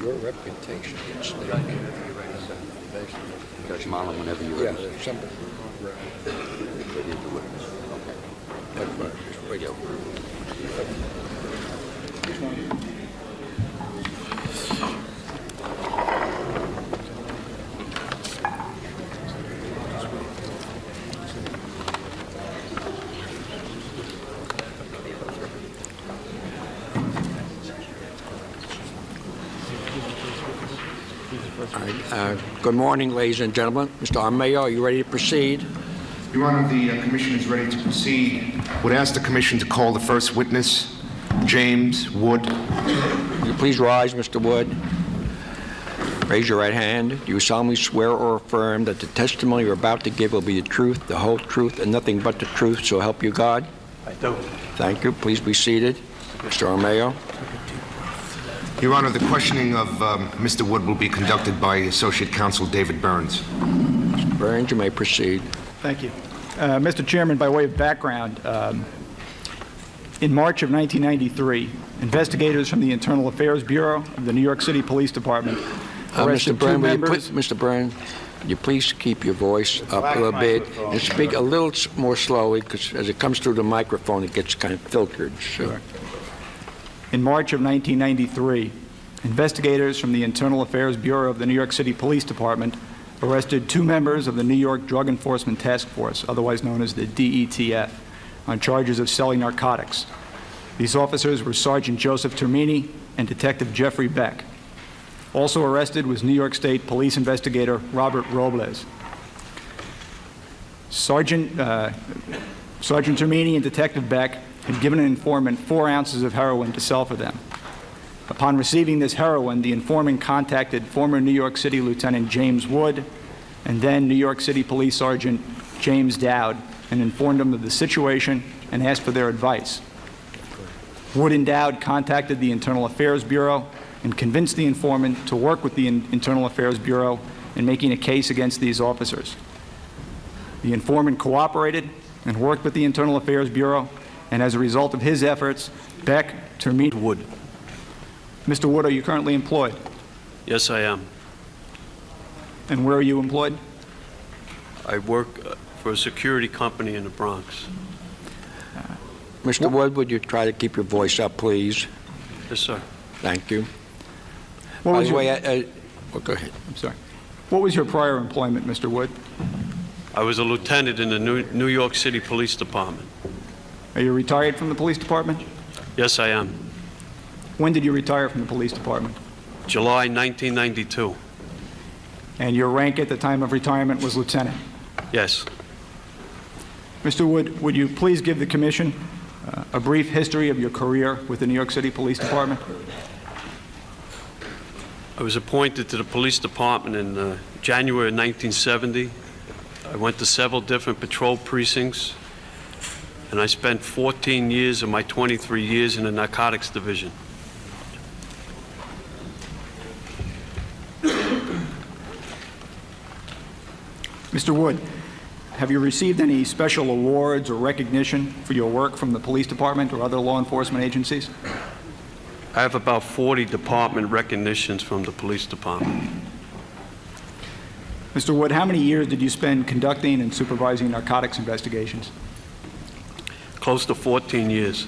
your reputation gets there. Judge Marlin, whenever you're ready. Yeah, there's somebody. Ready to witness. Okay. That's right. Just wait. All right. Good morning, ladies and gentlemen. Mr. Mayor, are you ready to proceed? Your Honor, the Commission is ready to proceed. Would ask the Commission to call the first witness, James Wood. Will you please rise, Mr. Wood? Raise your right hand. Do you solemnly swear or affirm that the testimony you're about to give will be the truth, the whole truth, and nothing but the truth, so help you God? I do. Thank you. Please be seated. Mr. Armayo. Your Honor, the questioning of Mr. Wood will be conducted by Associate Counsel David Burns. Mr. Burns, you may proceed. Thank you. Mr. Chairman, by way of background, in March of 1993, investigators from the Internal Affairs Bureau of the New York City Police Department arrested two members. Mr. Burns, would you please keep your voice up a little bit and speak a little more slowly, because as it comes through the microphone, it gets kind of filtered. So. Sure. In March of 1993, investigators from the Internal Affairs Bureau of the New York City Police Department arrested two members of the New York Drug Enforcement Task Force, otherwise known as the DETF, on charges of selling narcotics. These officers were Sergeant Joseph Termini and Detective Jeffrey Beck. Also arrested was New York State Police investigator Robert Robles. Sergeant Termini and Detective Beck had given an informant 4 ounces of heroin to sell for them. Upon receiving this heroin, the informant contacted former New York City Lieutenant James Wood and then New York City Police Sergeant James Dowd and informed them of the situation and asked for their advice. Wood and Dowd contacted the Internal Affairs Bureau and convinced the informant to work with the Internal Affairs Bureau in making a case against these officers. The informant cooperated and worked with the Internal Affairs Bureau, and as a result of his efforts, Beck, Termini, Wood. Mr. Wood, are you currently employed? Yes, I am. And where are you employed? I work for a security company in the Bronx. Mr. Wood, would you try to keep your voice up, please? Yes, sir. Thank you. What By was the your, way, go ahead. I'm sorry. What was your prior employment, Mr. Wood? I was a lieutenant in the New York City Police Department. Are you retired from the police department? Yes, I am. When did you retire from the police department? July 1992. And your rank at the time of retirement was lieutenant. Yes. Mr. Wood, would you please give the Commission a brief history of your career with the New York City Police Department? I was appointed to the police department in January of 1970. I went to several different patrol precincts, and I spent 14 years of my 23 years in the narcotics division. Mr. Wood, have you received any special awards or recognition for your work from the police department or other law enforcement agencies? I have about 40 department recognitions from the police department. Mr. Wood, how many years did you spend conducting and supervising narcotics investigations? Close to 14 years.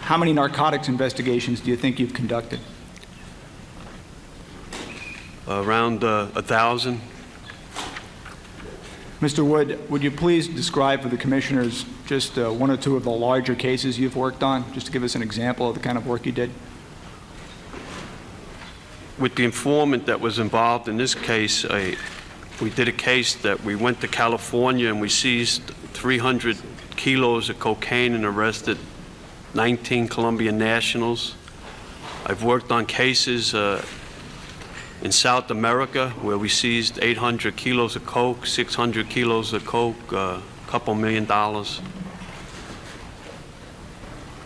How many narcotics investigations do you think you've conducted? Around 1,000. Mr. Wood, would you please describe for the commissioners just one or two of the larger cases you've worked on, just to give us an example of the kind of work you did? With the informant that was involved in this case, we did a case that we went to California and we seized 300 kilos of cocaine and arrested 19 Colombian nationals. I've worked on cases in South America where we seized 800 kilos of coke, 600 kilos of coke, a couple $1 million.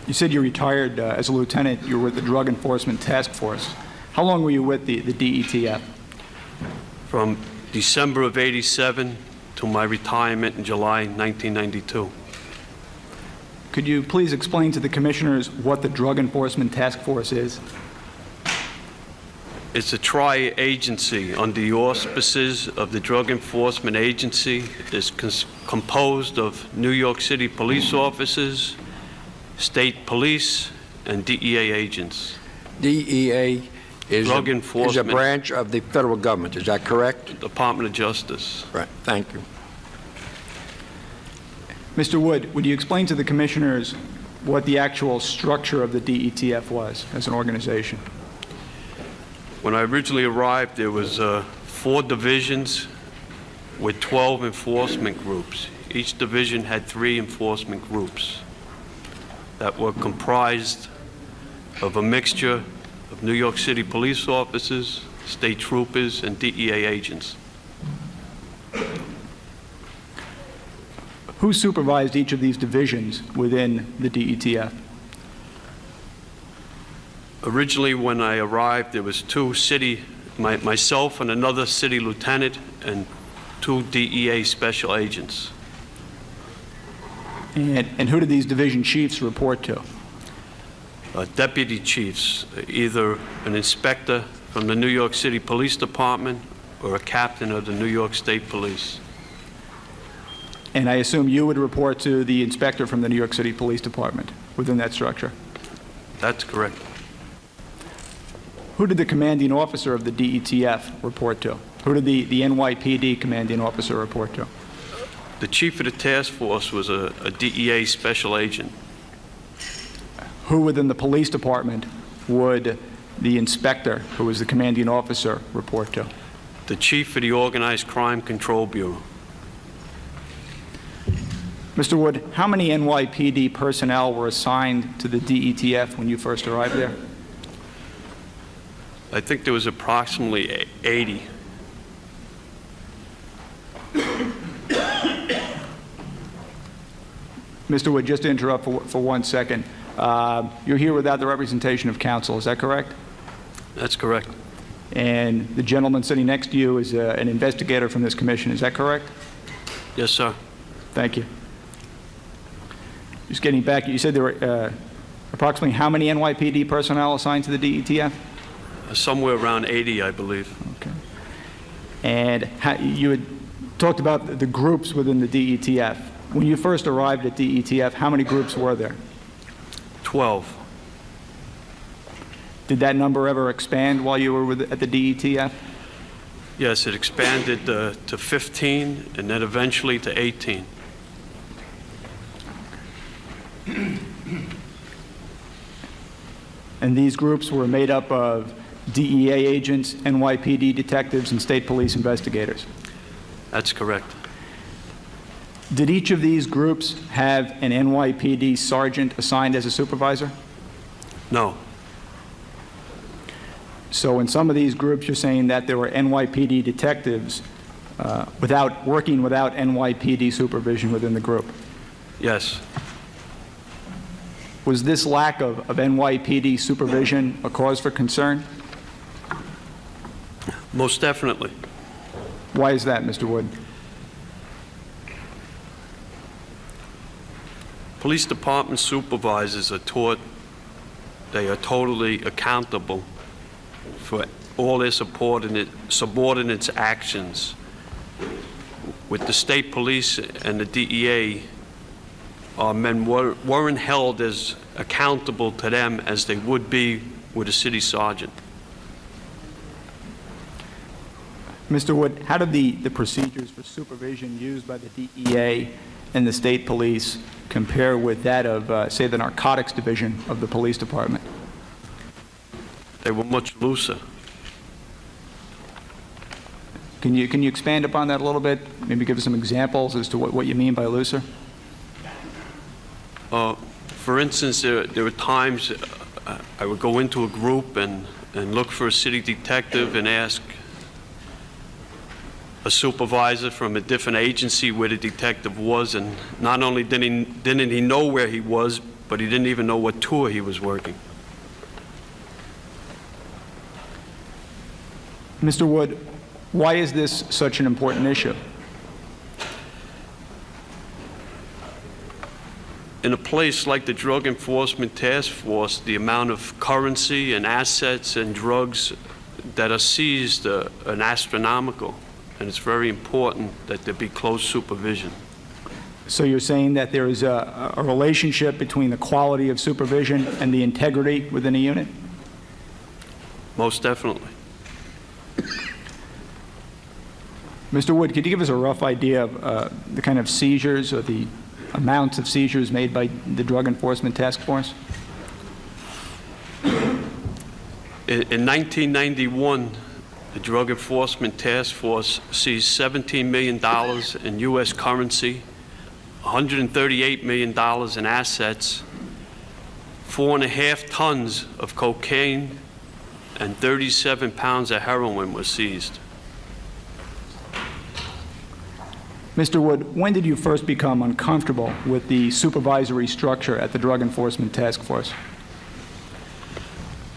You said you retired as a lieutenant. You were with the Drug Enforcement Task Force. How long were you with the DETF? From December of '87 to my retirement in July 1992. Could you please explain to the commissioners what the Drug Enforcement Task Force is? It's a tri-agency under the auspices of the Drug Enforcement Agency. It's composed of New York City police officers, state police, and DEA agents. DEA is Drug a Enforcement. branch of the federal government. Is that correct? Department of Justice. Right. Thank you. Mr. Wood, would you explain to the commissioners what the actual structure of the DETF was as an organization? When I originally arrived, there was 4 divisions with 12 enforcement groups. Each division had 3 enforcement groups that were comprised of a mixture of New York City police officers, state troopers, and DEA agents. Who supervised each of these divisions within the DETF? Originally, when I arrived, there was 2 myself and another city lieutenant, and 2 DEA special agents. And who did these division chiefs report to? Deputy chiefs, either an inspector from the New York City Police Department or a captain of the New York State Police. And I assume you would report to the inspector from the New York City Police Department within that structure. That's correct. Who did the commanding officer of the DETF report to? Who did the NYPD commanding officer report to? The chief of the task force was a DEA special agent. Who within the police department would the inspector, who was the commanding officer, report to? The chief of the Organized Crime Control Bureau. Mr. Wood, how many NYPD personnel were assigned to the DETF when you first arrived there? I think there was approximately 80. Mr. Wood, just to interrupt for 1 second. You're here without the representation of counsel, is that correct? That's correct. And the gentleman sitting next to you is an investigator from this commission, is that correct? Yes, sir. Thank you. Just getting back, you said there were approximately how many NYPD personnel assigned to the DETF? Somewhere around 80, I believe. Okay. And you had talked about the groups within the DETF. When you first arrived at DETF, how many groups were there? 12. Did that number ever expand while you were at the DETF? Yes, it expanded to 15 and then eventually to 18. And these groups were made up of DEA agents, NYPD detectives, and state police investigators. That's correct. Did each of these groups have an NYPD sergeant assigned as a supervisor? No. So in some of these groups, you're saying that there were NYPD detectives working without NYPD supervision within the group. Yes. Was this lack of NYPD supervision a cause for concern? Most definitely. Why is that, Mr. Wood? Police department supervisors are taught they are totally accountable for all their subordinates' actions. With the state police and the DEA, our men weren't held as accountable to them as they would be with a city sergeant. Mr. Wood, how did the procedures for supervision used by the DEA and the state police compare with that of, say, the narcotics division of the police department? They were much looser. Can you expand upon that a little bit? Maybe give us some examples as to what you mean by looser? For instance, there were times I would go into a group and look for a city detective and ask a supervisor from a different agency where the detective was, and not only didn't he know where he was, but he didn't even know what tour he was working. Mr. Wood, why is this such an important issue? In a place like the Drug Enforcement Task Force, the amount of currency and assets and drugs that are seized are an astronomical, and it's very important that there be close supervision. So you're saying that there is a relationship between the quality of supervision and the integrity within a unit? Most definitely. Mr. Wood, could you give us a rough idea of the kind of seizures or the amounts of seizures made by the Drug Enforcement Task Force? In 1991, the Drug Enforcement Task Force seized $17 million in U.S. currency, $138 million in assets, 4.5 tons of cocaine, and 37 pounds of heroin were seized. Mr. Wood, when did you first become uncomfortable with the supervisory structure at the Drug Enforcement Task Force?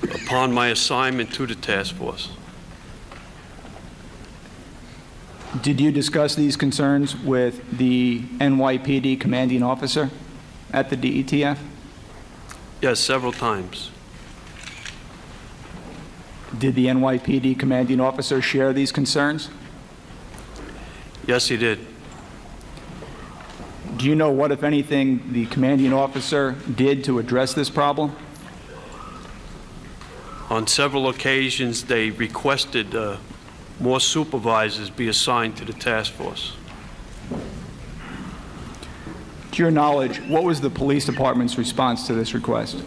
Upon my assignment to the task force. Did you discuss these concerns with the NYPD commanding officer at the DETF? Yes, several times. Did the NYPD commanding officer share these concerns? Yes, he did. Do you know what, if anything, the commanding officer did to address this problem? On several occasions, they requested more supervisors be assigned to the task force. To your knowledge, what was the police department's response to this request?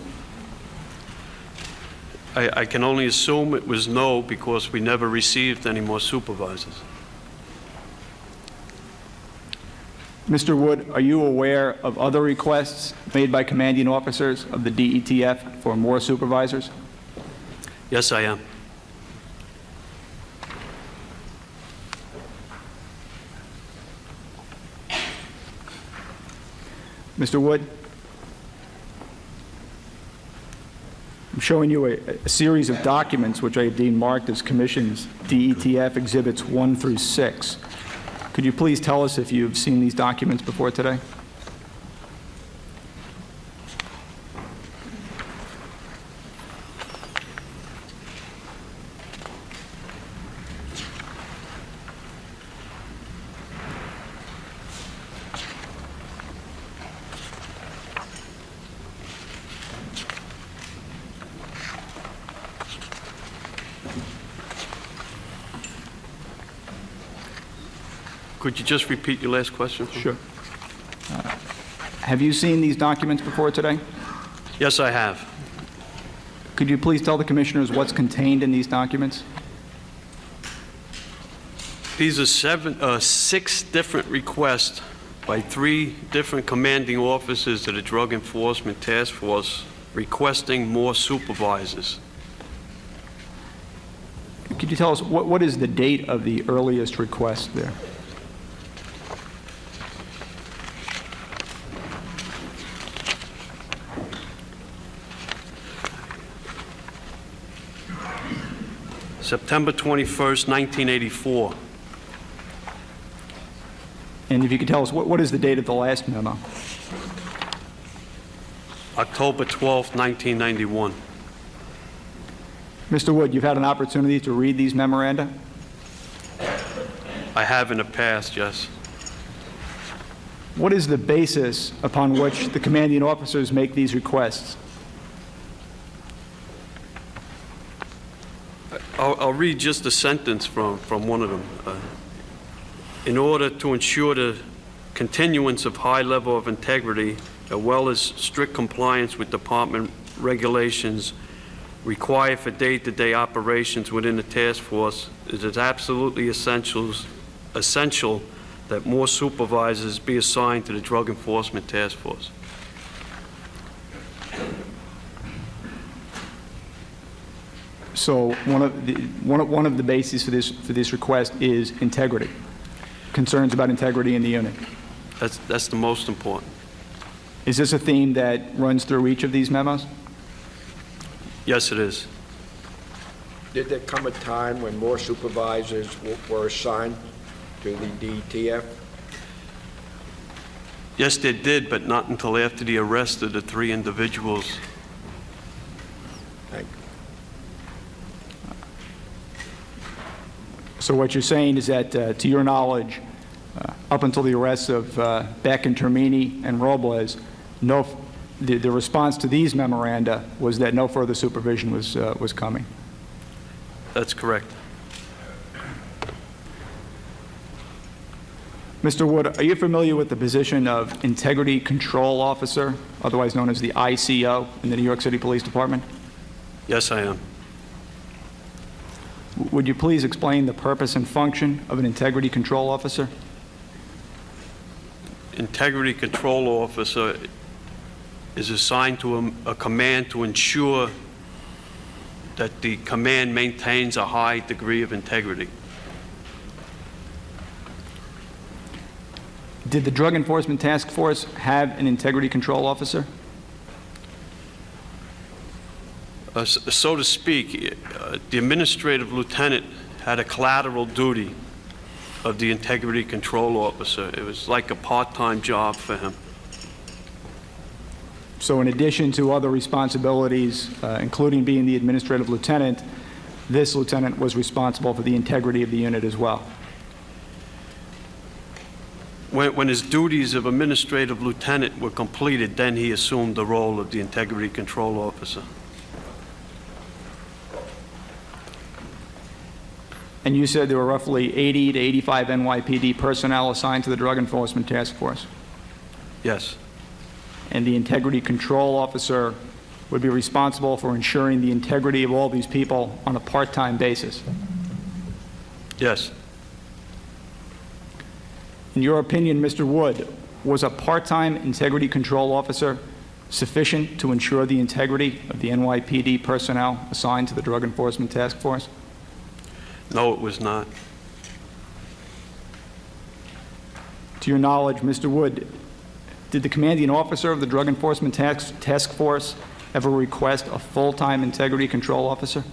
I can only assume it was no, because we never received any more supervisors. Mr. Wood, are you aware of other requests made by commanding officers of the DETF for more supervisors? Yes, I am. Mr. Wood, I'm showing you a series of documents which I have deemed marked as Commission's DETF Exhibits 1 through 6. Could you please tell us if you've seen these documents before today? Could you just repeat your last question? Sure. Have you seen these documents before today? Yes, I have. Could you please tell the commissioners what's contained in these documents? These are 6 different requests by 3 different commanding officers of the Drug Enforcement Task Force requesting more supervisors. Could you tell us what is the date of the earliest request there? September 21st, 1984. And if you could tell us what is the date of the last memo? October 12th, 1991. Mr. Wood, you've had an opportunity to read these memoranda? I have in the past, yes. What is the basis upon which the commanding officers make these requests? I'll read just a sentence from one of them. In order to ensure the continuance of high level of integrity, as well as strict compliance with department regulations required for day-to-day operations within the task force, it is absolutely essential that more supervisors be assigned to the Drug Enforcement Task Force. So one of the bases for this request is integrity, concerns about integrity in the unit. That's the most important. Is this a theme that runs through each of these memos? Yes, it is. Did there come a time when more supervisors were assigned to the DETF? Yes, they did, but not until after the arrest of the 3 individuals. Thank So what you're saying is that, to your knowledge, up until the arrests of Beck and Termini and Robles, the response to these memoranda was that no further supervision was coming. That's correct. Mr. Wood, are you familiar with the position of Integrity Control Officer, otherwise known as the ICO, in the New York City Police Department? Yes, I am. Would you please explain the purpose and function of an Integrity Control Officer? Integrity Control Officer is assigned to a command to ensure that the command maintains a high degree of integrity. Did the Drug Enforcement Task Force have an Integrity Control Officer? So to speak, the administrative lieutenant had a collateral duty of the Integrity Control Officer. It was like a part-time job for him. So in addition to other responsibilities, including being the administrative lieutenant, this lieutenant was responsible for the integrity of the unit as well. When his duties of administrative lieutenant were completed, then he assumed the role of the Integrity Control Officer. And you said there were roughly 80 to 85 NYPD personnel assigned to the Drug Enforcement Task Force. Yes, And the Integrity Control Officer would be responsible for ensuring the integrity of all these people on a part-time basis. yes. In your opinion, Mr. Wood, was a part-time Integrity Control Officer sufficient to ensure the integrity of the NYPD personnel assigned to the Drug Enforcement Task Force? No, it was not. To your knowledge, Mr. Wood, did the commanding officer of the Drug Enforcement Task Force ever request a full-time Integrity Control Officer?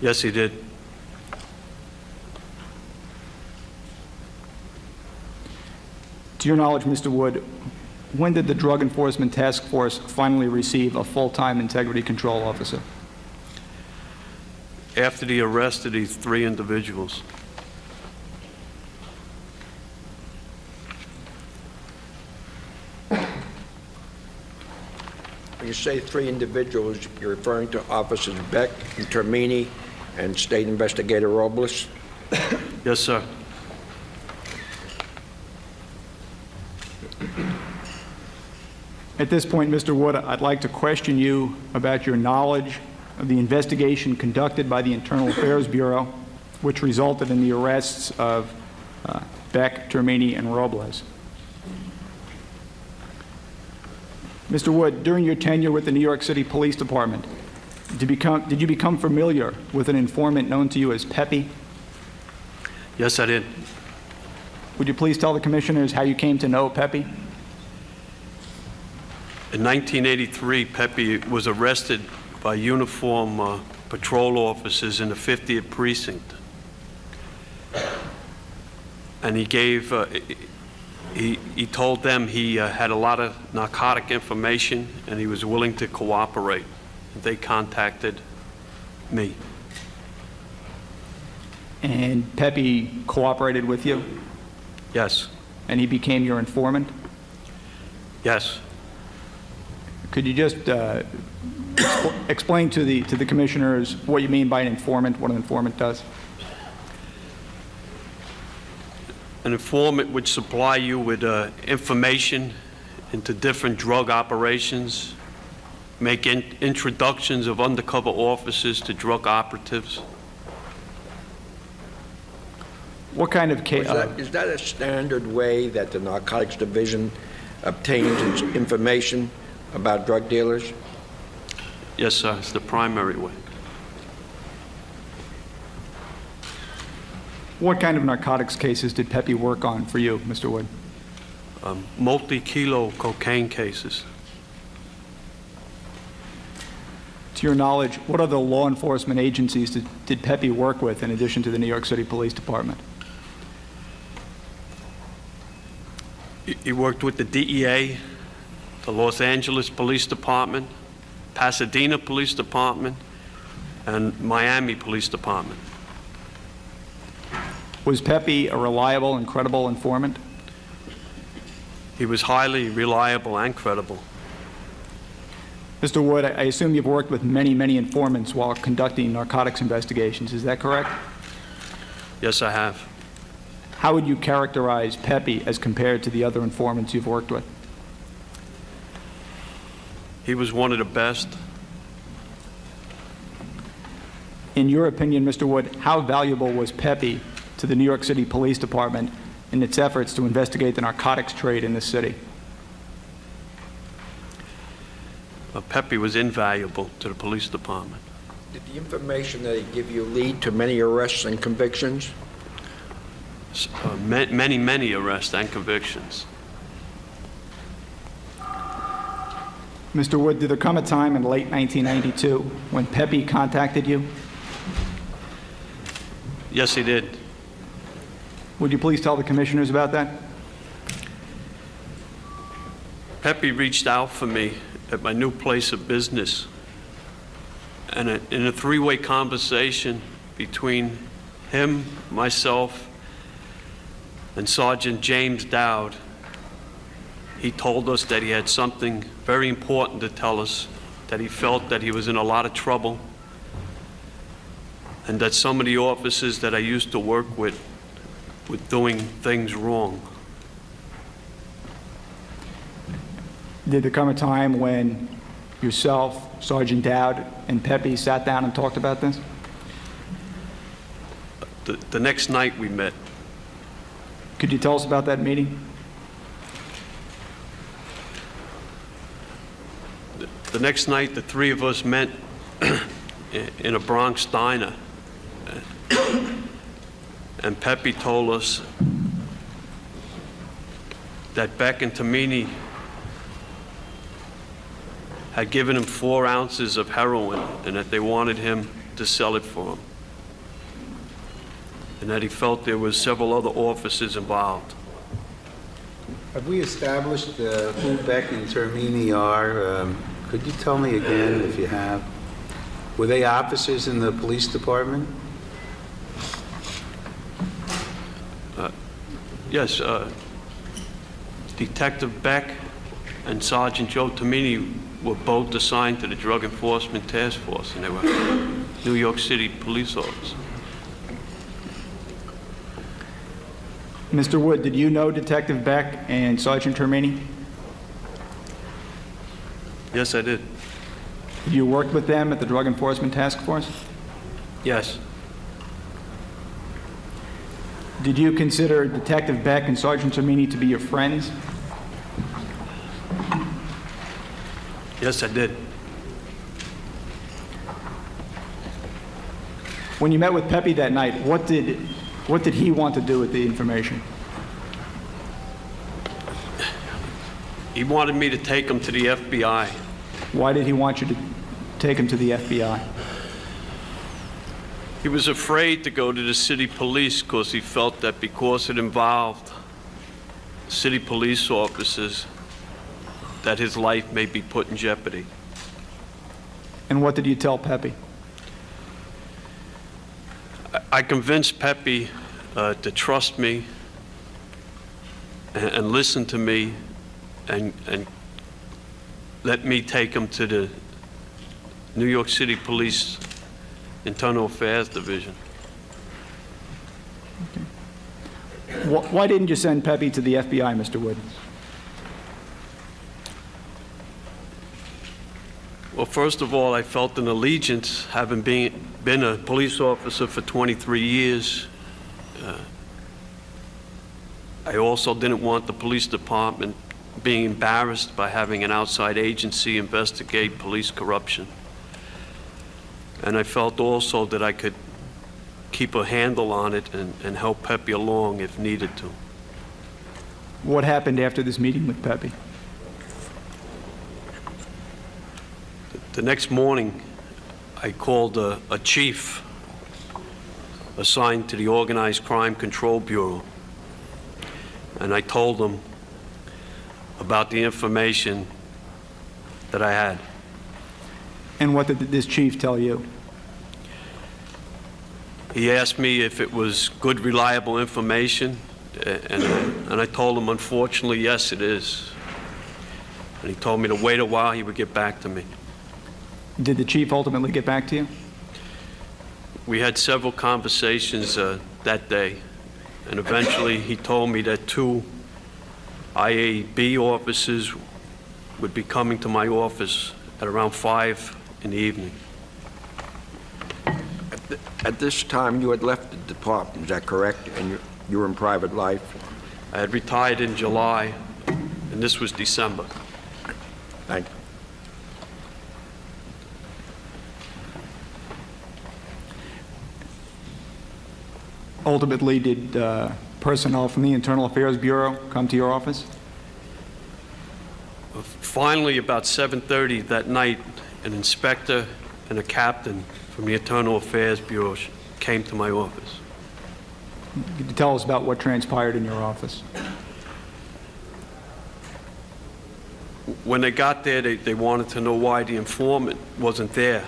Yes, he did. To your knowledge, Mr. Wood, when did the Drug Enforcement Task Force finally receive a full-time Integrity Control Officer? After the arrest of these 3 individuals. When you say 3 individuals, you're referring to Officers Beck and Termini and State Investigator Robles? Yes, sir. At this point, Mr. Wood, I'd like to question you about your knowledge of the investigation conducted by the Internal Affairs Bureau, which resulted in the arrests of Beck, Termini, and Robles. Mr. Wood, during your tenure with the New York City Police Department, did you become familiar with an informant known to you as Pepe? Yes, I did. Would you please tell the commissioners how you came to know Pepe? In 1983, Pepe was arrested by uniform patrol officers in the 50th precinct. And he gave, he told them he had a lot of narcotic information and he was willing to cooperate. They contacted me. And Pepe cooperated with you? Yes, And he became your informant? yes. Could you just explain to the commissioners what you mean by an informant, what an informant does? An informant would supply you with information into different drug operations, make introductions of undercover officers to drug operatives. What kind of case? Is that a standard way that the Narcotics Division obtains its information about drug dealers? Yes, sir, it's the primary way. What kind of narcotics cases did Pepe work on for you, Mr. Wood? Multi-kilo cocaine cases. To your knowledge, what other law enforcement agencies did Pepe work with in addition to the New York City Police Department? He worked with the DEA, the Los Angeles Police Department, Pasadena Police Department, and Miami Police Department. Was Pepe a reliable and credible informant? He was highly reliable and credible. Mr. Wood, I assume you've worked with many, many informants while conducting narcotics investigations. Is that correct? Yes, I have. How would you characterize Pepe as compared to the other informants you've worked with? He was one of the best. In your opinion, Mr. Wood, how valuable was Pepe to the New York City Police Department in its efforts to investigate the narcotics trade in this city? Pepe was invaluable to the police department. Did the information that he gave you lead to many arrests and convictions? Many arrests and convictions. Mr. Wood, did there come a time in late 1992 when Pepe contacted you? Yes, he did. Would you please tell the commissioners about that? Pepe reached out for me at my new place of business. And in a three-way conversation between him, myself, and Sergeant James Dowd, he told us that he had something very important to tell us, that he felt that he was in a lot of trouble, and that some of the officers that I used to work with were doing things wrong. Did there come a time when yourself, Sergeant Dowd, and Pepe sat down and talked about this? The next night we met. Could you tell us about that meeting? The next night, the three of us met in a Bronx diner. And Pepe told us that Beck and Tamini had given him 4 ounces of heroin and that they wanted him to sell it for him. And that he felt there was several other officers involved. Have we established who Beck and Termini are? Could you tell me again if you have? Were they officers in the police department? Yes, Detective Beck and Sergeant Joe Tamini were both assigned to the Drug Enforcement Task Force, and they were New York City police officers. Mr. Wood, did you know Detective Beck and Sergeant Termini? Yes, I did. Did you work with them at the Drug Enforcement Task Force? Yes. Did you consider Detective Beck and Sergeant Termini to be your friends? Yes, I did. When you met with Pepe that night, what did he want to do with the information? He wanted me to take him to the FBI. Why did he want you to take him to the FBI? He was afraid to go to the city police because he felt that because it involved city police officers, that his life may be put in jeopardy. And what did you tell Pepe? I convinced Pepe to trust me and listen to me and let me take him to the New York City Police Internal Affairs Division. Why didn't you send Pepe to the FBI, Mr. Wood? Well, first of all, I felt an allegiance, having been a police officer for 23 years. I also didn't want the police department being embarrassed by having an outside agency investigate police corruption. And I felt also that I could keep a handle on it and help Pepe along if needed to. What happened after this meeting with Pepe? The next morning, I called a chief assigned to the Organized Crime Control Bureau, and I told him about the information that I had. And what did this chief tell you? He asked me if it was good, reliable information, and I told him, unfortunately, yes, it is. And he told me to wait a while, he would get back to me. Did the chief ultimately get back to you? We had several conversations that day, and eventually he told me that 2 IAB officers would be coming to my office at around 5 in the evening. At this time, you had left the department, is that correct? And you were in private life? I had retired in July, and this was December. Thank you. Ultimately, did personnel from the Internal Affairs Bureau come to your office? Finally, about 7:30 that night, an inspector and a captain from the Internal Affairs Bureau came to my office. Could you tell us about what transpired in your office? When they got there, they wanted to know why the informant wasn't there.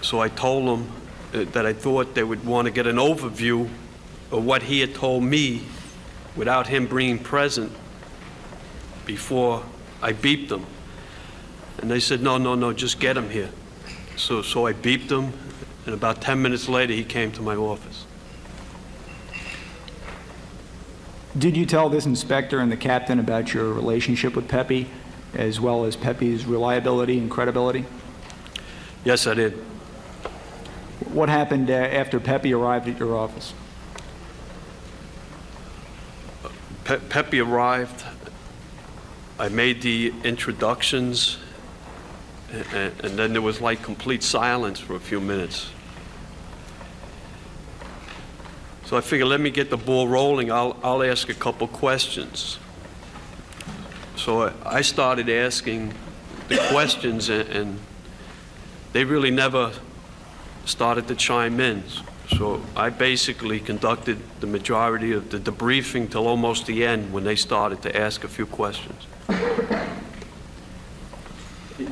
So I told them that I thought they would want to get an overview of what he had told me without him being present before I beeped them. And they said, no, just get him here. So I beeped him, and about 10 minutes later, he came to my office. Did you tell this inspector and the captain about your relationship with Pepe, as well as Pepe's reliability and credibility? Yes, I did. What happened after Pepe arrived at your office? Pepe arrived. I made the introductions, and then there was like complete silence for a few minutes. So I figured, let me get the ball rolling. I'll ask a couple questions. So I started asking the questions, and they really never started to chime in. So I basically conducted the majority of the debriefing till almost the end when they started to ask a few questions.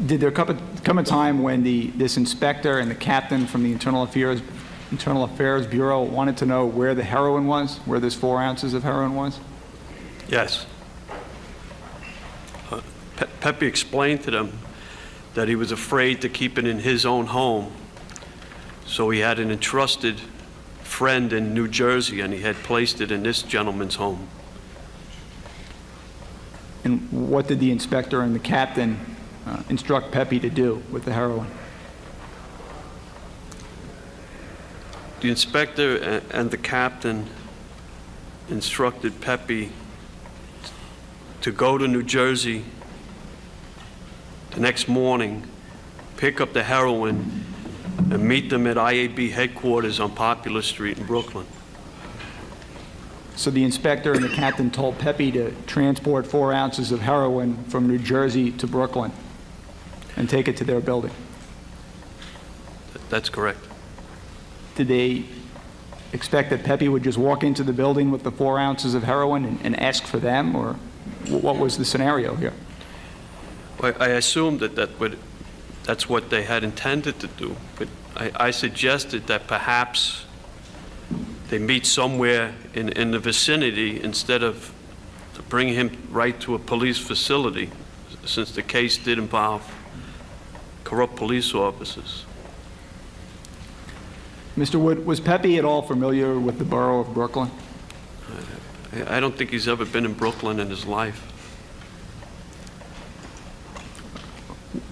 Did there come a time when this inspector and the captain from the Internal Affairs Bureau wanted to know where the heroin was, where this 4 ounces of heroin was? Yes. Pepe explained to them that he was afraid to keep it in his own home, so he had an entrusted friend in New Jersey, and he had placed it in this gentleman's home. And what did the inspector and the captain instruct Pepe to do with the heroin? The inspector and the captain instructed Pepe to go to New Jersey the next morning, pick up the heroin, and meet them at IAB headquarters on Popular Street in Brooklyn. So the inspector and the captain told Pepe to transport 4 ounces of heroin from New Jersey to Brooklyn and take it to their building. That's correct. Did they expect that Pepe would just walk into the building with the 4 ounces of heroin and ask for them, or what was the scenario here? Well, I assumed that's what they had intended to do, but I suggested that perhaps they meet somewhere in the vicinity instead of to bring him right to a police facility, since the case did involve corrupt police officers. Mr. Wood, was Pepe at all familiar with the borough of Brooklyn? I don't think he's ever been in Brooklyn in his life.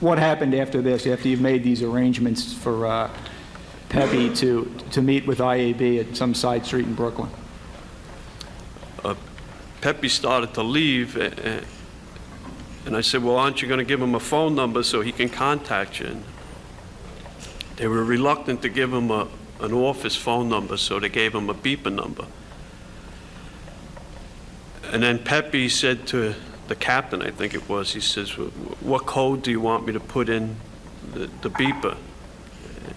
What happened after this, after you've made these arrangements for Pepe to meet with IAB at some side street in Brooklyn? Pepe started to leave, and I said, well, aren't you going to give him a phone number so he can contact you? And they were reluctant to give him an office phone number, so they gave him a beeper number. And then Pepe said to the captain, I think it was, he says, what code do you want me to put in the beeper?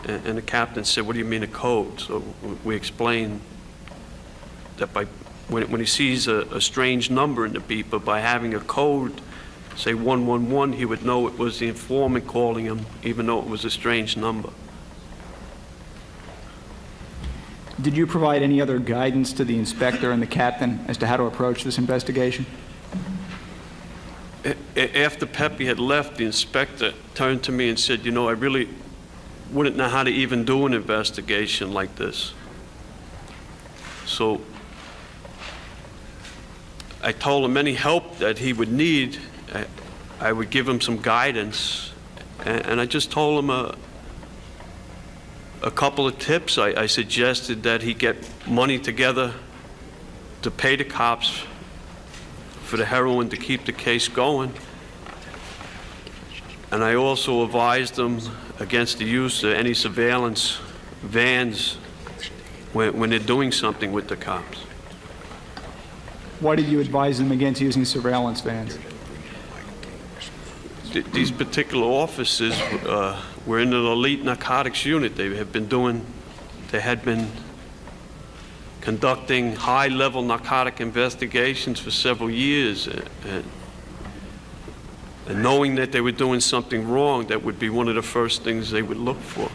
And the captain said, what do you mean a code? So we explained that when he sees a strange number in the beeper, by having a code, say 111, he would know it was the informant calling him, even though it was a strange number. Did you provide any other guidance to the inspector and the captain as to how to approach this investigation? After Pepe had left, the inspector turned to me and said, you know, I really wouldn't know how to even do an investigation like this. So I told him any help that he would need, I would give him some guidance. And I just told him a couple of tips. I suggested that he get money together to pay the cops for the heroin to keep the case going. And I also advised them against the use of any surveillance vans when they're doing something with the cops. Why did you advise them against using surveillance vans? These particular officers were in an elite narcotics unit. They had been conducting high-level narcotic investigations for several years. And knowing that they were doing something wrong, that would be one of the first things they would look for.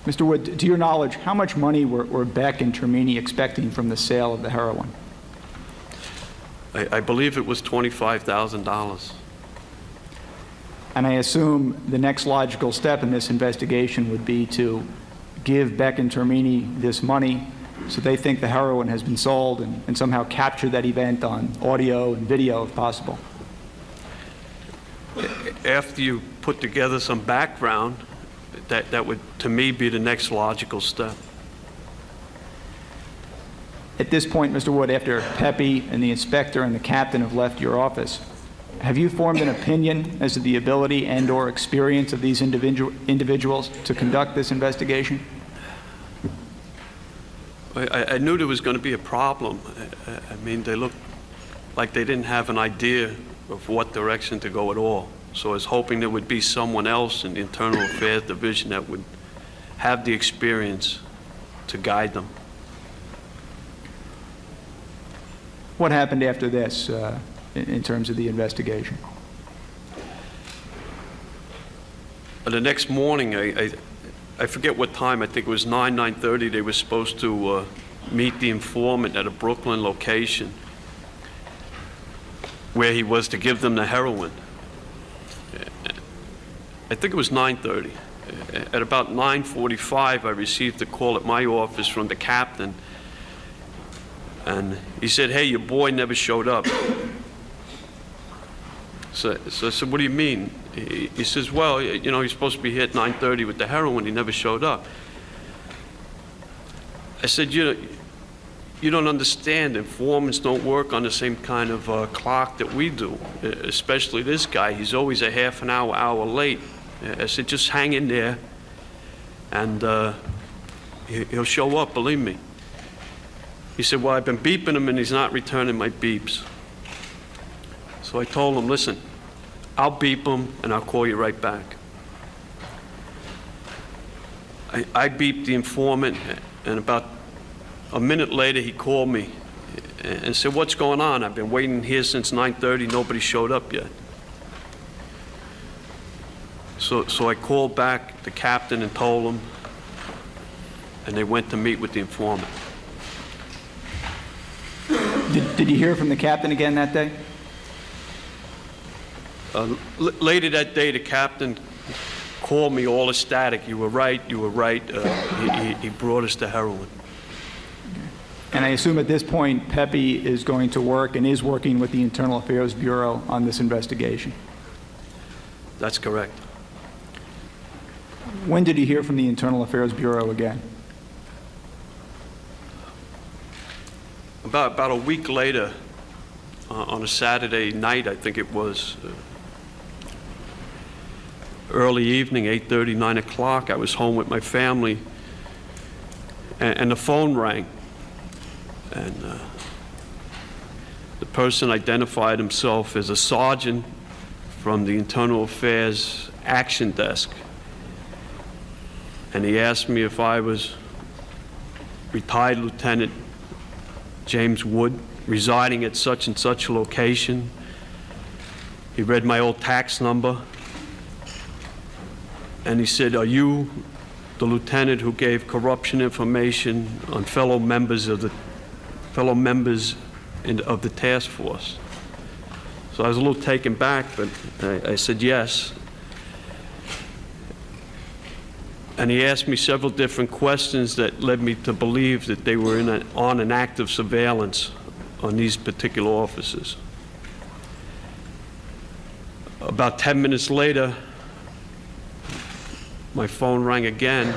Mr. Wood, to your knowledge, how much money were Beck and Termini expecting from the sale of the heroin? I believe it was $25,000. And I assume the next logical step in this investigation would be to give Beck and Termini this money so they think the heroin has been sold and somehow capture that event on audio and video if possible. After you put together some background, that would, to me, be the next logical step. At this point, Mr. Wood, after Pepe and the inspector and the captain have left your office, have you formed an opinion as to the ability and/or experience of these individuals to conduct this investigation? I knew there was going to be a problem. I mean, they looked like they didn't have an idea of what direction to go at all. So I was hoping there would be someone else in the Internal Affairs Division that would have the experience to guide them. What happened after this in terms of the investigation? The next morning, I forget what time, I think it was 9:30, they were supposed to meet the informant at a Brooklyn location where he was to give them the heroin. I think it was 9:30. At about 9:45, I received a call at my office from the captain, and he said, "Hey, your boy never showed up." So I said, "What do you mean?" He says, "Well, you know, he's supposed to be here at 9:30 with the heroin. He never showed up." I said, "You don't understand. Informants don't work on the same kind of clock that we do, especially this guy. He's always a half an hour late." I said, "Just hang in there, and he'll show up, believe me." He said, "Well, I've been beeping him, and he's not returning my beeps." So I told him, "Listen, I'll beep him, and I'll call you right back." I beeped the informant, and about a minute later, he called me and said, "What's going on? I've been waiting here since 9:30. Nobody showed up yet." So I called back the captain and told him, and they went to meet with the informant. Did you hear from the captain again that day? Later that day, the captain called me all ecstatic. "You were right, you were right. He brought us the heroin." And I assume at this point, Pepe is going to work and is working with the Internal Affairs Bureau on this investigation. That's correct. When did you hear from the Internal Affairs Bureau again? About a week later, on a Saturday night, I think it was, early evening, 8:30, 9 o'clock, I was home with my family, and the phone rang. And the person identified himself as a sergeant from the Internal Affairs Action Desk. And he asked me if I was retired Lieutenant James Wood, residing at such and such a location. He read my old tax number, and he said, "Are you the lieutenant who gave corruption information on fellow members of the task force. So I was a little taken back, but I said yes. And he asked me several different questions that led me to believe that they were on an active surveillance on these particular officers. About 10 minutes later, my phone rang again,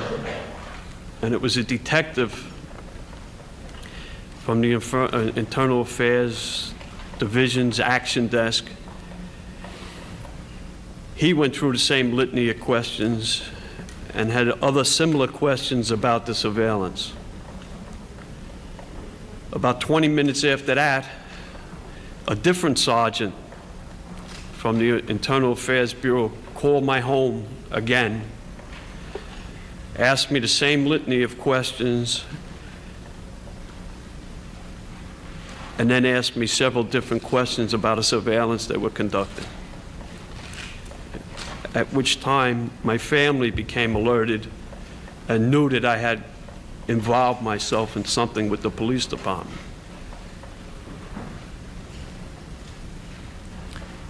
and it was a detective from the Internal Affairs Division's Action Desk. He went through the same litany of questions and had other similar questions about the surveillance. About 20 minutes after that, a different sergeant from the Internal Affairs Bureau called my home again, asked me the same litany of questions, and then asked me several different questions about a surveillance that were conducted. At which time my family became alerted and knew that I had involved myself in something with the police department.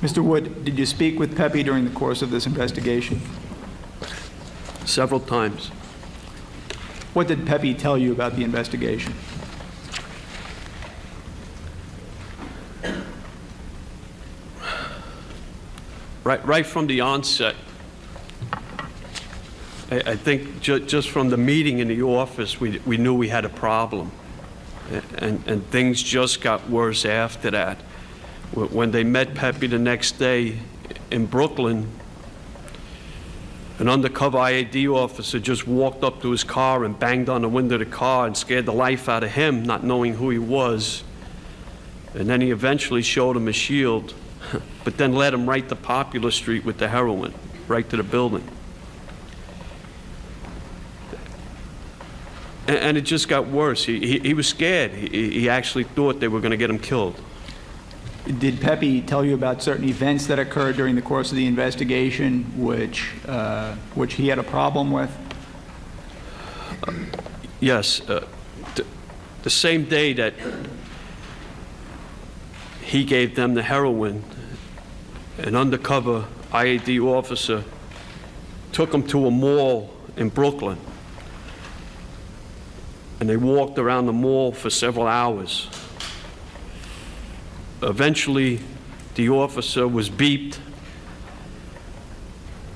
Mr. Wood, did you speak with Pepe during the course of this investigation? Several times. What did Pepe tell you about the investigation? Right from the onset, I think just from the meeting in the office, we knew we had a problem. And things just got worse after that. When they met Pepe the next day in Brooklyn, an undercover IAD officer just walked up to his car and banged on the window of the car and scared the life out of him, not knowing who he was. And then he eventually showed him a shield, but then led him right to Popular Street with the heroin, right to the building. And it just got worse. He was scared. He actually thought they were going to get him killed. Did Pepe tell you about certain events that occurred during the course of the investigation which he had a problem with? Yes. The same day that he gave them the heroin, an undercover IAD officer took them to a mall in Brooklyn. And they walked around the mall for several hours. Eventually, the officer was beeped,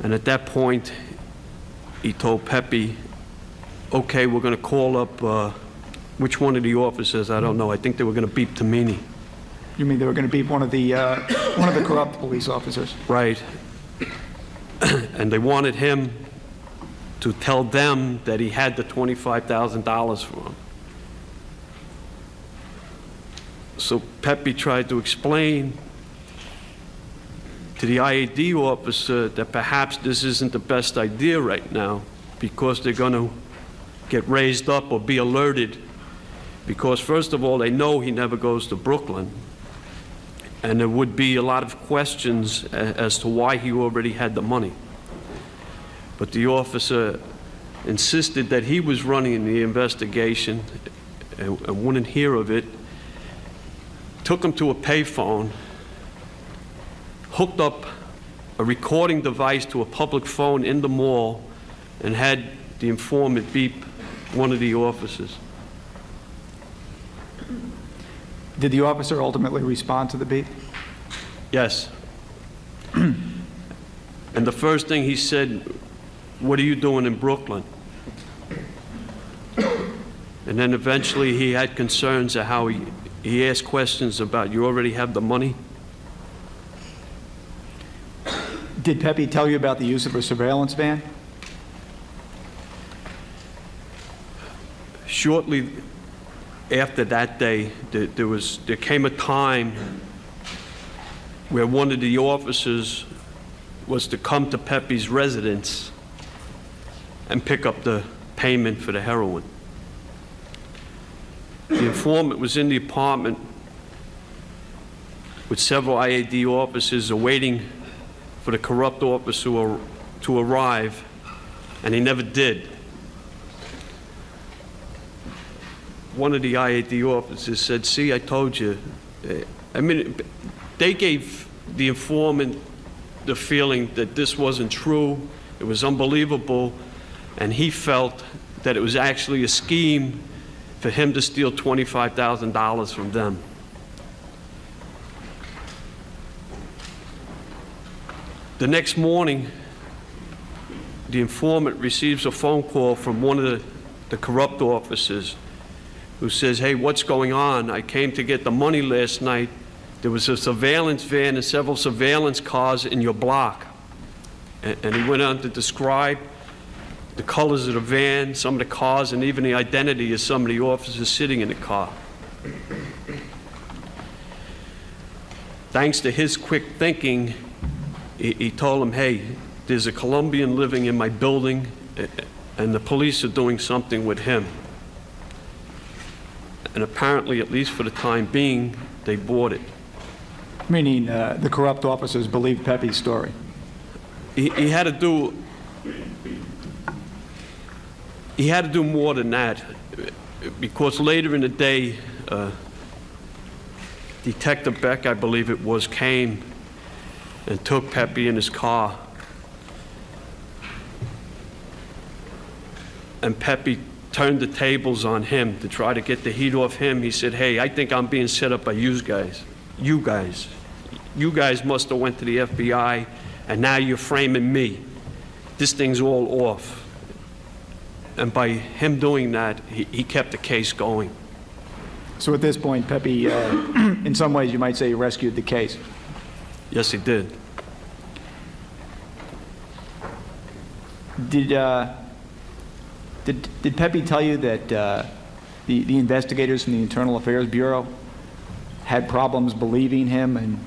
and at that point, he told Pepe, okay, we're going to call up, which one of the officers, I don't know, I think they were going to beep Tamini. You mean they were going to beep one of the corrupt police officers? Right. And they wanted him to tell them that he had the $25,000 for him. So Pepe tried to explain to the IAD officer that perhaps this isn't the best idea right now because they're going to get raised up or be alerted because, first of all, they know he never goes to Brooklyn, and there would be a lot of questions as to why he already had the money. But the officer insisted that he was running the investigation and wouldn't hear of it. Took him to a payphone, hooked up a recording device to a public phone in the mall, and had the informant beep one of the officers. Did the officer ultimately respond to the beep? Yes. And the first thing he said, what are you doing in Brooklyn? And then eventually he had concerns of how he asked questions about, you already have the money? Did Pepe tell you about the use of a surveillance van? Shortly after that day, there came a time where one of the officers was to come to Pepe's residence and pick up the payment for the heroin. The informant was in the apartment with several IAD officers awaiting for the corrupt officer to arrive, and he never did. one of the IAD officers said, "See, I told you." I mean, they gave the informant the feeling that this wasn't true, it was unbelievable, and he felt that it was actually a scheme for him to steal $25,000 from them. The next morning, the informant receives a phone call from one of the corrupt officers who says, "Hey, what's going on? I came to get the money last night. There was a surveillance van and several surveillance cars in your block." And he went on to describe the colors of the van, some of the cars, and even the identity of some of the officers sitting in the car. Thanks to his quick thinking, he told him, "Hey, there's a Colombian living in my building, and the police are doing something with him." And apparently, at least for the time being, they bought it. Meaning the corrupt officers believed Pepe's story. He had to do more than that, because later in the day, Detective Beck, I believe it was, came and took Pepe in his car. And Pepe turned the tables on him to try to get the heat off him. He said, "Hey, I think I'm being set up by you guys. You guys must have went to the FBI, and now you're framing me. This thing's all off." And by him doing that, he kept the case going. So at this point, Pepe, in some ways, you might say, rescued the case. Yes, he did. Did Pepe tell you that the investigators from the Internal Affairs Bureau had problems believing him and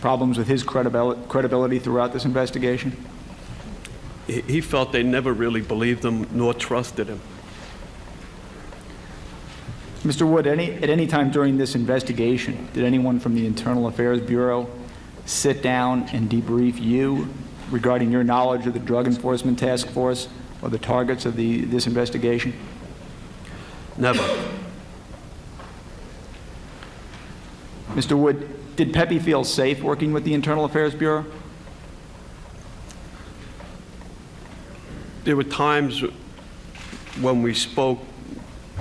problems with his credibility throughout this investigation? He felt they never really believed him nor trusted him. Mr. Wood, at any time during this investigation, did anyone from the Internal Affairs Bureau sit down and debrief you regarding your knowledge of the Drug Enforcement Task Force or the targets of this investigation? Never. Mr. Wood, did Pepe feel safe working with the Internal Affairs Bureau? There were times when we spoke,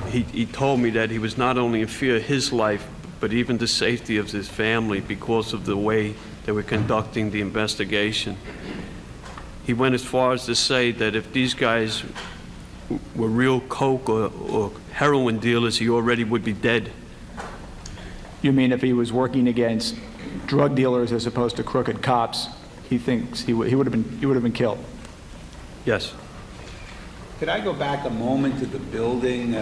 he told me that he was not only in fear of his life, but even the safety of his family because of the way they were conducting the investigation. He went as far as to say that if these guys were real coke or heroin dealers, he already would be dead. You mean if he was working against drug dealers as opposed to crooked cops, he thinks he would have been killed? Yes. Could I go back a moment to the building?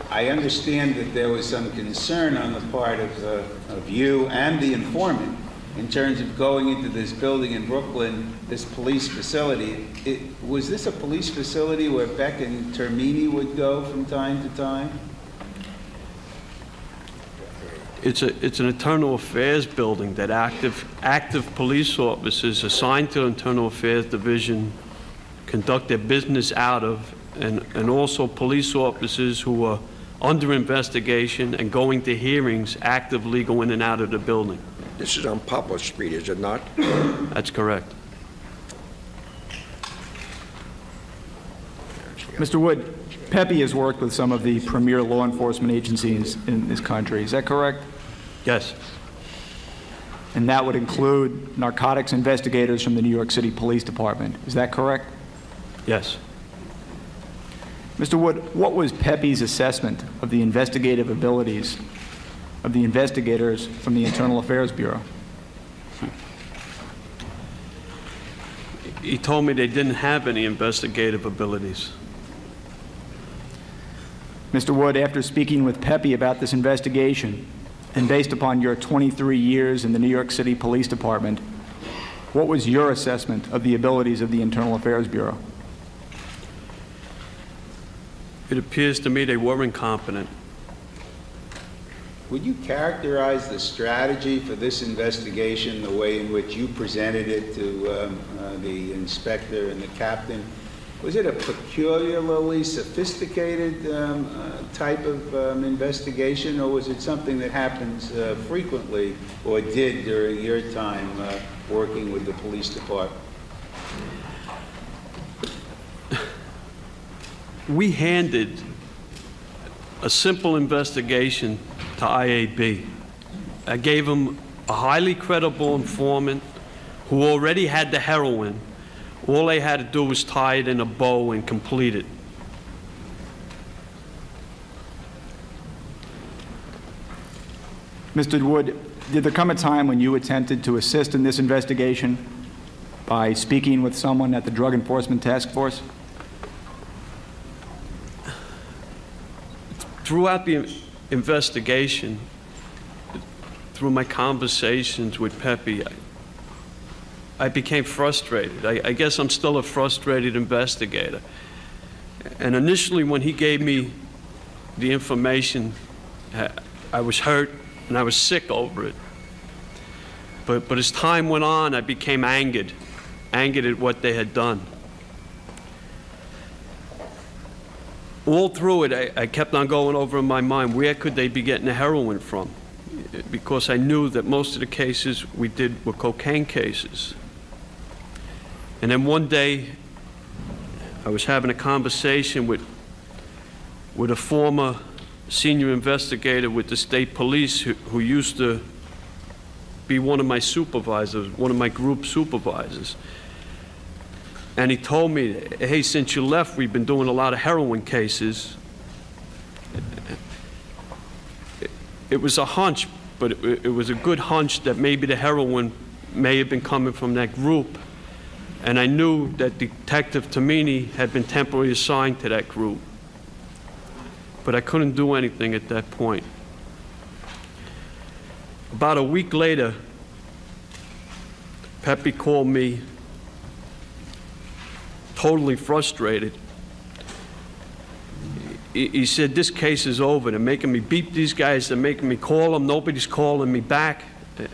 I understand that there was some concern on the part of you and the informant in terms of going into this building in Brooklyn, this police facility. Was this a police facility where Beck and Termini would go from time to time? It's an internal affairs building that active police officers assigned to Internal Affairs Division conduct their business out of, and also police officers who are under investigation and going to hearings actively go in and out of the building. This is on Poplar Street, is it not? That's correct. Mr. Wood, Pepe has worked with some of the premier law enforcement agencies in this country. Is that correct? Yes. And that would include narcotics investigators from the New York City Police Department. Is that correct? Yes. Mr. Wood, what was Pepe's assessment of the investigative abilities of the investigators from the Internal Affairs Bureau? He told me they didn't have any investigative abilities. Mr. Wood, after speaking with Pepe about this investigation, and based upon your 23 years in the New York City Police Department, what was your assessment of the abilities of the Internal Affairs Bureau? It appears to me they were incompetent. Would you characterize the strategy for this investigation, the way in which you presented it to the inspector and the captain, Was it a peculiarly sophisticated type of investigation, or was it something that happens frequently, or did during your time working with the police department? We handed a simple investigation to IAB. I gave them a highly credible informant who already had the heroin. All they had to do was tie it in a bow and complete it. Mr. Wood, did there come a time when you attempted to assist in this investigation by speaking with someone at the Drug Enforcement Task Force? Throughout the investigation, through my conversations with Pepe, I became frustrated. I guess I'm still a frustrated investigator. And initially, when he gave me the information, I was hurt and I was sick over it. But as time went on, I became angered at what they had done. All through it, I kept on going over in my mind, where could they be getting the heroin from? Because I knew that most of the cases we did were cocaine cases. And then one day, I was having a conversation with a former senior investigator with the state police who used to be one of my supervisors, one of my group supervisors. And he told me, hey, since you left, we've been doing a lot of heroin cases. It was a hunch, but it was a good hunch that maybe the heroin may have been coming from that group. And I knew that Detective Tamini had been temporarily assigned to that group. But I couldn't do anything at that point. About a week later, Pepe called me, totally frustrated. He said, this case is over. They're making me beat these guys. They're making me call them. Nobody's calling me back.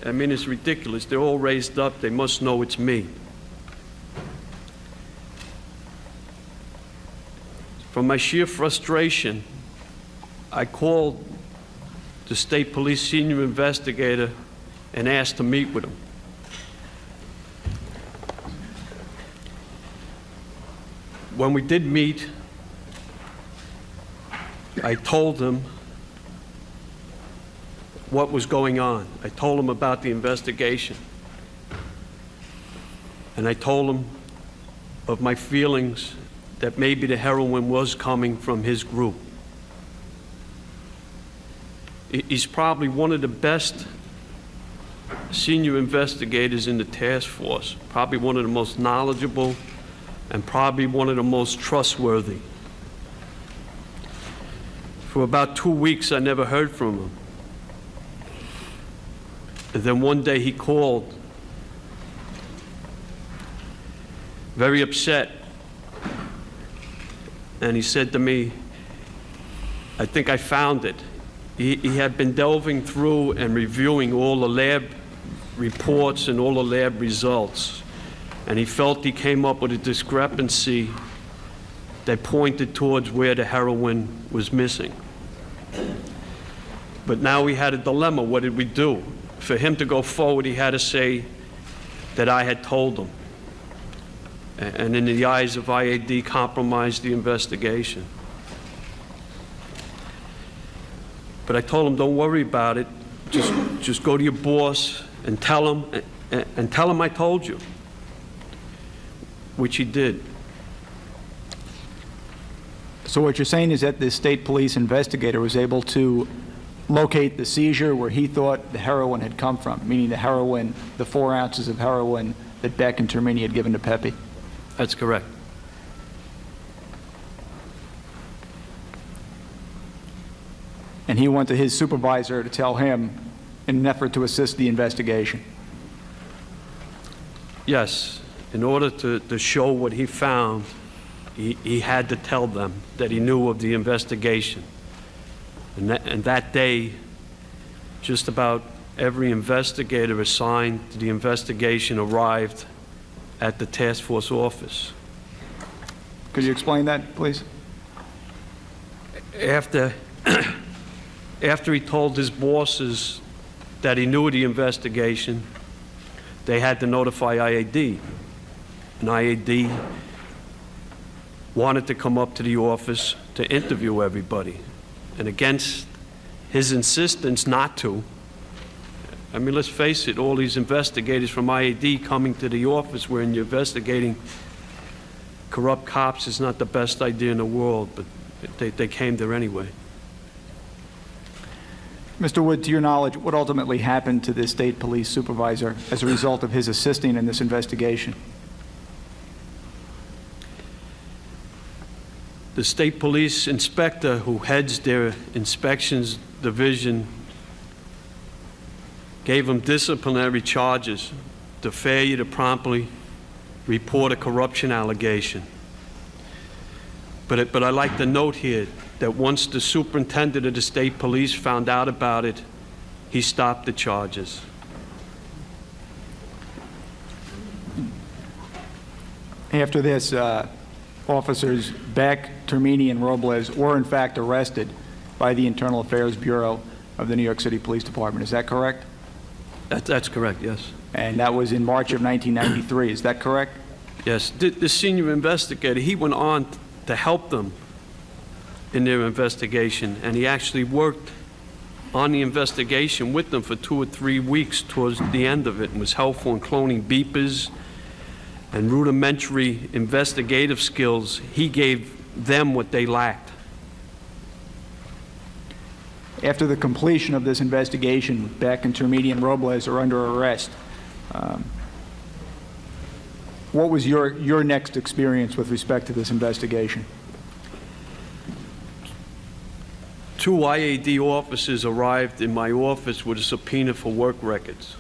I mean, it's ridiculous. They're all raised up. They must know it's me. From my sheer frustration, I called the state police senior investigator and asked to meet with him. When we did meet, I told him what was going on. I told him about the investigation. And I told him of my feelings that maybe the heroin was coming from his group. He's probably one of the best senior investigators in the task force, probably one of the most knowledgeable and probably one of the most trustworthy. For about 2 weeks, I never heard from him. And then one day he called, very upset, and he said to me, I think I found it. He had been delving through and reviewing all the lab reports and all the lab results, and he felt he came up with a discrepancy that pointed towards where the heroin was missing. But now we had a dilemma. What did we do? For him to go forward, he had to say that I had told him, and in the eyes of IAD, compromised the investigation. But I told him, don't worry about it. Just go to your boss and tell him I told you, which he did. So what you're saying is that the state police investigator was able to locate the seizure where he thought the heroin had come from, meaning the heroin, the 4 ounces of heroin that Beck and Termini had given to Pepe. That's correct. And he went to his supervisor to tell him in an effort to assist the investigation. Yes, in order to show what he found, he had to tell them that he knew of the investigation. And that day, just about every investigator assigned to the investigation arrived at the task force office. Could you explain that, please? After he told his bosses that he knew the investigation, they had to notify IAD. And IAD wanted to come up to the office to interview everybody. And against his insistence not to, I mean, let's face it, all these investigators from IAD coming to the office where you're investigating corrupt cops is not the best idea in the world, but they came there anyway. Mr. Wood, to your knowledge, what ultimately happened to this state police supervisor as a result of his assisting in this investigation? The state police inspector who heads their inspections division gave him disciplinary charges, the failure to promptly report a corruption allegation. But I'd like to note here that once the superintendent of the state police found out about it, he stopped the charges. After this, officers Beck, Termini, and Robles were in fact arrested by the Internal Affairs Bureau of the New York City Police Department. Is that correct? That's correct, yes. And that was in March of 1993. Is that correct? Yes, the senior investigator, he went on to help them in their investigation, and he actually worked on the investigation with them for 2 or 3 weeks towards the end of it, and was helpful in cloning beepers and rudimentary investigative skills. He gave them what they lacked. After the completion of this investigation, Beck and Termini and Robles are under arrest. What was your next experience with respect to this investigation? 2 IAD officers arrived in my office with a subpoena for work records.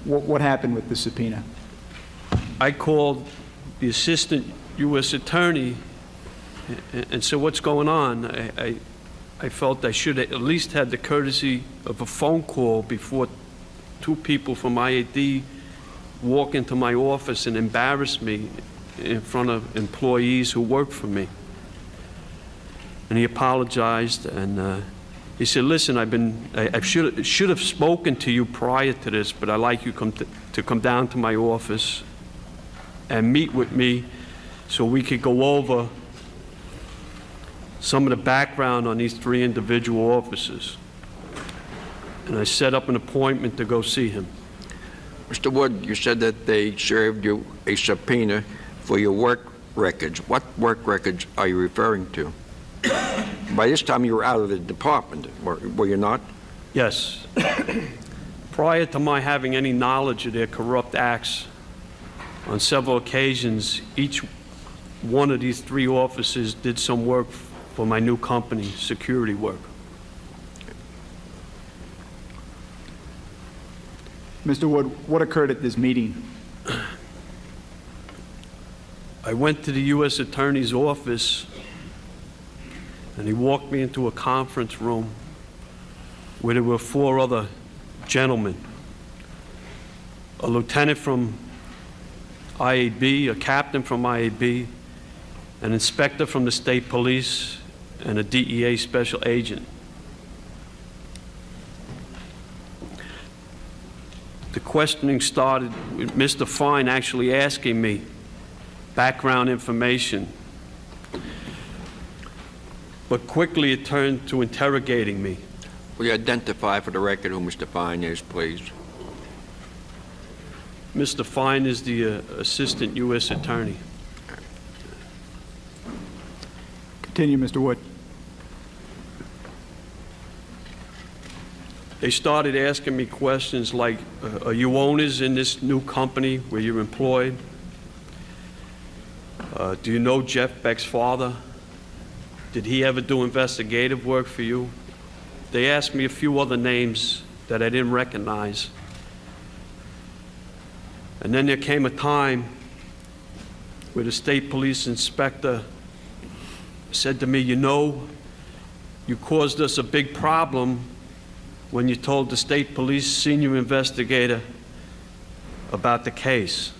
What happened with the subpoena? I called the assistant U.S. attorney and said, what's going on? I felt I should have at least had the courtesy of a phone call before 2 people from IAD walk into my office and embarrass me in front of employees who work for me. And he apologized, and he said, listen, I should have spoken to you prior to this, but I'd like you to come down to my office and meet with me so we could go over some of the background on these 3 individual officers. And I set up an appointment to go see him. Mr. Wood, you said that they served you a subpoena for your work records. What work records are you referring to? By this time, you were out of the department, were you not? Yes. Prior to my having any knowledge of their corrupt acts, on several occasions, each one of these 3 officers did some work for my new company, security work. Mr. Wood, what occurred at this meeting? I went to the U.S. Attorney's office, and he walked me into a conference room where there were 4 other gentlemen, a lieutenant from IAB, a captain from IAB, an inspector from the state police, and a DEA special agent. The questioning started with Mr. Fine actually asking me background information, but quickly it turned to interrogating me. Will you identify for the record who Mr. Fine is, please? Mr. Fine is the assistant U.S. attorney. Continue, Mr. Wood. They started asking me questions like, are you owners in this new company where you're employed? Do you know Jeff Beck's father? Did he ever do investigative work for you? They asked me a few other names that I didn't recognize. And then there came a time where the state police inspector said to me, you know, you caused us a big problem when you told the state police senior investigator about the case.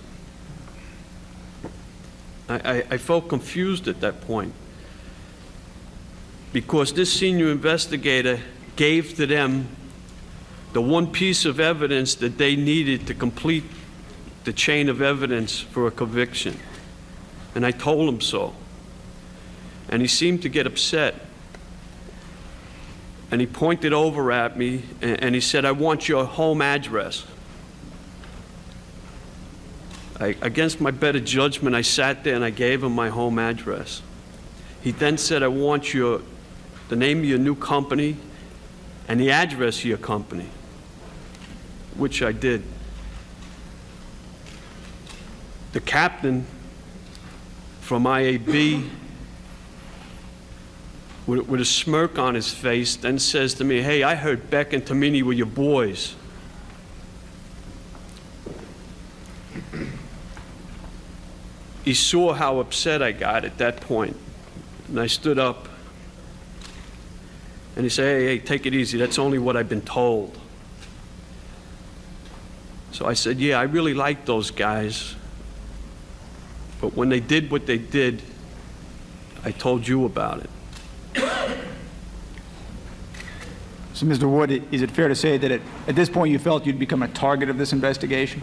I felt confused at that point because this senior investigator gave to them the one piece of evidence that they needed to complete the chain of evidence for a conviction. And I told him so. And he seemed to get upset. And he pointed over at me and he said, "I want your home address." Against my better judgment, I sat there and I gave him my home address. He then said, "I want the name of your new company and the address of your company," which I did. The captain from IAB, with a smirk on his face, then says to me, "Hey, I heard Beck and Tamini were your boys." He saw how upset I got at that point, and I stood up, and he said, hey, take it easy. That's only what I've been told." So I said, "Yeah, I really like those guys, but when they did what they did, I told you about it." So, Mr. Wood, is it fair to say that at this point you felt you'd become a target of this investigation?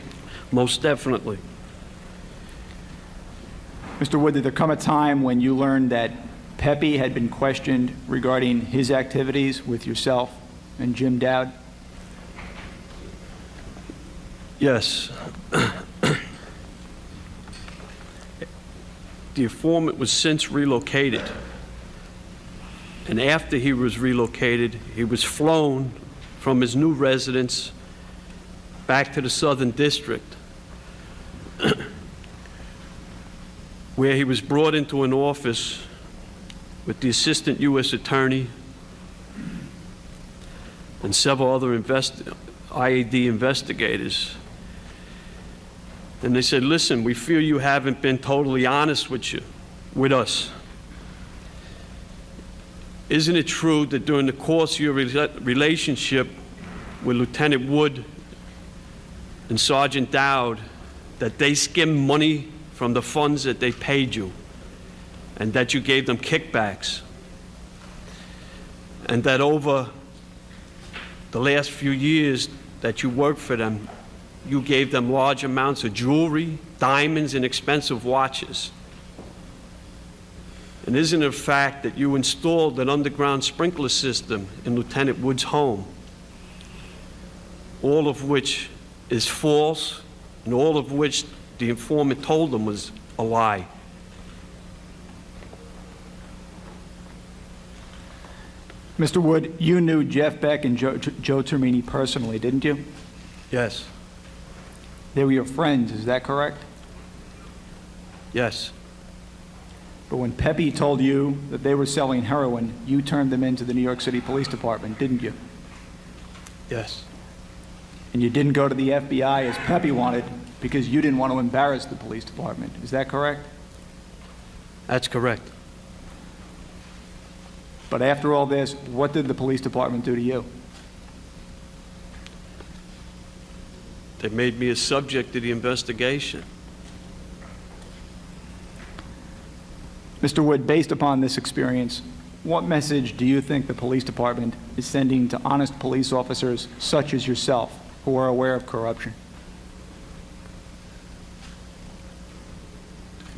Most definitely. Mr. Wood, did there come a time when you learned that Pepe had been questioned regarding his activities with yourself and Jim Dowd? Yes. The informant was since relocated. And after he was relocated, he was flown from his new residence back to the Southern District, where he was brought into an office with the Assistant U.S. Attorney and several other IAD investigators. And they said, "Listen, we feel you haven't been totally honest with us. Isn't it true that during the course of your relationship with Lieutenant Wood and Sergeant Dowd, that they skimmed money from the funds that they paid you, and that you gave them kickbacks, and that over the last few years that you worked for them, you gave them large amounts of jewelry, diamonds, and expensive watches? And isn't it a fact that you installed an underground sprinkler system in Lieutenant Wood's home, all of which is false, and all of which the informant told them was a lie?" Mr. Wood, you knew Jeff Beck and Joe Termini personally, didn't you? Yes. They were your friends, is that correct? Yes. But when Pepe told you that they were selling heroin, you turned them into the New York City Police Department, didn't you? Yes. And you didn't go to the FBI as Pepe wanted because you didn't want to embarrass the police department. Is that correct? That's correct. But after all this, what did the police department do to you? They made me a subject of the investigation. Mr. Wood, based upon this experience, what message do you think the police department is sending to honest police officers such as yourself who are aware of corruption?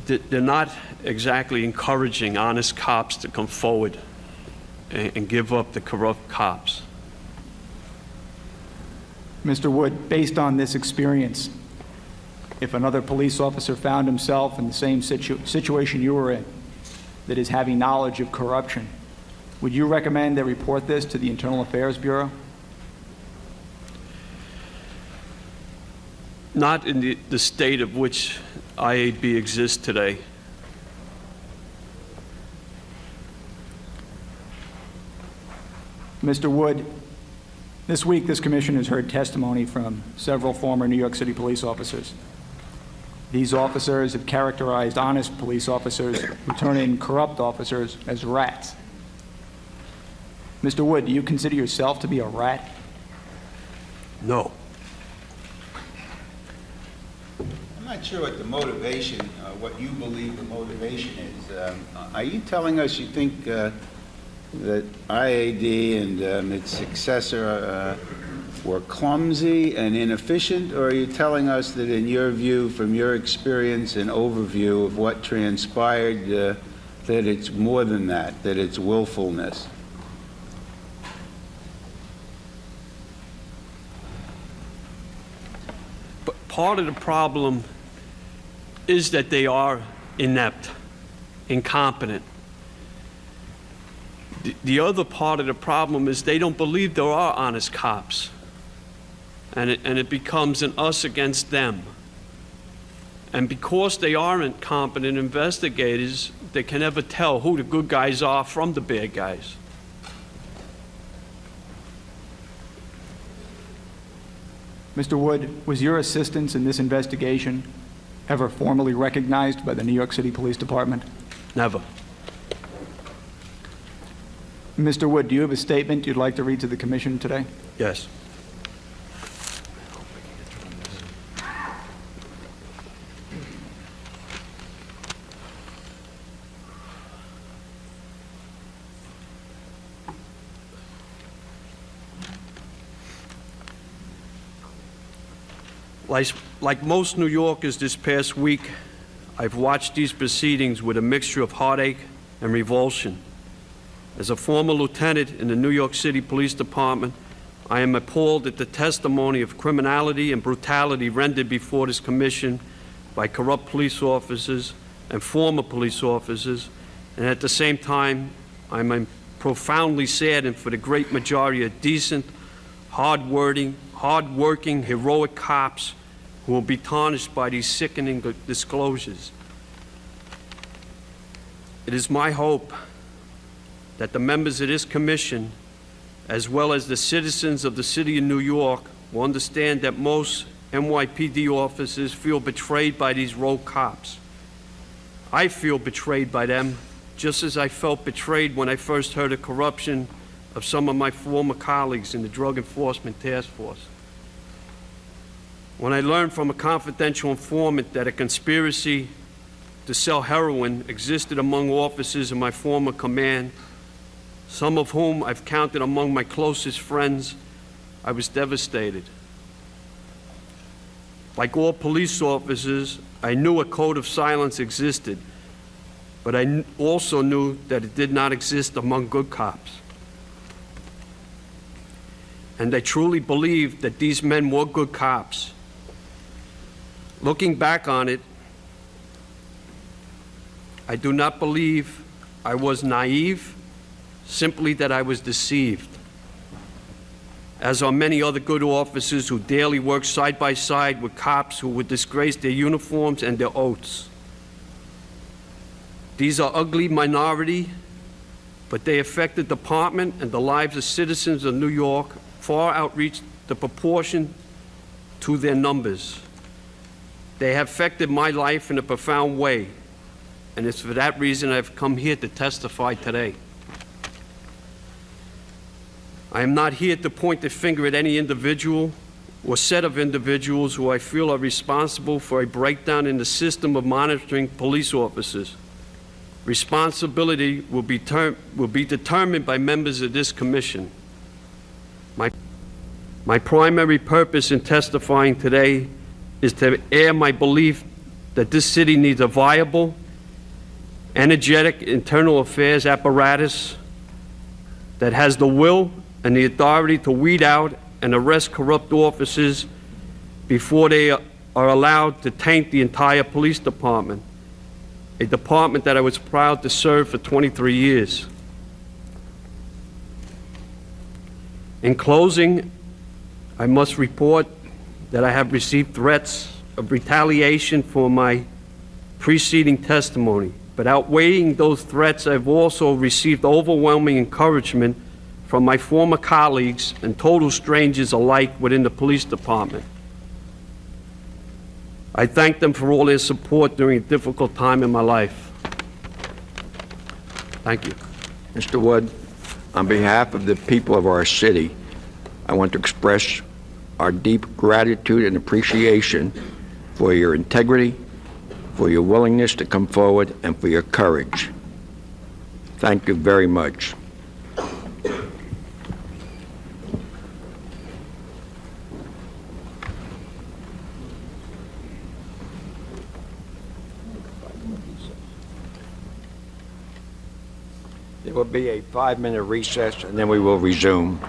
They're not exactly encouraging honest cops to come forward and give up the corrupt cops. Mr. Wood, based on this experience, if another police officer found himself in the same situation you were in, that is having knowledge of corruption, would you recommend they report this to the Internal Affairs Bureau? Not in the state of which IAB exists today. Mr. Wood, this week this commission has heard testimony from several former New York City police officers. These officers have characterized honest police officers who turn in corrupt officers as rats. Mr. Wood, do you consider yourself to be a rat? No. I'm not sure what the motivation, what you believe the motivation is. Are you telling us you think that IAD and its successor were clumsy and inefficient, or are you telling us that in your view, from your experience and overview of what transpired, that it's more than that it's willfulness? But part of the problem is that they are inept, incompetent. The other part of the problem is they don't believe there are honest cops. And it becomes an us against them. And because they aren't competent investigators, they can never tell who the good guys are from the bad guys. Mr. Wood, was your assistance in this investigation ever formally recognized by the New York City Police Department? Never. Mr. Wood, do you have a statement you'd like to read to the Commission today? Yes. Like most New Yorkers this past week, I've watched these proceedings with a mixture of heartache and revulsion. As a former lieutenant in the New York City Police Department, I am appalled at the testimony of criminality and brutality rendered before this commission by corrupt police officers and former police officers, and at the same time, I'm profoundly saddened for the great majority of decent, hard-working, heroic cops who will be tarnished by these sickening disclosures. It is my hope that the members of this commission, as well as the citizens of the city of New York, will understand that most NYPD officers feel betrayed by these rogue cops. I feel betrayed by them, just as I felt betrayed when I first heard of corruption of some of my former colleagues in the Drug Enforcement Task Force. When I learned from a confidential informant that a conspiracy to sell heroin existed among officers in my former command, some of whom I've counted among my closest friends, I was devastated. Like all police officers, I knew a code of silence existed, but I also knew that it did not exist among good cops. And I truly believed that these men were good cops. Looking back on it, I do not believe I was naive, simply that I was deceived, as are many other good officers who daily work side by side with cops who would disgrace their uniforms and their oaths. These are ugly minority, but they affect the department and the lives of citizens of New York far outreach the proportion to their numbers. They have affected my life in a profound way, and it's for that reason I've come here to testify today. I am not here to point the finger at any individual or set of individuals who I feel are responsible for a breakdown in the system of monitoring police officers. Responsibility will be determined by members of this commission. My primary purpose in testifying today is to air my belief that this city needs a viable, energetic internal affairs apparatus that has the will and the authority to weed out and arrest corrupt officers before they are allowed to taint the entire police department, a department that I was proud to serve for 23 years. In closing, I must report that I have received threats of retaliation for my preceding testimony, but outweighing those threats, I've also received overwhelming encouragement from my former colleagues and total strangers alike within the police department. I thank them for all their support during a difficult time in my life. Thank you. Mr. Wood, on behalf of the people of our city, I want to express our deep gratitude and appreciation for your integrity, for your willingness to come forward, and for your courage. Thank you very much. There will be a 5-minute recess, and then we will resume.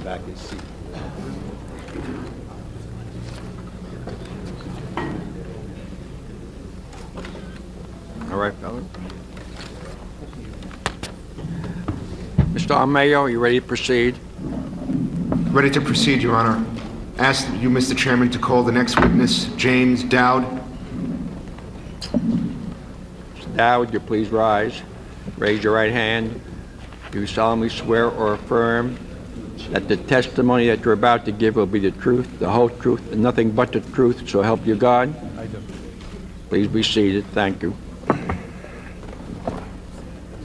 Back his seat. All right, fellas. Mr. Armayo, are you ready to proceed? Ready to proceed, Your Honor. Ask you, Mr. Chairman, to call the next witness, James Dowd. Mr. Dowd, would you please rise? Raise your right hand. Do you solemnly swear or affirm that the testimony that you're about to give will be the truth, the whole truth, and nothing but the truth, so help you God? I do. Please be seated. Thank you.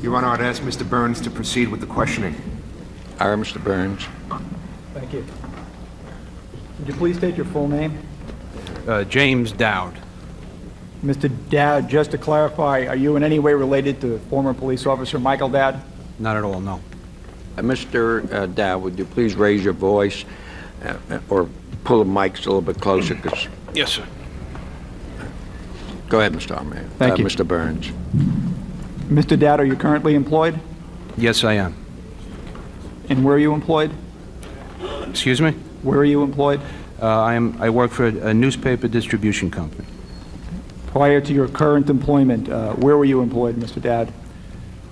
Your Honor, I'd ask Mr. Burns to proceed with the questioning. All right, Mr. Burns. Thank you. Would you please state your full name? James Dowd. Mr. Dowd, just to clarify, are you in any way related to former police officer Michael Dowd? Not at all, no. Mr. Dowd, would you please raise your voice or pull the mics a little bit closer? Yes, sir. Go ahead, Mr. Armayo. Thank you. Mr. Burns. Mr. Dowd, are you currently employed? Yes, I am. And where are you employed? Excuse me? Where are you employed? I work for a newspaper distribution company. Prior to your current employment, where were you employed, Mr. Dowd?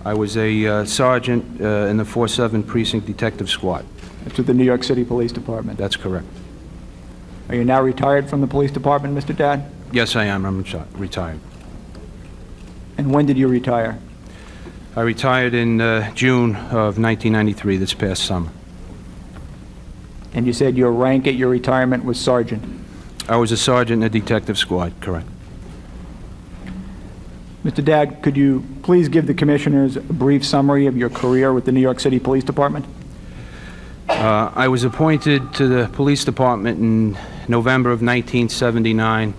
I was a sergeant in the 4-7 Precinct Detective Squad. That's with the New York City Police Department. That's correct. Are you now retired from the police department, Mr. Dowd? Yes, I am. I'm retired. And when did you retire? I retired in June of 1993, this past summer. And you said your rank at your retirement was sergeant. I was a sergeant in the detective squad, correct. Mr. Dowd, could you please give the commissioners a brief summary of your career with the New York City Police Department? I was appointed to the police department in November of 1979,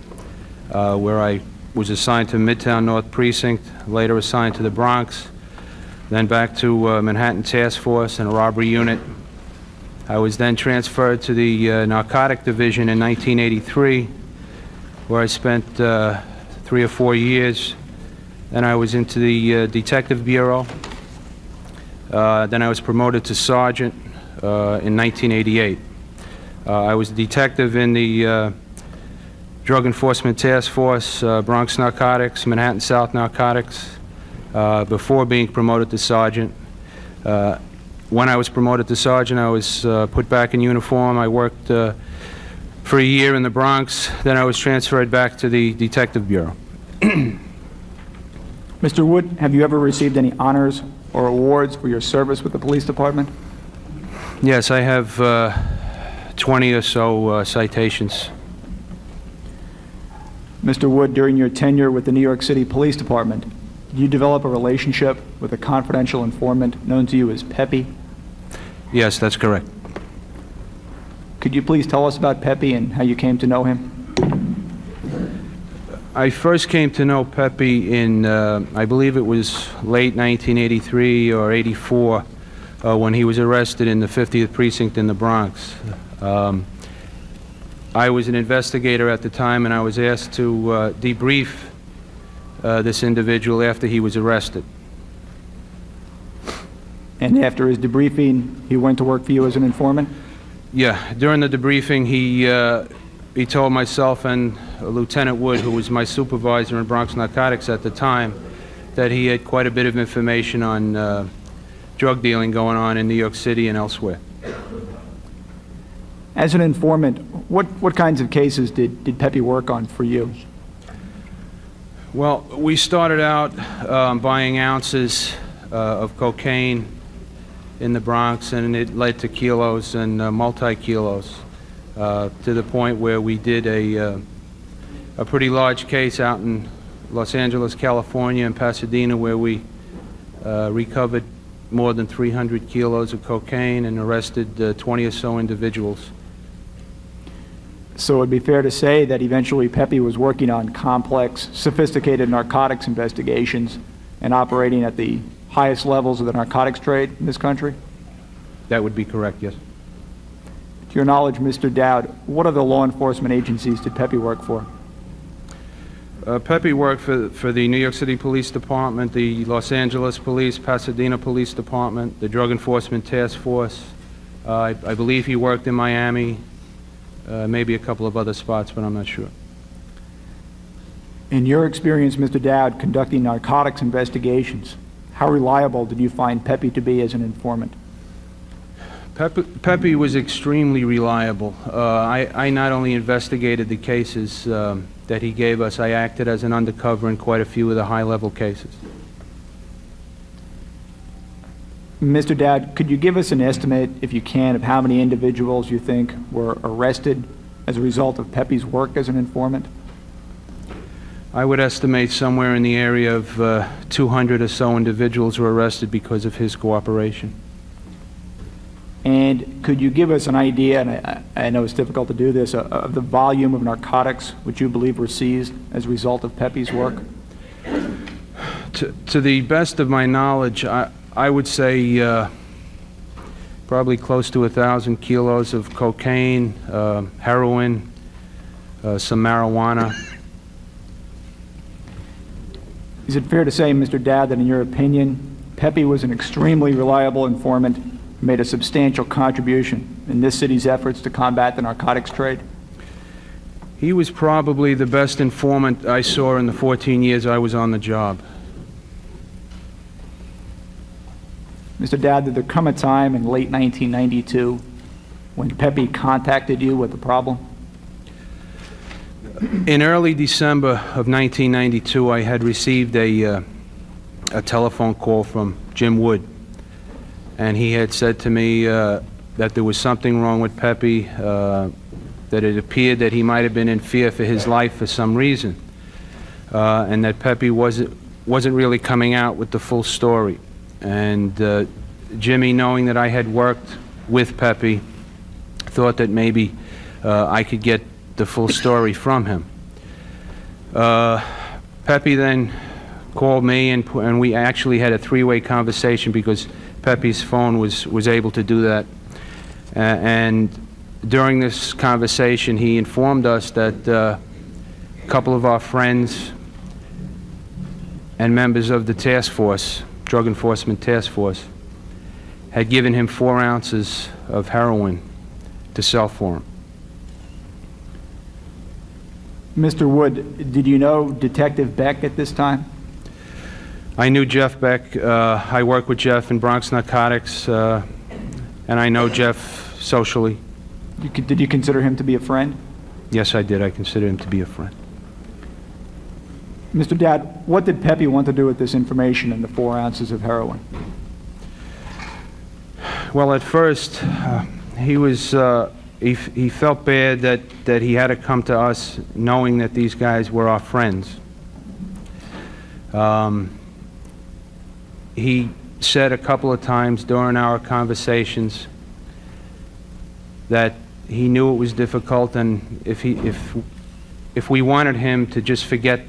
where I was assigned to Midtown North Precinct, later assigned to the Bronx, then back to Manhattan Task Force and a robbery unit. I was then transferred to the Narcotic Division in 1983, where I spent 3 or 4 years. Then I was into the Detective Bureau. Then I was promoted to Sergeant in 1988. I was a detective in the Drug Enforcement Task Force, Bronx Narcotics, Manhattan South Narcotics, before being promoted to Sergeant. When I was promoted to Sergeant, I was put back in uniform. I worked for a year in the Bronx. Then I was transferred back to the Detective Bureau. Mr. Wood, have you ever received any honors or awards for your service with the police department? Yes, I have 20 or so citations. Mr. Wood, during your tenure with the New York City Police Department, did you develop a relationship with a confidential informant known to you as Pepe? Yes, that's correct. Could you please tell us about Pepe and how you came to know him? I first came to know Pepe in, I believe it was late 1983 or 84, when he was arrested in the 50th Precinct in the Bronx. I was an investigator at the time, and I was asked to debrief this individual after he was arrested. And after his debriefing, he went to work for you as an informant? Yeah, during the debriefing, he told myself and Lieutenant Wood, who was my supervisor in Bronx Narcotics at the time, that he had quite a bit of information on drug dealing going on in New York City and elsewhere. As an informant, what kinds of cases did Pepe work on for you? Well, we started out buying ounces of cocaine in the Bronx, and it led to kilos and multi-kilos, to the point where we did a pretty large case out in Los Angeles, California, and Pasadena, where we recovered more than 300 kilos of cocaine and arrested 20 or so individuals. So it'd be fair to say that eventually Pepe was working on complex, sophisticated narcotics investigations and operating at the highest levels of the narcotics trade in this country? That would be correct, yes. To your knowledge, Mr. Dowd, what other law enforcement agencies did Pepe work for? Pepe worked for the New York City Police Department, the Los Angeles Police, Pasadena Police Department, the Drug Enforcement Task Force. I believe he worked in Miami, maybe a couple of other spots, but I'm not sure. In your experience, Mr. Dowd, conducting narcotics investigations, how reliable did you find Pepe to be as an informant? Pepe was extremely reliable. I not only investigated the cases that he gave us, I acted as an undercover in quite a few of the high-level cases. Mr. Dowd, could you give us an estimate, if you can, of how many individuals you think were arrested as a result of Pepe's work as an informant? I would estimate somewhere in the area of 200 or so individuals were arrested because of his cooperation. And could you give us an idea, and I know it's difficult to do this, of the volume of narcotics which you believe were seized as a result of Pepe's work? To the best of my knowledge, I would say probably close to 1,000 kilos of cocaine, heroin, some marijuana. Is it fair to say, Mr. Dowd, that in your opinion, Pepe was an extremely reliable informant who made a substantial contribution in this city's efforts to combat the narcotics trade? He was probably the best informant I saw in the 14 years I was on the job. Mr. Dowd, did there come a time in late 1992 when Pepe contacted you with a problem? In early December of 1992, I had received a telephone call from Jim Wood, and he had said to me that there was something wrong with Pepe, that it appeared that he might have been in fear for his life for some reason, and that Pepe wasn't really coming out with the full story. And Jimmy, knowing that I had worked with Pepe, thought that maybe I could get the full story from him. Pepe then called me, and we actually had a three-way conversation because Pepe's phone was able to do that. And during this conversation, he informed us that a couple of our friends and members of the task force, Drug Enforcement Task Force, had given him 4 ounces of heroin to sell for him. Mr. Wood, did you know Detective Beck at this time? I knew Jeff Beck. I worked with Jeff in Bronx Narcotics, and I know Jeff socially. Did you consider him to be a friend? Yes, I did. I consider him to be a friend. Mr. Dowd, what did Pepe want to do with this information and the 4 ounces of heroin? Well, at first, he was he felt bad that he had to come to us knowing that these guys were our friends. He said a couple of times during our conversations that he knew it was difficult, and if we wanted him to just forget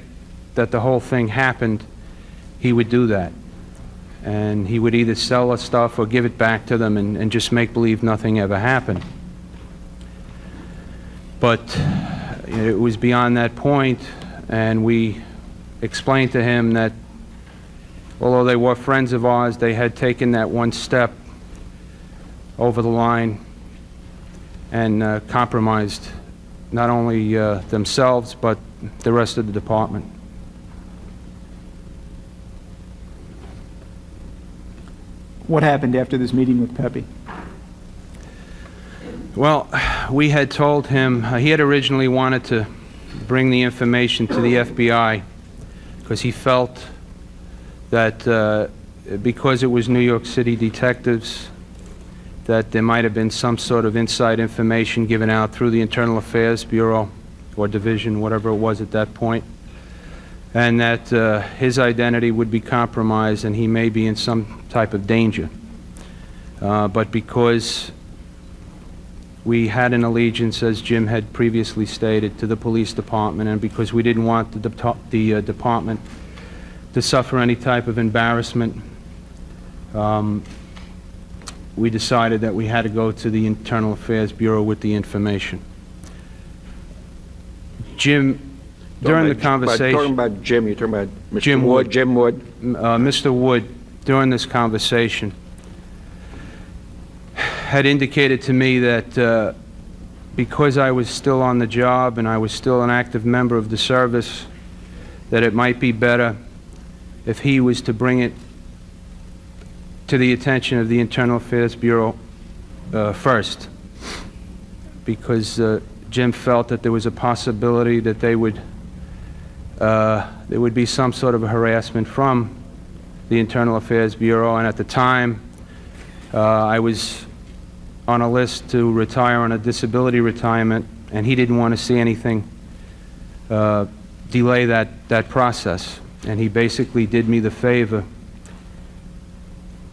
that the whole thing happened, he would do that. And he would either sell us stuff or give it back to them and just make believe nothing ever happened. But it was beyond that point, and we explained to him that although they were friends of ours, they had taken that one step over the line and compromised not only themselves, but the rest of the department. What happened after this meeting with Pepe? Well, we had told him, he had originally wanted to bring the information to the FBI because he felt that because it was New York City detectives, that there might have been some sort of inside information given out through the Internal Affairs Bureau or division, whatever it was at that point, and that his identity would be compromised and he may be in some type of danger. But because we had an allegiance, as Jim had previously stated, to the police department, and because we didn't want the department to suffer any type of embarrassment, we decided that we had to go to the Internal Affairs Bureau with the information. Jim, during the conversation... Talking about Jim, you're talking about Mr. Jim Wood. Wood. Jim Wood. Mr. Wood, during this conversation, had indicated to me that because I was still on the job and I was still an active member of the service, that it might be better if he was to bring it to the attention of the Internal Affairs Bureau first, because Jim felt that there was a possibility that there would be some sort of a harassment from the Internal Affairs Bureau, and at the time I was on a list to retire on a disability retirement, and he didn't want to see anything delay that process. And he basically did me the favor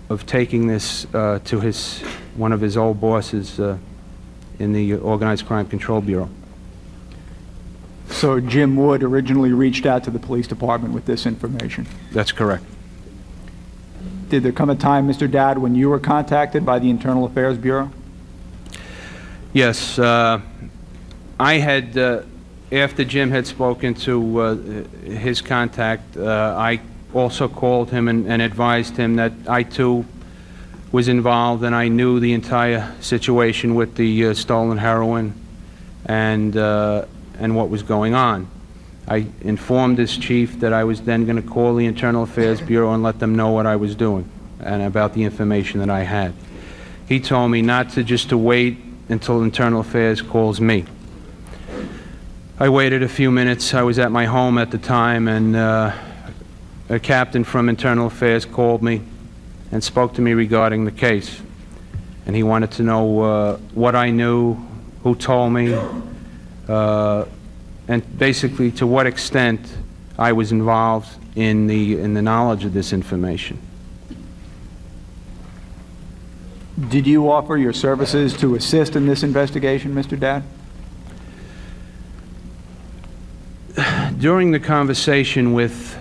of taking this to one of his old bosses in the Organized Crime Control Bureau. So Jim Wood originally reached out to the police department with this information. That's correct. Did there come a time, Mr. Dowd, when you were contacted by the Internal Affairs Bureau? Yes, I had, after Jim had spoken to his contact, I also called him and advised him that I too was involved and I knew the entire situation with the stolen heroin and what was going on. I informed his chief that I was then going to call the Internal Affairs Bureau and let them know what I was doing and about the information that I had. He told me not to just to wait until Internal Affairs calls me. I waited a few minutes. I was at my home at the time, and a captain from Internal Affairs called me and spoke to me regarding the case. And he wanted to know what I knew, who told me, and basically to what extent I was involved in the knowledge of this information. Did you offer your services to assist in this investigation, Mr. Dowd? During the conversation with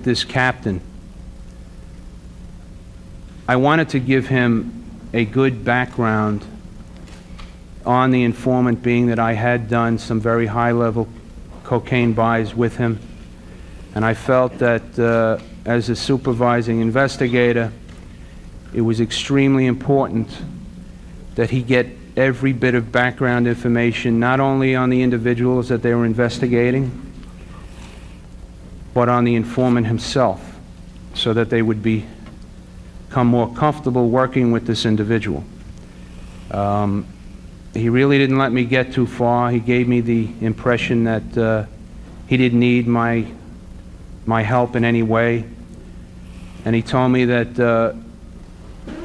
this captain, I wanted to give him a good background on the informant, being that I had done some very high-level cocaine buys with him, and I felt that as a supervising investigator, it was extremely important that he get every bit of background information, not only on the individuals that they were investigating, but on the informant himself, so that they would become more comfortable working with this individual. He really didn't let me get too far. He gave me the impression that he didn't need my help in any way, and he told me that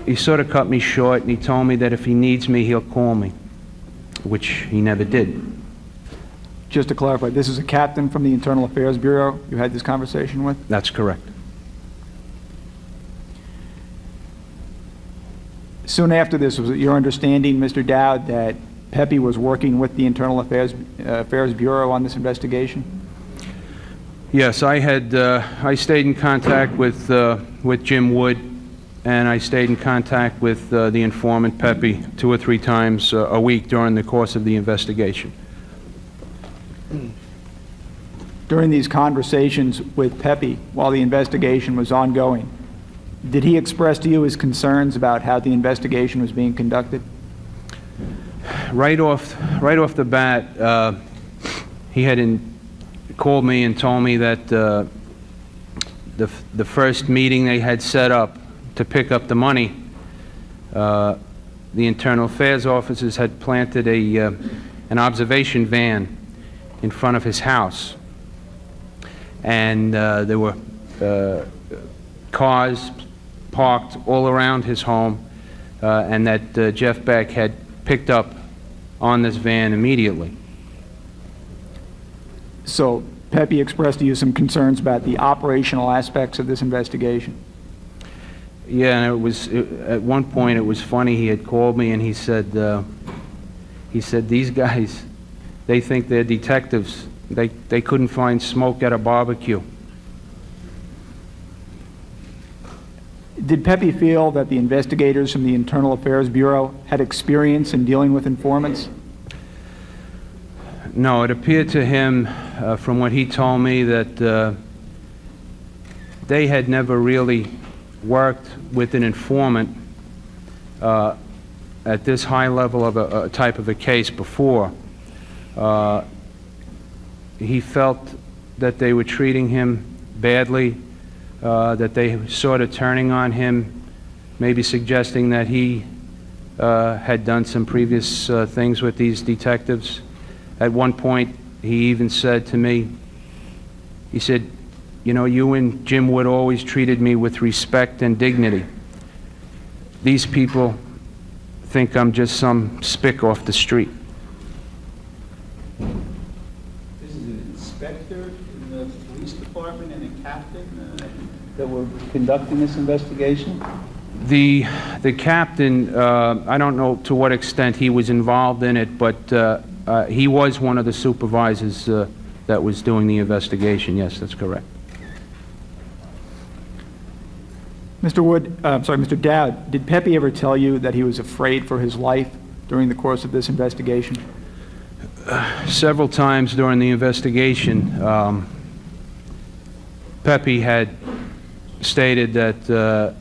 he sort of cut me short, and he told me that if he needs me, he'll call me, which he never did. Just to clarify, this is a captain from the Internal Affairs Bureau you had this conversation with? That's correct. Soon after this, was it your understanding, Mr. Dowd, that Pepe was working with the Internal Affairs Bureau on this investigation? Yes, I stayed in contact with Jim Wood and I stayed in contact with the informant, Pepe, 2 or 3 times a week during the course of the investigation. During these conversations with Pepe while the investigation was ongoing, did he express to you his concerns about how the investigation was being conducted? Right off the bat, he had called me and told me that the first meeting they had set up to pick up the money, the Internal Affairs officers had planted an observation van in front of his house, and there were cars parked all around his home, and that Jeff Beck had picked up on this van immediately. So Pepe expressed to you some concerns about the operational aspects of this investigation. Yeah, and at one point it was funny. He had called me and he said these guys, they think they're detectives. They couldn't find smoke at a barbecue. Did Pepe feel that the investigators from the Internal Affairs Bureau had experience in dealing with informants? No, it appeared to him, from what he told me, that they had never really worked with an informant at this high level of a type of a case before. He felt that they were treating him badly, that they were sort of turning on him, maybe suggesting that he had done some previous things with these detectives. At one point, he even said to me, he said, "You know, you and Jim Wood always treated me with respect and dignity. These people think I'm just some spick off the street." This is an inspector in the police department and a captain that were conducting this investigation? The captain, I don't know to what extent he was involved in it, but he was one of the supervisors that was doing the investigation. Yes, that's correct. Mr. Dowd, did Pepe ever tell you that he was afraid for his life during the course of this investigation? Several times during the investigation, Pepe had stated that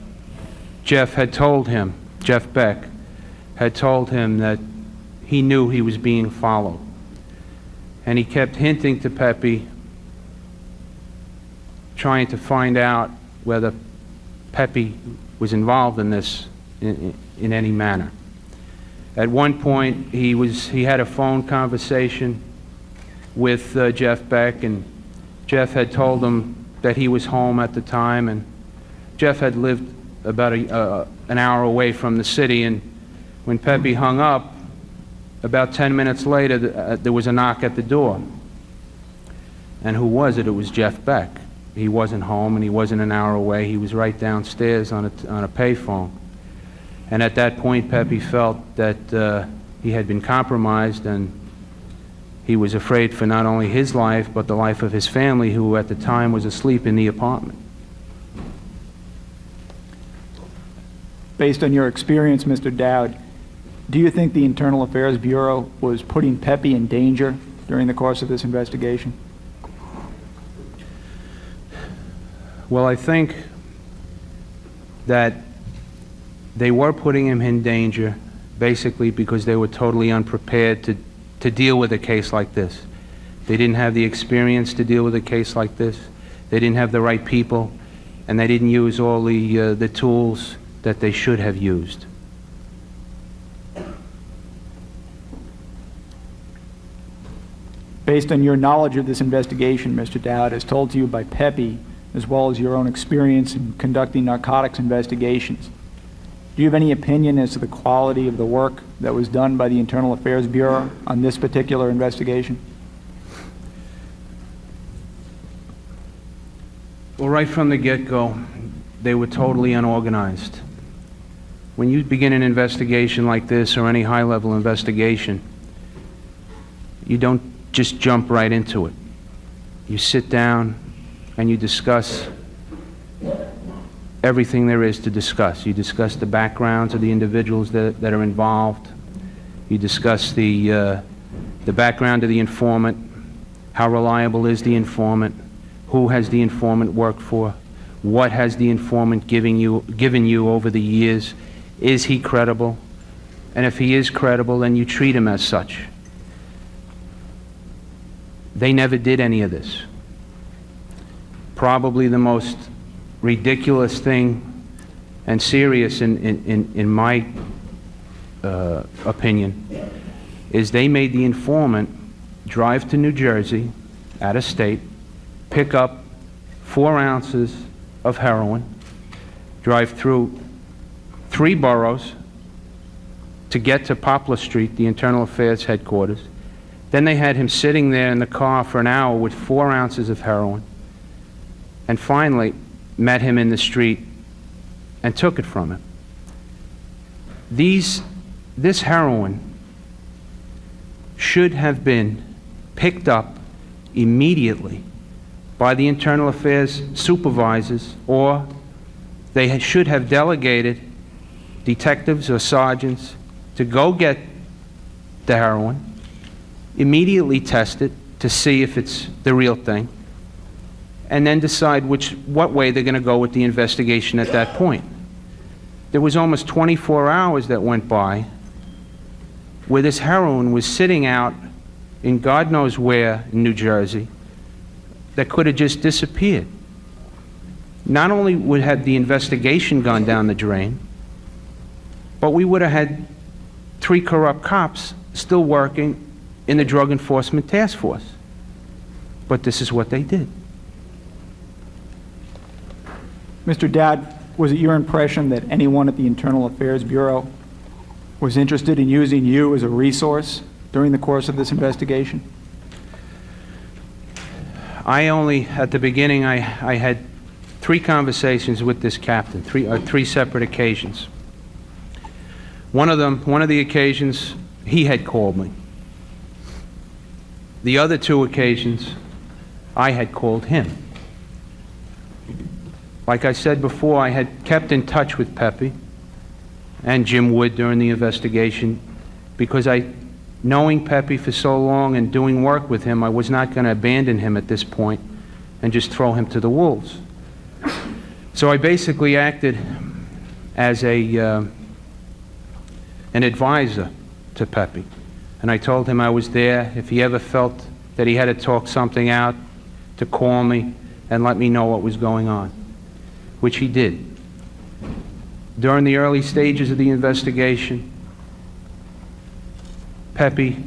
Jeff Beck had told him that he knew he was being followed. And he kept hinting to Pepe, trying to find out whether Pepe was involved in this in any manner. At one point, he had a phone conversation with Jeff Beck, and Jeff had told him that he was home at the time, and Jeff had lived about an hour away from the city, and when Pepe hung up, about 10 minutes later, there was a knock at the door. And who was it? It was Jeff Beck. He wasn't home, and he wasn't an hour away. He was right downstairs on a payphone. And at that point, Pepe felt that he had been compromised, and he was afraid for not only his life, but the life of his family, who at the time was asleep in the apartment. Based on your experience, Mr. Dowd, do you think the Internal Affairs Bureau was putting Pepe in danger during the course of this investigation? Well, I think that they were putting him in danger basically because they were totally unprepared to deal with a case like this. They didn't have the experience to deal with a case like this. They didn't have the right people, and they didn't use all the tools that they should have used. Based on your knowledge of this investigation, Mr. Dowd, as told to you by Pepe, as well as your own experience in conducting narcotics investigations, do you have any opinion as to the quality of the work that was done by the Internal Affairs Bureau on this particular investigation? Well, right from the get-go, they were totally unorganized. When you begin an investigation like this, or any high-level investigation, you don't just jump right into it. You sit down and you discuss everything there is to discuss. You discuss the backgrounds of the individuals that are involved. You discuss the background of the informant, how reliable is the informant, who has the informant worked for, what has the informant given you over the years, is he credible? And if he is credible, then you treat him as such. They never did any of this. Probably the most ridiculous thing and serious in my opinion is they made the informant drive to New Jersey, out of state, pick up 4 ounces of heroin, drive through 3 boroughs to get to Poplar Street, the Internal Affairs headquarters. Then they had him sitting there in the car for an hour with 4 ounces of heroin, and finally met him in the street and took it from him. This heroin should have been picked up immediately by the Internal Affairs supervisors, or they should have delegated detectives or sergeants to go get the heroin, immediately test it to see if it's the real thing, and then decide what way they're going to go with the investigation at that point. There was almost 24 hours that went by where this heroin was sitting out in God knows where in New Jersey that could have just disappeared. Not only would have the investigation gone down the drain, but we would have had 3 corrupt cops still working in the Drug Enforcement Task Force. But this is what they did. Mr. Dowd, was it your impression that anyone at the Internal Affairs Bureau was interested in using you as a resource during the course of this investigation? At the beginning, I had 3 conversations with this captain, 3 separate occasions. One of the occasions, he had called me. The other 2 occasions, I had called him. Like I said before, I had kept in touch with Pepe and Jim Wood during the investigation because knowing Pepe for so long and doing work with him, I was not going to abandon him at this point and just throw him to the wolves. So I basically acted as an advisor to Pepe. And I told him I was there if he ever felt that he had to talk something out, to call me and let me know what was going on, which he did. During the early stages of the investigation, Pepe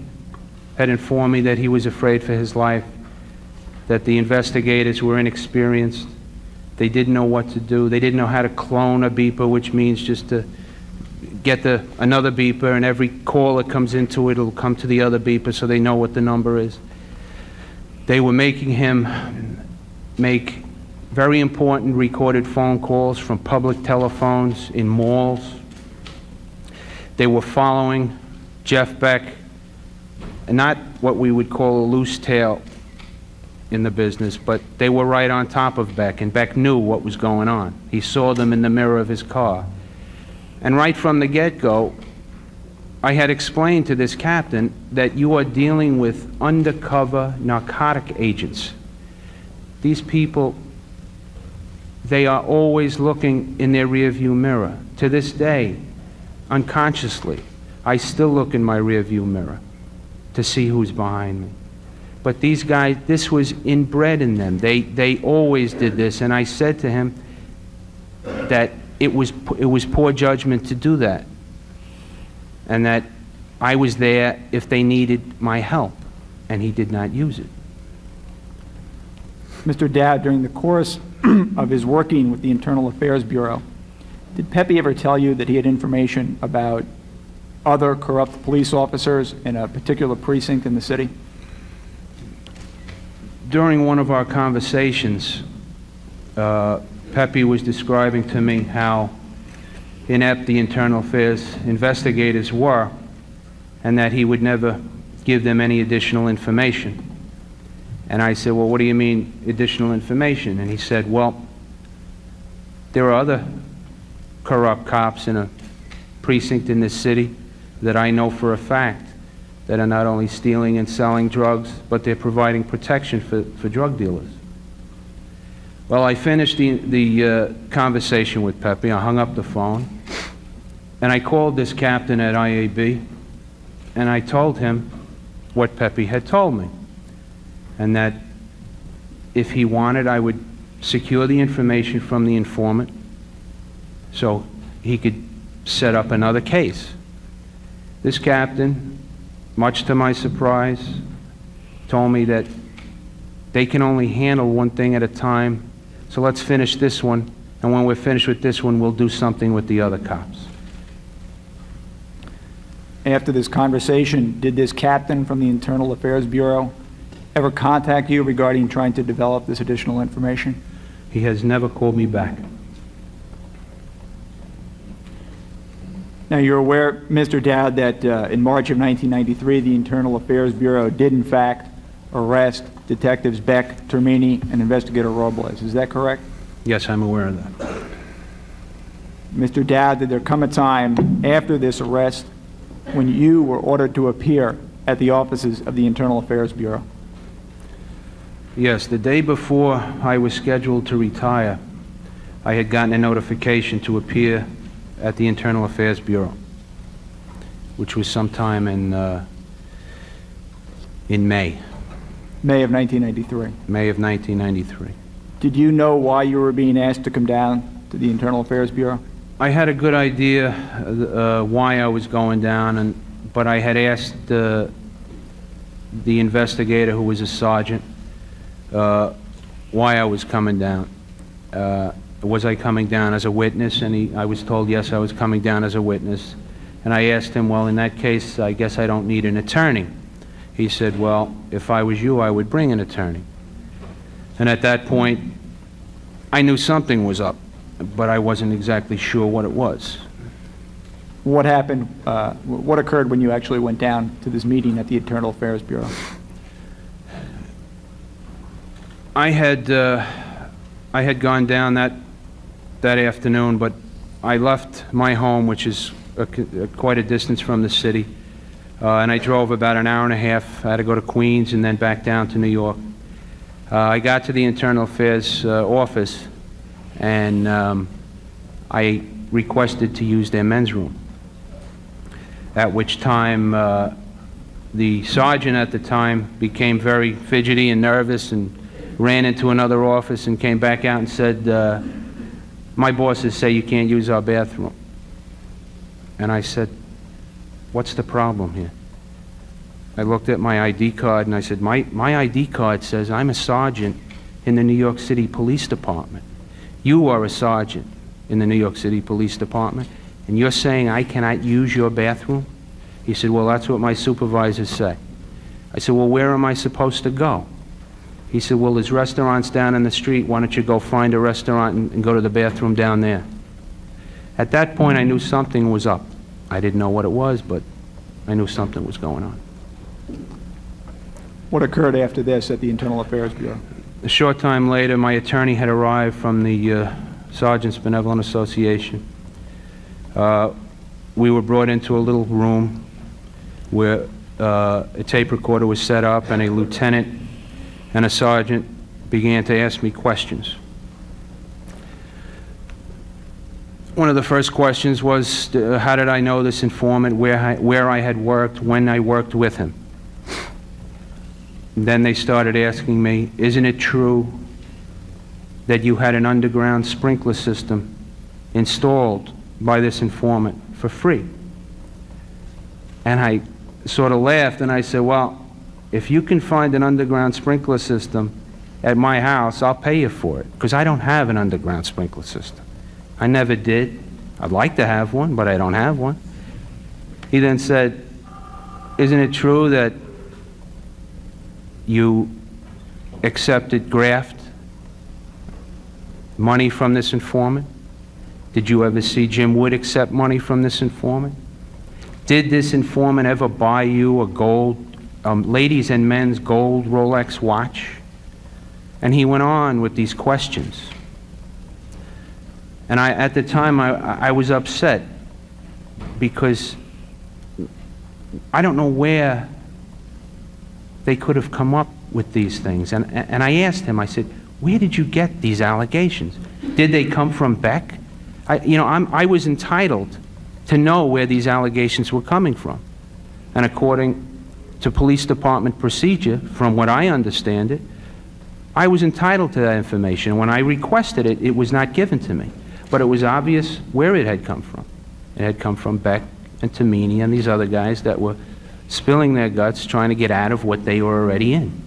had informed me that he was afraid for his life, that the investigators were inexperienced, they didn't know what to do, they didn't know how to clone a beeper, which means just to get another beeper, and every call that comes into it will come to the other beeper so they know what the number is. They were making him make very important recorded phone calls from public telephones in malls. They were following Jeff Beck, not what we would call a loose tail in the business, but they were right on top of Beck, and Beck knew what was going on. He saw them in the mirror of his car. And right from the get-go, I had explained to this captain that you are dealing with undercover narcotic agents. These people, they are always looking in their rearview mirror. To this day, unconsciously, I still look in my rearview mirror to see who's behind me. But these guys, this was inbred in them. They always did this, and I said to him that it was poor judgment to do that, and that I was there if they needed my help, and he did not use it. Mr. Dowd, during the course of his working with the Internal Affairs Bureau, did Pepe ever tell you that he had information about other corrupt police officers in a particular precinct in the city? During one of our conversations, Pepe was describing to me how inept the Internal Affairs investigators were, and that he would never give them any additional information. And I said, well, what do you mean additional information? And he said, well, There are other corrupt cops in a precinct in this city that I know for a fact that are not only stealing and selling drugs, but they're providing protection for drug dealers. Well, I finished the conversation with Pepe. I hung up the phone, and I called this captain at IAB, and I told him what Pepe had told me, and that if he wanted, I would secure the information from the informant so he could set up another case. This captain, much to my surprise, told me that they can only handle one thing at a time, so let's finish this one, and when we're finished with this one, we'll do something with the other cops. After this conversation, did this captain from the Internal Affairs Bureau ever contact you regarding trying to develop this additional information? He has never called me back. Now, you're aware, Mr. Dowd, that in March of 1993, the Internal Affairs Bureau did, in fact, arrest Detectives Beck, Termini, and Investigator Robles. Is that correct? Yes, I'm aware of that. Mr. Dowd, did there come a time after this arrest when you were ordered to appear at the offices of the Internal Affairs Bureau? Yes, the day before I was scheduled to retire, I had gotten a notification to appear at the Internal Affairs Bureau, which was sometime in May. May of 1993. May of 1993. Did you know why you were being asked to come down to the Internal Affairs Bureau? I had a good idea why I was going down, but I had asked the investigator, who was a sergeant, why I was coming down. Was I coming down as a witness? And I was told, yes, I was coming down as a witness. And I asked him, well, in that case, I guess I don't need an attorney. He said, well, if I was you, I would bring an attorney. And at that point, I knew something was up, but I wasn't exactly sure what it was. What happened, what occurred when you actually went down to this meeting at the Internal Affairs Bureau? I had gone down that afternoon, but I left my home, which is quite a distance from the city, and I drove about an hour and a half. I had to go to Queens and then back down to New York. I got to the Internal Affairs office, and I requested to use their men's room, at which time the sergeant at the time became very fidgety and nervous and ran into another office and came back out and said, my bosses say you can't use our bathroom. And I said, what's the problem here? I looked at my ID card and I said, my ID card says I'm a sergeant in the New York City Police Department. You are a sergeant in the New York City Police Department, and you're saying I cannot use your bathroom? He said, well, that's what my supervisors say. I said, well, where am I supposed to go? He said, well, there's restaurants down in the street. Why don't you go find a restaurant and go to the bathroom down there? At that point, I knew something was up. I didn't know what it was, but I knew something was going on. What occurred after this at the Internal Affairs Bureau? A short time later, my attorney had arrived from the Sergeants Benevolent Association. We were brought into a little room where a tape recorder was set up, and a lieutenant and a sergeant began to ask me questions. One of the first questions was, how did I know this informant, where I had worked, when I worked with him? And then they started asking me, isn't it true that you had an underground sprinkler system installed by this informant for free? And I sort of laughed and I said, well, if you can find an underground sprinkler system at my house, I'll pay you for it, because I don't have an underground sprinkler system. I never did. I'd like to have one, but I don't have one. He then said, isn't it true that you accepted graft money from this informant? Did you ever see Jim Wood accept money from this informant? Did this informant ever buy you a gold, ladies and men's gold Rolex watch? And he went on with these questions. And at the time, I was upset because I don't know where they could have come up with these things. And I asked him, I said, where did you get these allegations? Did they come from Beck? I was entitled to know where these allegations were coming from. And according to police department procedure, from what I understand it, I was entitled to that information. When I requested it, it was not given to me. But it was obvious where it had come from. It had come from Beck and Tamini and these other guys that were spilling their guts trying to get out of what they were already in.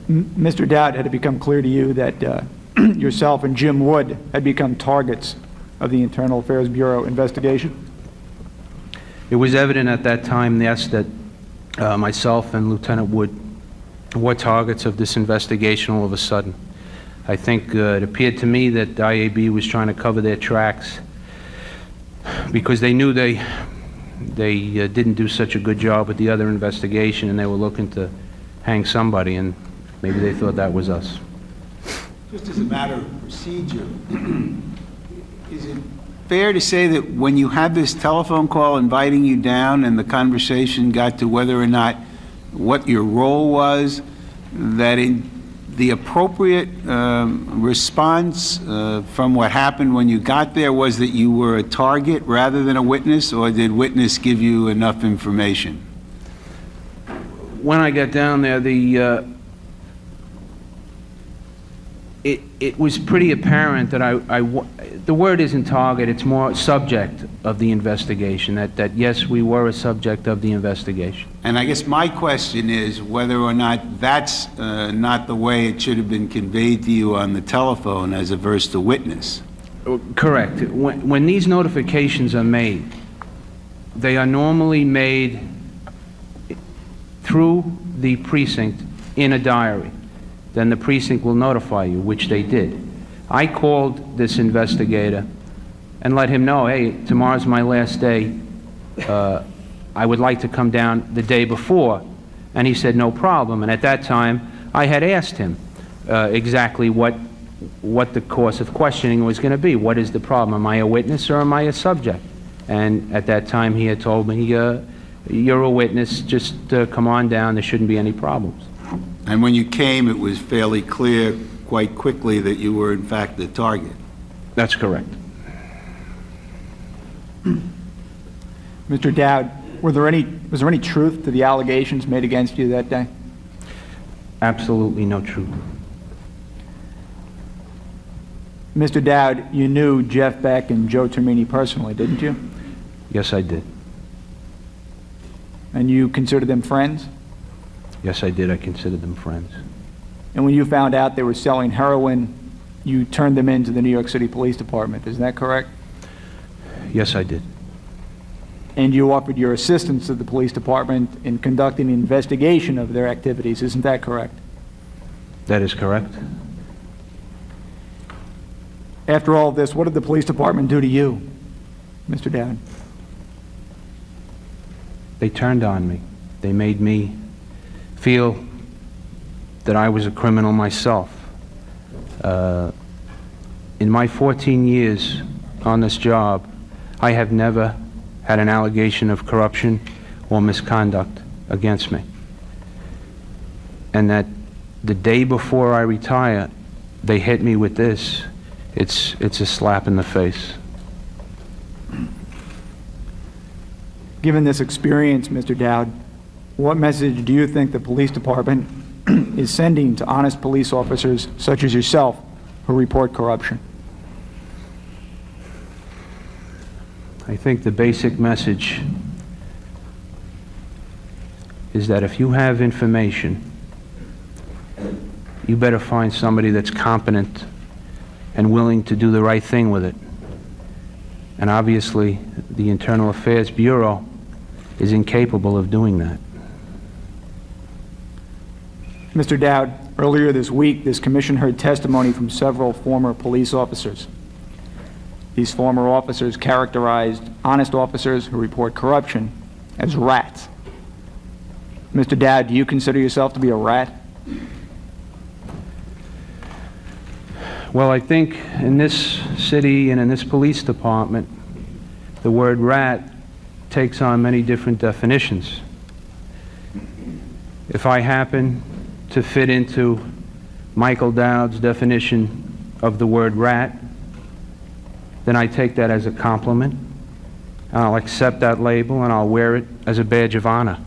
Mr. Dowd, had it become clear to you that yourself and Jim Wood had become targets of the Internal Affairs Bureau investigation? It was evident at that time, yes, that myself and Lieutenant Wood were targets of this investigation all of a sudden. I think it appeared to me that IAB was trying to cover their tracks because they knew they didn't do such a good job with the other investigation, and they were looking to hang somebody, and maybe they thought that was us. Just as a matter of procedure, is it fair to say that when you had this telephone call inviting you down and the conversation got to whether or not what your role was, that in the appropriate response from what happened when you got there was that you were a target rather than a witness, or did witness give you enough information? When I got down there, it was pretty apparent that the word isn't target, it's more subject of the investigation, that yes, we were a subject of the investigation. And I guess my question is whether or not that's not the way it should have been conveyed to you on the telephone as opposed to witness. Correct. When these notifications are made, they are normally made through the precinct in a diary. Then the precinct will notify you, which they did. I called this investigator and let him know, hey, tomorrow's my last day. I would like to come down the day before. And he said, no problem. And at that time, I had asked him exactly what the course of questioning was going to be. What is the problem? Am I a witness or am I a subject? And at that time, he had told me, you're a witness, just come on down, there shouldn't be any problems. And when you came, it was fairly clear quite quickly that you were in fact the target. That's correct. Mr. Dowd, was there any truth to the allegations made against you that day? Absolutely no truth. Mr. Dowd, you knew Jeff Beck and Joe Termini personally, didn't you? Yes, I did. And you considered them friends? Yes, I did. I considered them friends. And when you found out they were selling heroin, you turned them into the New York City Police Department. Is that correct? Yes, I did. And you offered your assistance to the police department in conducting an investigation of their activities. Isn't that correct? That is correct. After all of this, what did the police department do to you, Mr. Dowd? They turned on me. They made me feel that I was a criminal myself. In my 14 years on this job, I have never had an allegation of corruption or misconduct against me. And that the day before I retire, they hit me with this. It's a slap in the face. Given this experience, Mr. Dowd, what message do you think the police department is sending to honest police officers such as yourself who report corruption? I think the basic message is that if you have information, you better find somebody that's competent and willing to do the right thing with it. And obviously, the Internal Affairs Bureau is incapable of doing that. Mr. Dowd, earlier this week, this commission heard testimony from several former police officers. These former officers characterized honest officers who report corruption as rats. Mr. Dowd, do you consider yourself to be a rat? Well, I think in this city and in this police department, the word rat takes on many different definitions. If I happen to fit into Michael Dowd's definition of the word rat, then I take that as a compliment, and I'll accept that label and I'll wear it as a badge of honor.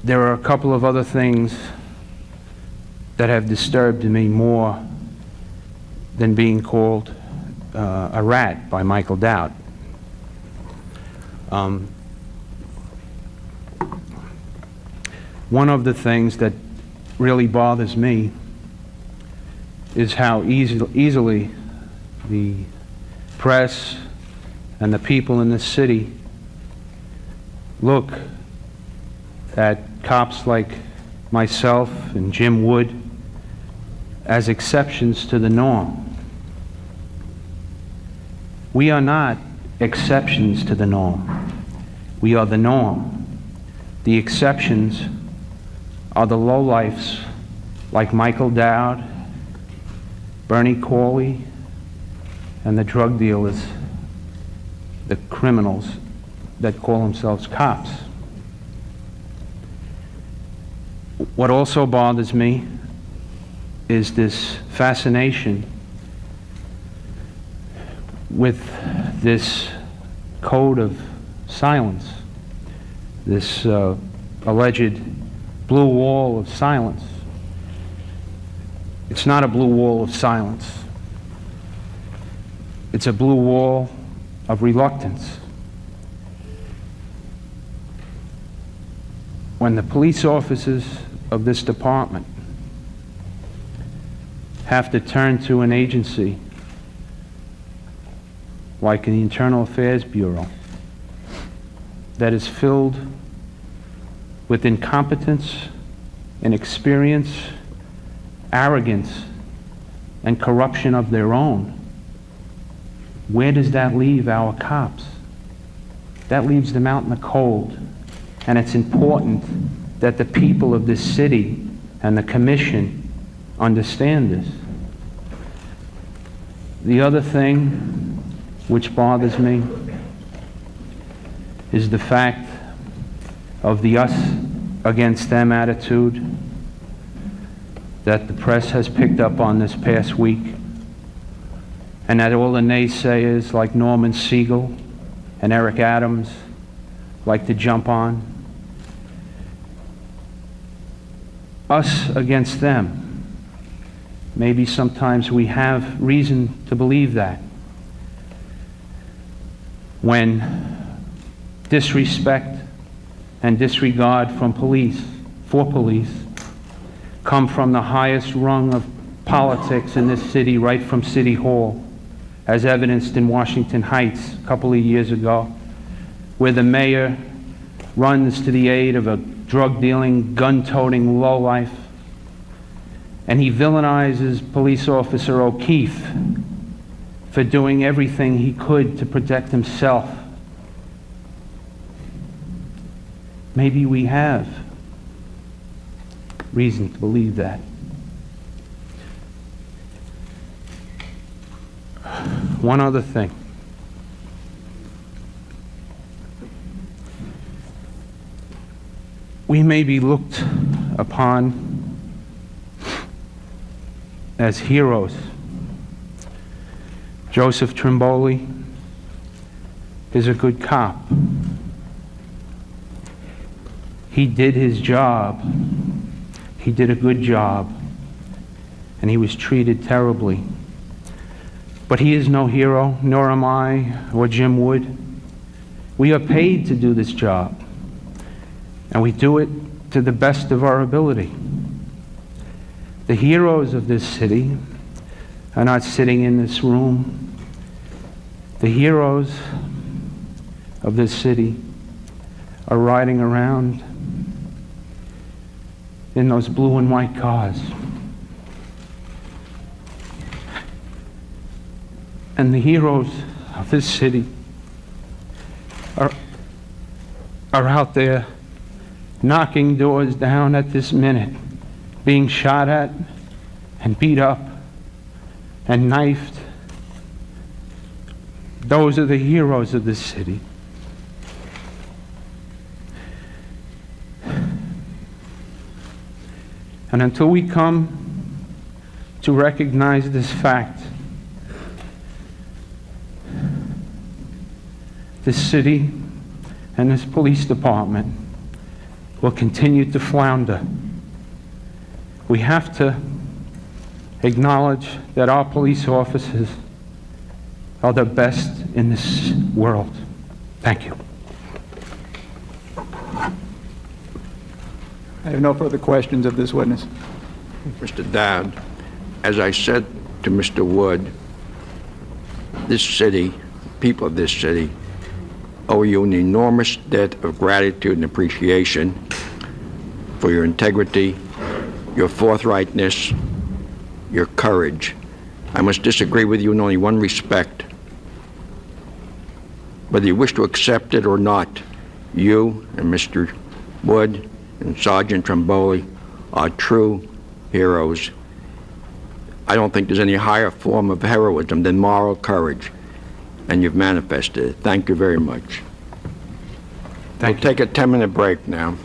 There are a couple of other things that have disturbed me more than being called a rat by Michael Dowd. One of the things that really bothers me is how easily the press and the people in this city look at cops like myself and Jim Wood as exceptions to the norm. We are not exceptions to the norm. We are the norm. The exceptions are the lowlifes like Michael Dowd, Bernie Corley, and the drug dealers, the criminals that call themselves cops. What also bothers me is this fascination with this code of silence, this alleged blue wall of silence. It's not a blue wall of silence. It's a blue wall of reluctance. When the police officers of this department have to turn to an agency like the Internal Affairs Bureau that is filled with incompetence, inexperience, arrogance, and corruption of their own, where does that leave our cops? That leaves them out in the cold. And it's important that the people of this city and the commission understand this. The other thing which bothers me is the fact of the us against them attitude that the press has picked up on this past week, and that all the naysayers like Norman Siegel and Eric Adams like to jump on. Us against them. Maybe sometimes we have reason to believe that. When disrespect and disregard from police, for police, come from the highest rung of politics in this city, right from City Hall, as evidenced in Washington Heights a couple of years ago, where the mayor runs to the aid of a drug-dealing, gun-toting lowlife, and he villainizes police officer O'Keefe for doing everything he could to protect himself. Maybe we have reason to believe that. One other thing. We may be looked upon as heroes. Joseph Trimboli is a good cop. He did his job. He did a good job. And he was treated terribly. But he is no hero, nor am I, or Jim Wood. We are paid to do this job. And we do it to the best of our ability. The heroes of this city are not sitting in this room. The heroes of this city are riding around in those blue and white cars. And the heroes of this city are out there knocking doors down at this minute, being shot at and beat up and knifed. Those are the heroes of this city. And until we come to recognize this fact, this city and this police department will continue to flounder. We have to acknowledge that our police officers are the best in this world. Thank you. I have no further questions of this witness. Mr. Dowd, as I said to Mr. Wood, this city, people of this city, owe you an enormous debt of gratitude and appreciation for your integrity, your forthrightness, your courage. I must disagree with you in only one respect. Whether you wish to accept it or not, you and Mr. Wood and Sergeant Tromboli are true heroes. I don't think there's any higher form of heroism than moral courage, and you've manifested it. Thank you very much. We'll take a 10-minute break now.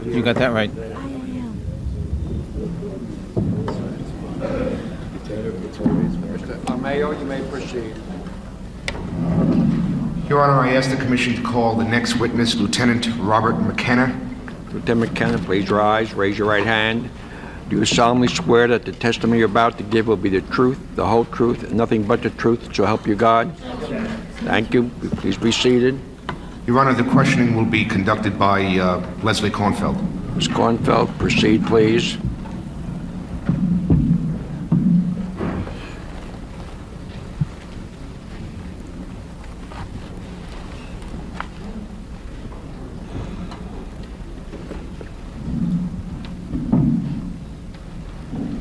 You got that right. Mr. Mayo, you may proceed. Your Honor, I ask the Commission to call the next witness, Lieutenant Robert McKenna. Lieutenant McKenna, please rise, raise your right hand. Do you solemnly swear that the testimony you're about to give will be the truth, the whole truth, and nothing but the truth, so help you God? Thank you. Please be seated. Your Honor, the questioning will be conducted by Leslie Kornfeld. Ms. Kornfeld, proceed, please.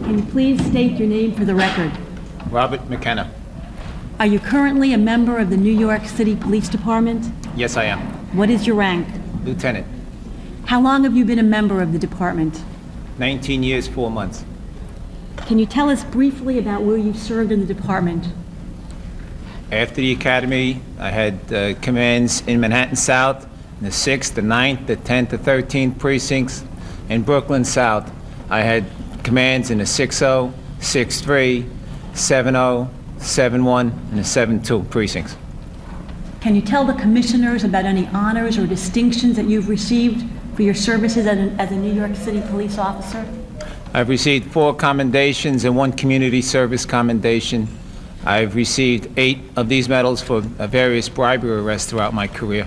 Can you please state your name for the record? Robert McKenna. Are you currently a member of the New York City Police Department? Yes, I am. What is your rank? Lieutenant. How long have you been a member of the department? 19 years, 4 months. Can you tell us briefly about where you served in the department? After the academy, I had commands in Manhattan South, in the 6th, the 9th, the 10th, the 13th precincts. In Brooklyn South, I had commands in the 6-0, 6-3, 7-0, 7-1, and the 7-2 precincts. Can you tell the commissioners about any honors or distinctions that you've received for your services as a New York City police officer? I've received 4 commendations and 1 community service commendation. I've received 8 of these medals for various bribery arrests throughout my career.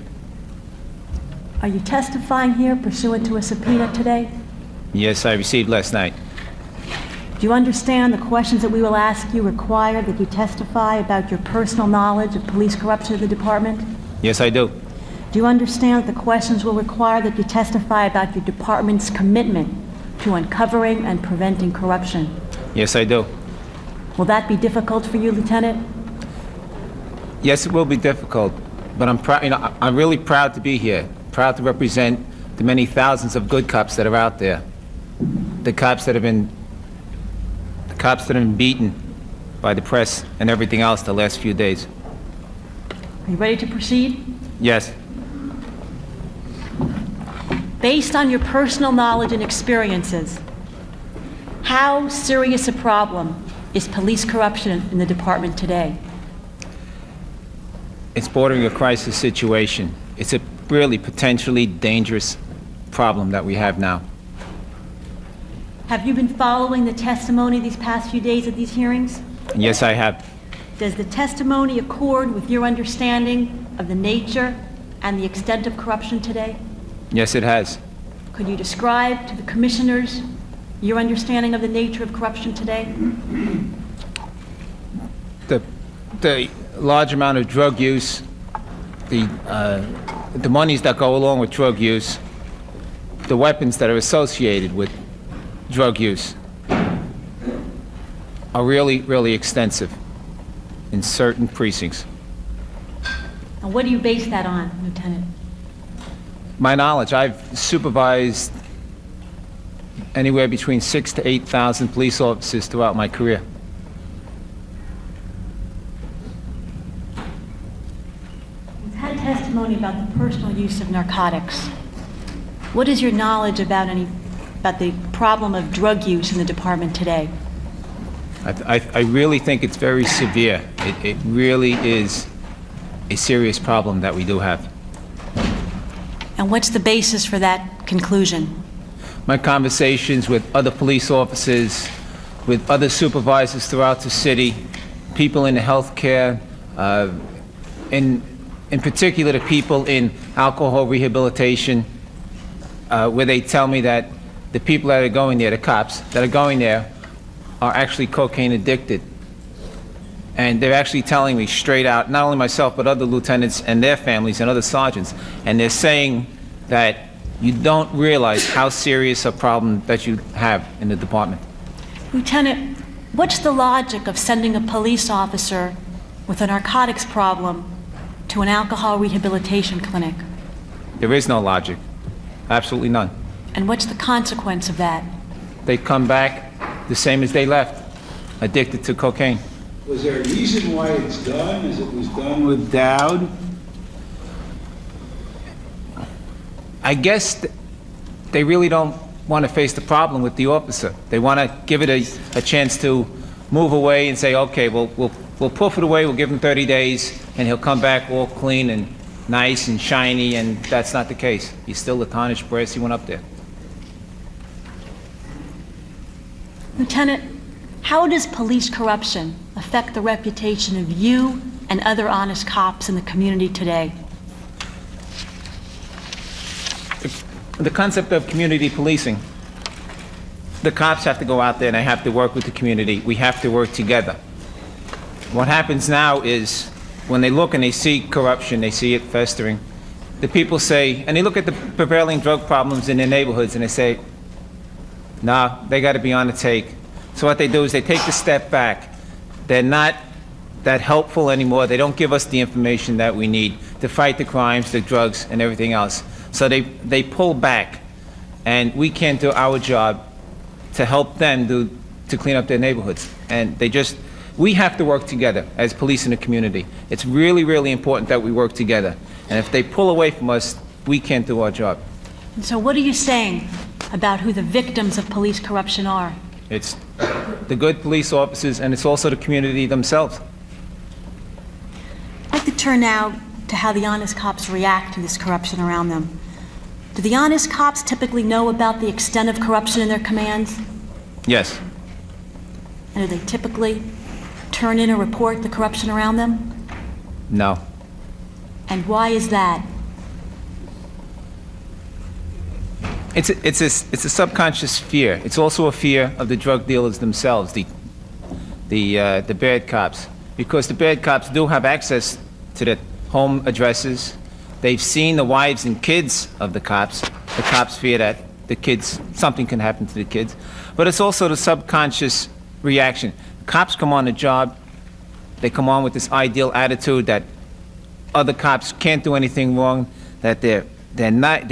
Are you testifying here pursuant to a subpoena today? Yes, I received last night. Do you understand the questions that we will ask you require that you testify about your personal knowledge of police corruption in the department? Yes, I do. Do you understand that the questions will require that you testify about your department's commitment to uncovering and preventing corruption? Yes, I do. Will that be difficult for you, Lieutenant? Yes, it will be difficult, but I'm proud. I'm really proud to be here. Proud to represent the many thousands of good cops that are out there. The cops that have been beaten by the press and everything else the last few days. Are you ready to proceed? Yes. Based on your personal knowledge and experiences, how serious a problem is police corruption in the department today? It's bordering a crisis situation. It's a really potentially dangerous problem that we have now. Have you been following the testimony these past few days at these hearings? Yes, I have. Does the testimony accord with your understanding of the nature and the extent of corruption today? Yes, it has. Could you describe to the commissioners your understanding of the nature of corruption today? The large amount of drug use, the monies that go along with drug use, the weapons that are associated with drug use are really, really extensive in certain precincts. And what do you base that on, Lieutenant? My knowledge, I've supervised anywhere between 6,000 to 8,000 police officers throughout my career. You've had testimony about the personal use of narcotics. What is your knowledge about the problem of drug use in the department today? I really think it's very severe. It really is a serious problem that we do have. And what's the basis for that conclusion? My conversations with other police officers, with other supervisors throughout the city, people in the healthcare, in particular the people in alcohol rehabilitation, where they tell me that the people that are going there, the cops that are going there, are actually cocaine addicted. And they're actually telling me straight out, not only myself, but other lieutenants and their families and other sergeants, and they're saying that you don't realize how serious a problem that you have in the department. Lieutenant, what's the logic of sending a police officer with a narcotics problem to an alcohol rehabilitation clinic? There is no logic. Absolutely none. And what's the consequence of that? They come back the same as they left, addicted to cocaine. Was there a reason why it's done, as it was done with Dowd? I guess they really don't want to face the problem with the officer. They want to give it a chance to move away and say, okay, we'll puff it away, we'll give him 30 days, and he'll come back all clean and nice and shiny, and that's not the case. He's still the tarnished brass he went up there. Lieutenant, how does police corruption affect the reputation of you and other honest cops in the community today? The concept of community policing, the cops have to go out there and they have to work with the community. We have to work together. What happens now is when they look and they see corruption, they see it festering, the people say, and they look at the prevailing drug problems in their neighborhoods and they say, nah, they got to be on the take. So what they do is they take the step back. They're not that helpful anymore. They don't give us the information that we need to fight the crimes, the drugs, and everything else. So they pull back, and we can't do our job to help them to clean up their neighborhoods. And they just We have to work together as police in the community. It's really, really important that we work together. And if they pull away from us, we can't do our job. And so what are you saying about who the victims of police corruption are? It's the good police officers, and it's also the community themselves. I'd like to turn now to how the honest cops react to this corruption around them. Do the honest cops typically know about the extent of corruption in their commands? Yes. And do they typically turn in or report the corruption around them? No. And why is that? It's a subconscious fear. It's also a fear of the drug dealers themselves, the bad cops, because the bad cops do have access to the home addresses. They've seen the wives and kids of the cops. The cops fear that the kids, something can happen to the kids. But it's also the subconscious reaction. Cops come on the job, they come on with this ideal attitude that other cops can't do anything wrong, that they're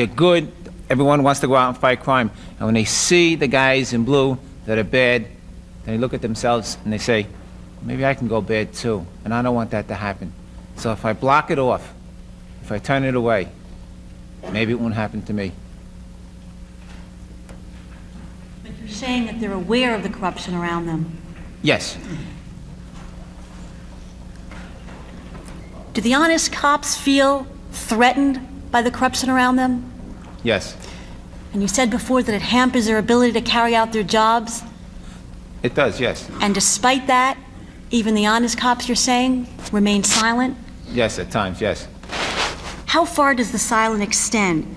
good. Everyone wants to go out and fight crime. And when they see the guys in blue that are bad, they look at themselves and they say, maybe I can go bad too, and I don't want that to happen. So if I block it off, if I turn it away, maybe it won't happen to me. But you're saying that they're aware of the corruption around them. Yes. Do the honest cops feel threatened by the corruption around them? Yes. And you said before that it hampers their ability to carry out their jobs? It does, yes. And despite that, even the honest cops, you're saying, remain silent? Yes, at times, yes. How far does the silence extend?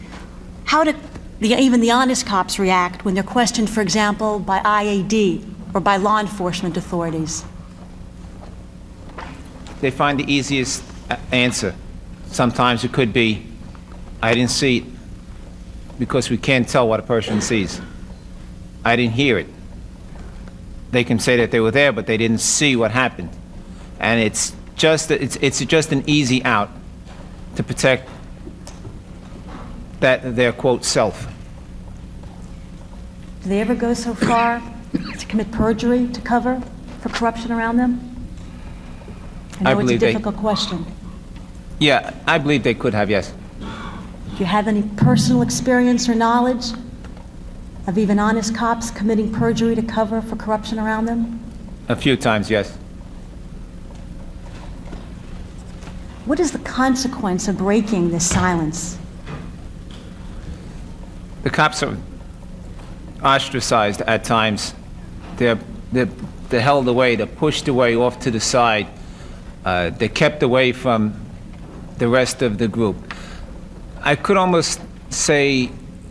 How do even the honest cops react when they're questioned, for example, by IAD or by law enforcement authorities? They find the easiest answer. Sometimes it could be, I didn't see it, because we can't tell what a person sees. I didn't hear it. They can say that they were there, but they didn't see what happened. And it's just an easy out to protect their, quote, self. Do they ever go so far to commit perjury to cover for corruption around them? I know it's a difficult question. Yeah, I believe they could have, yes. Do you have any personal experience or knowledge of even honest cops committing perjury to cover for corruption around them? A few times, yes. What is the consequence of breaking this silence? The cops are ostracized at times. They're held away, they're pushed away off to the side. They're kept away from the rest of the group. I could almost say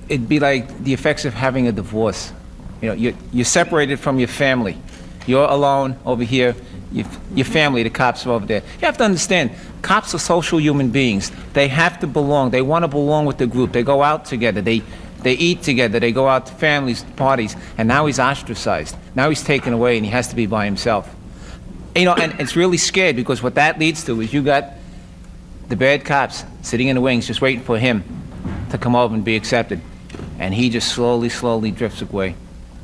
it'd be like the effects of having a divorce. You know, you're separated from your family. You're alone over here. Your family, the cops are over there. You have to understand, cops are social human beings. They have to belong. They want to belong with the group. They go out together. They eat together. They go out to families, parties. And now he's ostracized. Now he's taken away and he has to be by himself. You know, and it's really scared, because what that leads to is you got the bad cops sitting in the wings just waiting for him to come over and be accepted. And he just slowly, slowly drifts away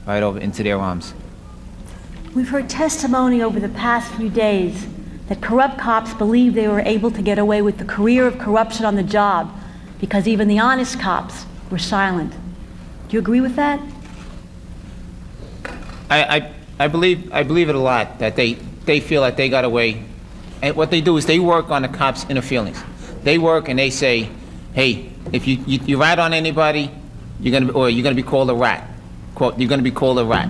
right over into their arms. We've heard testimony over the past few days that corrupt cops believe they were able to get away with the career of corruption on the job because even the honest cops were silent. Do you agree with that? I believe it a lot, that they feel that they got away. And what they do is they work on the cops' inner feelings. They work and they say, hey, if you rat on anybody, you're gonna be called a rat. Quote, you're gonna be called a rat.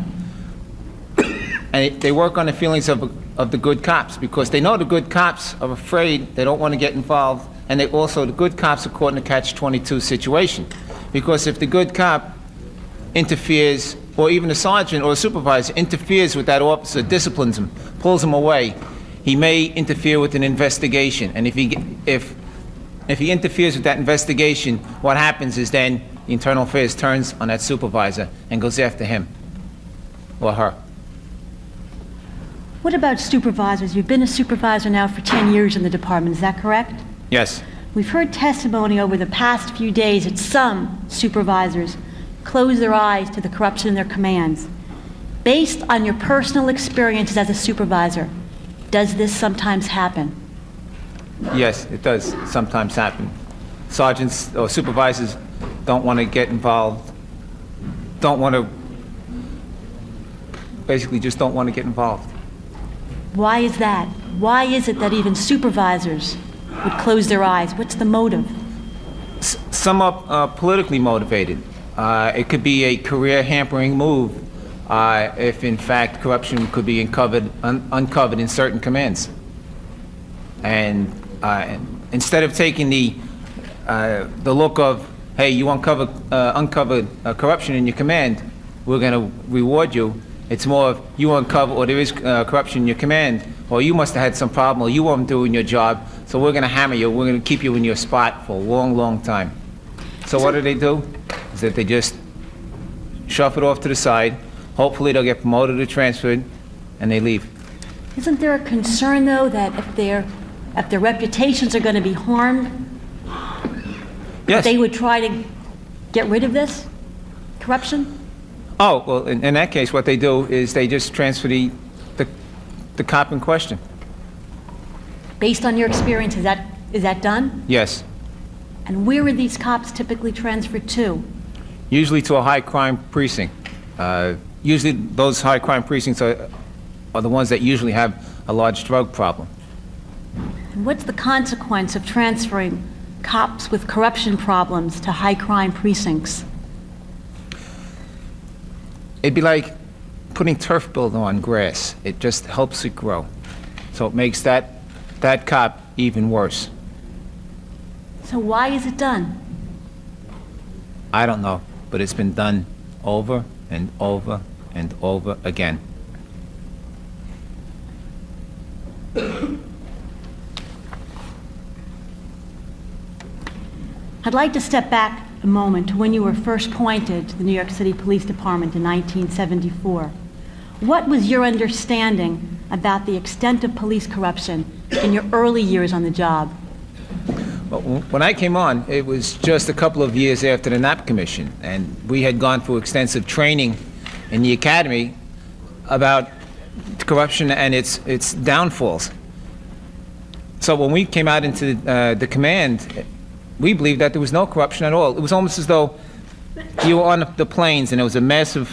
And they work on the feelings of the good cops, because they know the good cops are afraid, they don't want to get involved, and the good cops are caught in a catch-22 situation. Because if the good cop interferes, or even a sergeant or a supervisor interferes with that officer, disciplines him, pulls him away, he may interfere with an investigation. And if he interferes with that investigation, what happens is then the Internal Affairs turns on that supervisor and goes after him or her. What about supervisors? You've been a supervisor now for 10 years in the department, is that correct? Yes. We've heard testimony over the past few days that some supervisors close their eyes to the corruption in their commands. Based on your personal experiences as a supervisor, Does this sometimes happen? Yes, it does sometimes happen. Sergeants or supervisors don't want to get involved, basically just don't want to get involved. Why is that? Why is it that even supervisors would close their eyes? What's the motive? Some are politically motivated. It could be a career-hampering move if, in fact, corruption could be uncovered in certain commands. And instead of taking the look of, hey, you uncovered corruption in your command, we're going to reward you. It's more of you uncover, or there is corruption in your command, or you must have had some problem, or you weren't doing your job, so we're going to hammer you. We're going to keep you in your spot for a long, long time. So what do? Is that they just shove it off to the side. Hopefully they'll get promoted or transferred, and they leave. Isn't there a concern, though, that if their reputations are going to be harmed, Yes. they would try to get rid of this corruption? Oh, well, in that case, what they do is they just transfer the cop in question. Based on your experience, is that done? Yes. And where are these cops typically transferred to? Usually to a high-crime precinct. Usually those high-crime precincts are the ones that usually have a large drug problem. And what's the consequence of transferring cops with corruption problems to high-crime precincts? It'd be like putting turf builder on grass. It just helps it grow. So it makes that cop even worse. So why is it done? I don't know, but it's been done over and over and over again. I'd like to step back a moment to when you were first appointed to the New York City Police Department in 1974. What was your understanding about the extent of police corruption in your early years on the job? Well, when I came on, it was just a couple of years after the Knapp Commission, and we had gone through extensive training in the academy about corruption and its downfalls. So when we came out into the command, we believed that there was no corruption at all. It was almost as though you were on the plains and there was a massive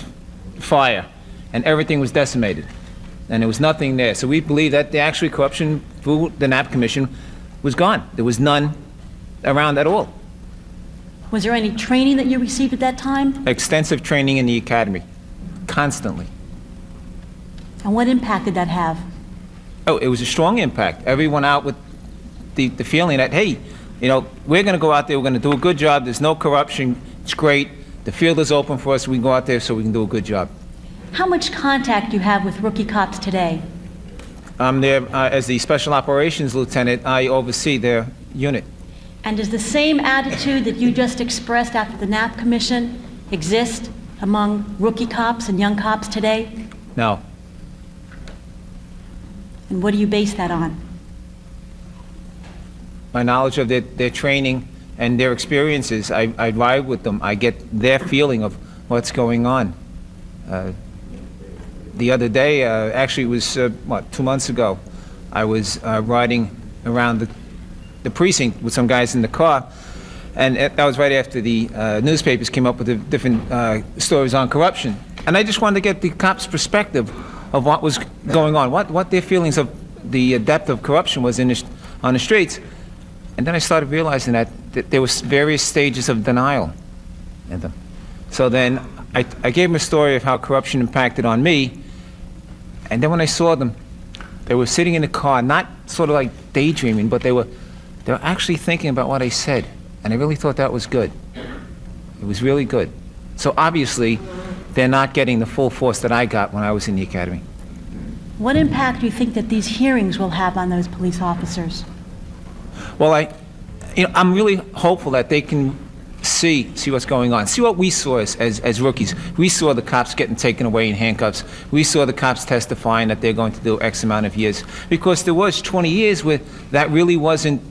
fire and everything was decimated and there was nothing there. So we believed that the actual corruption through the Knapp Commission was gone. There was none around at all. Was there any training that you received at that time? Extensive training in the academy, constantly. And what impact did that have? Oh, it was a strong impact. Everyone out with the feeling that, hey, you know, we're going to go out there, we're going to do a good job, there's no corruption, it's great, the field is open for us, we can go out there so we can do a good job. How much contact do you have with rookie cops today? I'm there as the Special Operations Lieutenant. I oversee their unit. And does the same attitude that you just expressed after the Knapp Commission exist among rookie cops and young cops today? No. And what do you base that on? My knowledge of their training and their experiences, I ride with them. I get their feeling of what's going on. The other day, actually it was, 2 months ago, I was riding around the precinct with some guys in the car, and that was right after the newspapers came up with the different stories on corruption. And I just wanted to get the cops' perspective of what was going on, what their feelings of the depth of corruption was on the streets. And then I started realizing that there was various stages of denial in them. So then I gave them a story of how corruption impacted on me, and then when I saw them, they were sitting in the car, not sort of like daydreaming, but they were actually thinking about what I said, and I really thought that was good. It was really good. So obviously, they're not getting the full force that I got when I was in the academy. What impact do you think that these hearings will have on those police officers? Well, I'm really hopeful that they can see what's going on, see what we saw as rookies. We saw the cops getting taken away in handcuffs. We saw the cops testifying that they're going to do X amount of years. Because there was 20 years where that really wasn't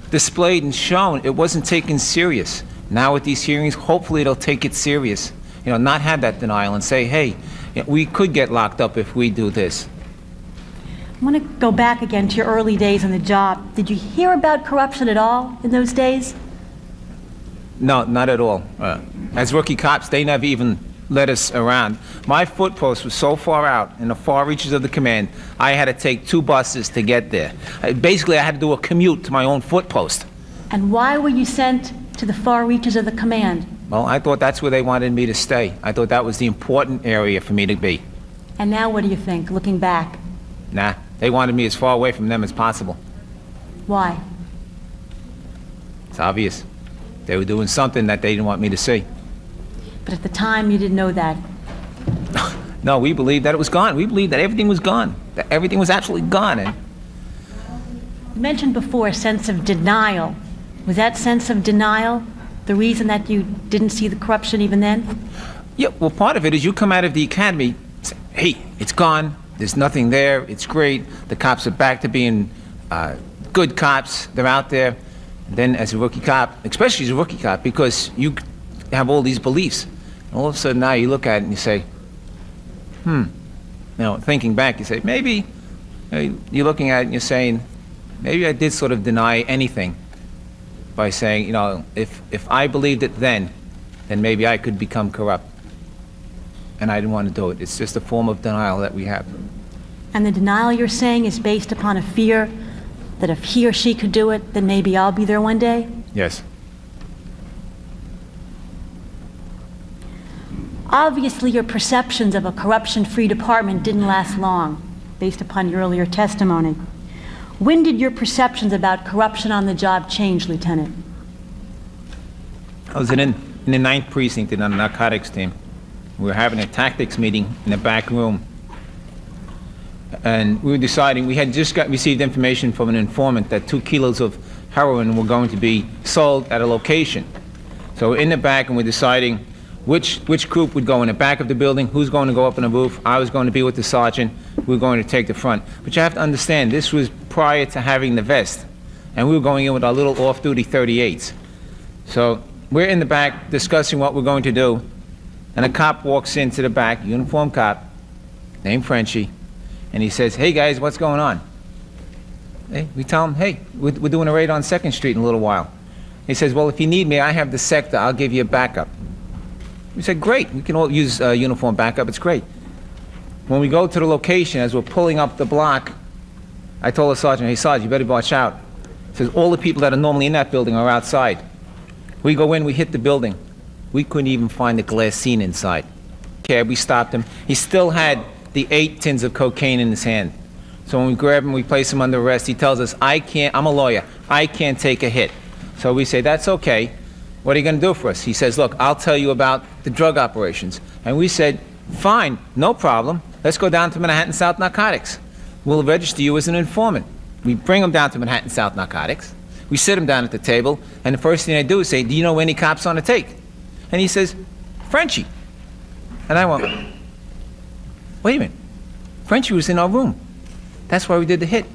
displayed and shown. It wasn't taken serious. Now with these hearings, hopefully they'll take it serious. You know, not have that denial and say, hey, we could get locked up if we do this. I want to go back again to your early days on the job. Did you hear about corruption at all in those days? No, not at all. As rookie cops, they never even let us around. My foot post was so far out in the far reaches of the command, I had to take 2 buses to get there. Basically, I had to do a commute to my own foot post. And why were you sent to the far reaches of the command? Well, I thought that's where they wanted me to stay. I thought that was the important area for me to be. And now what do you think, looking back? Nah, they wanted me as far away from them as possible. Why? It's obvious. They were doing something that they didn't want me to see. But at the time, you didn't know that. No, we believed that it was gone. We believed that everything was gone. That everything was absolutely gone. And You mentioned before a sense of denial. Was that sense of denial the reason that you didn't see the corruption even then? yeah, well, part of it is you come out of the academy, say, hey, it's gone. There's nothing there. It's great. The cops are back to being good cops. They're out there. And then as a rookie cop, especially as a rookie cop, because you have all these beliefs. And all of a sudden now you look at it and you say, Now, thinking back, you say, maybe, you're looking at it and you're saying, maybe I did sort of deny anything by saying, you know, if I believed it then maybe I could become corrupt. And I didn't want to do it. It's just a form of denial that we have. And the denial you're saying is based upon a fear that if he or she could do it, then maybe I'll be there one day? Yes. Obviously, your perceptions of a corruption-free department didn't last long, based upon your earlier testimony. When did your perceptions about corruption on the job change, Lieutenant? I was in the 9th precinct in a narcotics team. We were having a tactics meeting in the back room. And we were deciding, we had just received information from an informant that 2 kilos of heroin were going to be sold at a location. So we're in the back and we're deciding which group would go in the back of the building, who's going to go up on the roof. I was going to be with the sergeant. We were going to take the front. But you have to understand, this was prior to having the vest. And we were going in with our little off-duty 38s. So we're in the back discussing what we're going to do. And a cop walks into the back, uniformed cop, named Frenchie, and he says, hey guys, what's going on? Hey, we tell him, hey, we're doing a raid on 2nd Street in a little while. He says, well, if you need me, I have the sector, I'll give you a backup. We said, great, we can all use uniform backup, it's great. When we go to the location, as we're pulling up the block, I told the sergeant, hey Sarge, you better watch out. He says, all the people that are normally in that building are outside. We go in, we hit the building. We couldn't even find the glass scene inside. Okay, we stopped him. He still had the 8 tins of cocaine in his hand. So when we grab him, we place him under arrest. He tells us, I'm a lawyer, I can't take a hit. So we say, that's okay. What are you going to do for us? He says, look, I'll tell you about the drug operations. And we said, fine, no problem. Let's go down to Manhattan South Narcotics. We'll register you as an informant. We bring him down to Manhattan South Narcotics. We sit him down at the table, and the first thing I do is say, do you know any cops on the take? And he says, Frenchie. And I went, wait a minute. Frenchie was in our room. That's why we did the hit.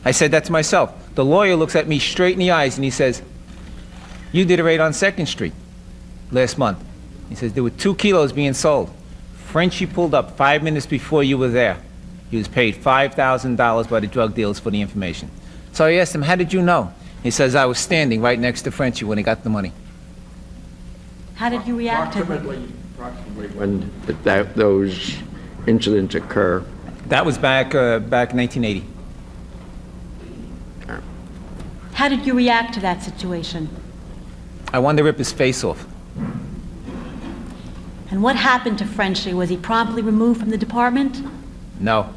I said that to myself. The lawyer looks at me straight in the eyes and he says, you did a raid on 2nd Street last month. He says, there were 2 kilos being sold. Frenchie pulled up 5 minutes before you were there. He was paid $5,000 by the drug dealers for the information. So I asked him, how did you know? He says, I was standing right next to Frenchie when he got the money. How did you react to it? Approximately when those incidents occur. That was back in 1980. How did you react to that situation? I wanted to rip his face off. And what happened to Frenchie? Was he promptly removed from the department? No.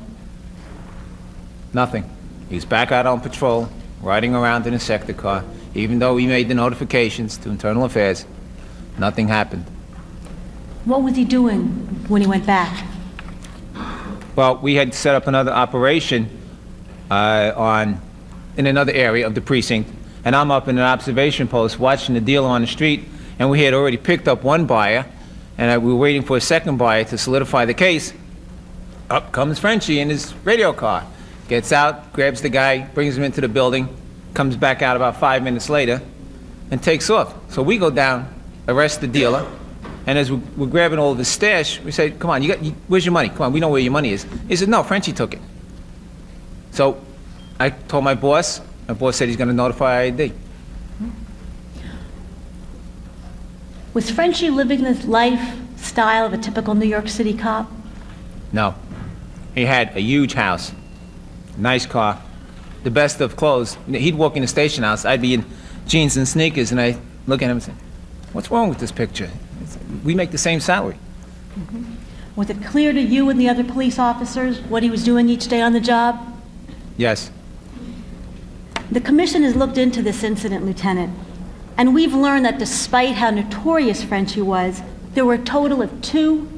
Nothing. He was back out on patrol, riding around in a sector car. Even though we made the notifications to Internal Affairs, nothing happened. What was he doing when he went back? Well, we had set up another operation in another area of the precinct, and I'm up in an observation post watching the dealer on the street, and we had already picked up one buyer, and we were waiting for a second buyer to solidify the case. Up comes Frenchie in his radio car, gets out, grabs the guy, brings him into the building, comes back out about 5 minutes later, and takes off. So we go down, arrest the dealer, and as we're grabbing all of his stash, we say, come on, where's your money? Come on, we know where your money is. He said, no, Frenchie took it. So I told my boss said he's going to notify ID. Was Frenchie living the lifestyle of a typical New York City cop? No. He had a huge house, nice car, the best of clothes. He'd walk in the station house, I'd be in jeans and sneakers, and I'd look at him and say, what's wrong with this picture? We make the same salary. Was it clear to you and the other police officers what he was doing each day on the job? Yes. The commission has looked into this incident, Lieutenant, and we've learned that despite how notorious Frenchie was, there were a total of 2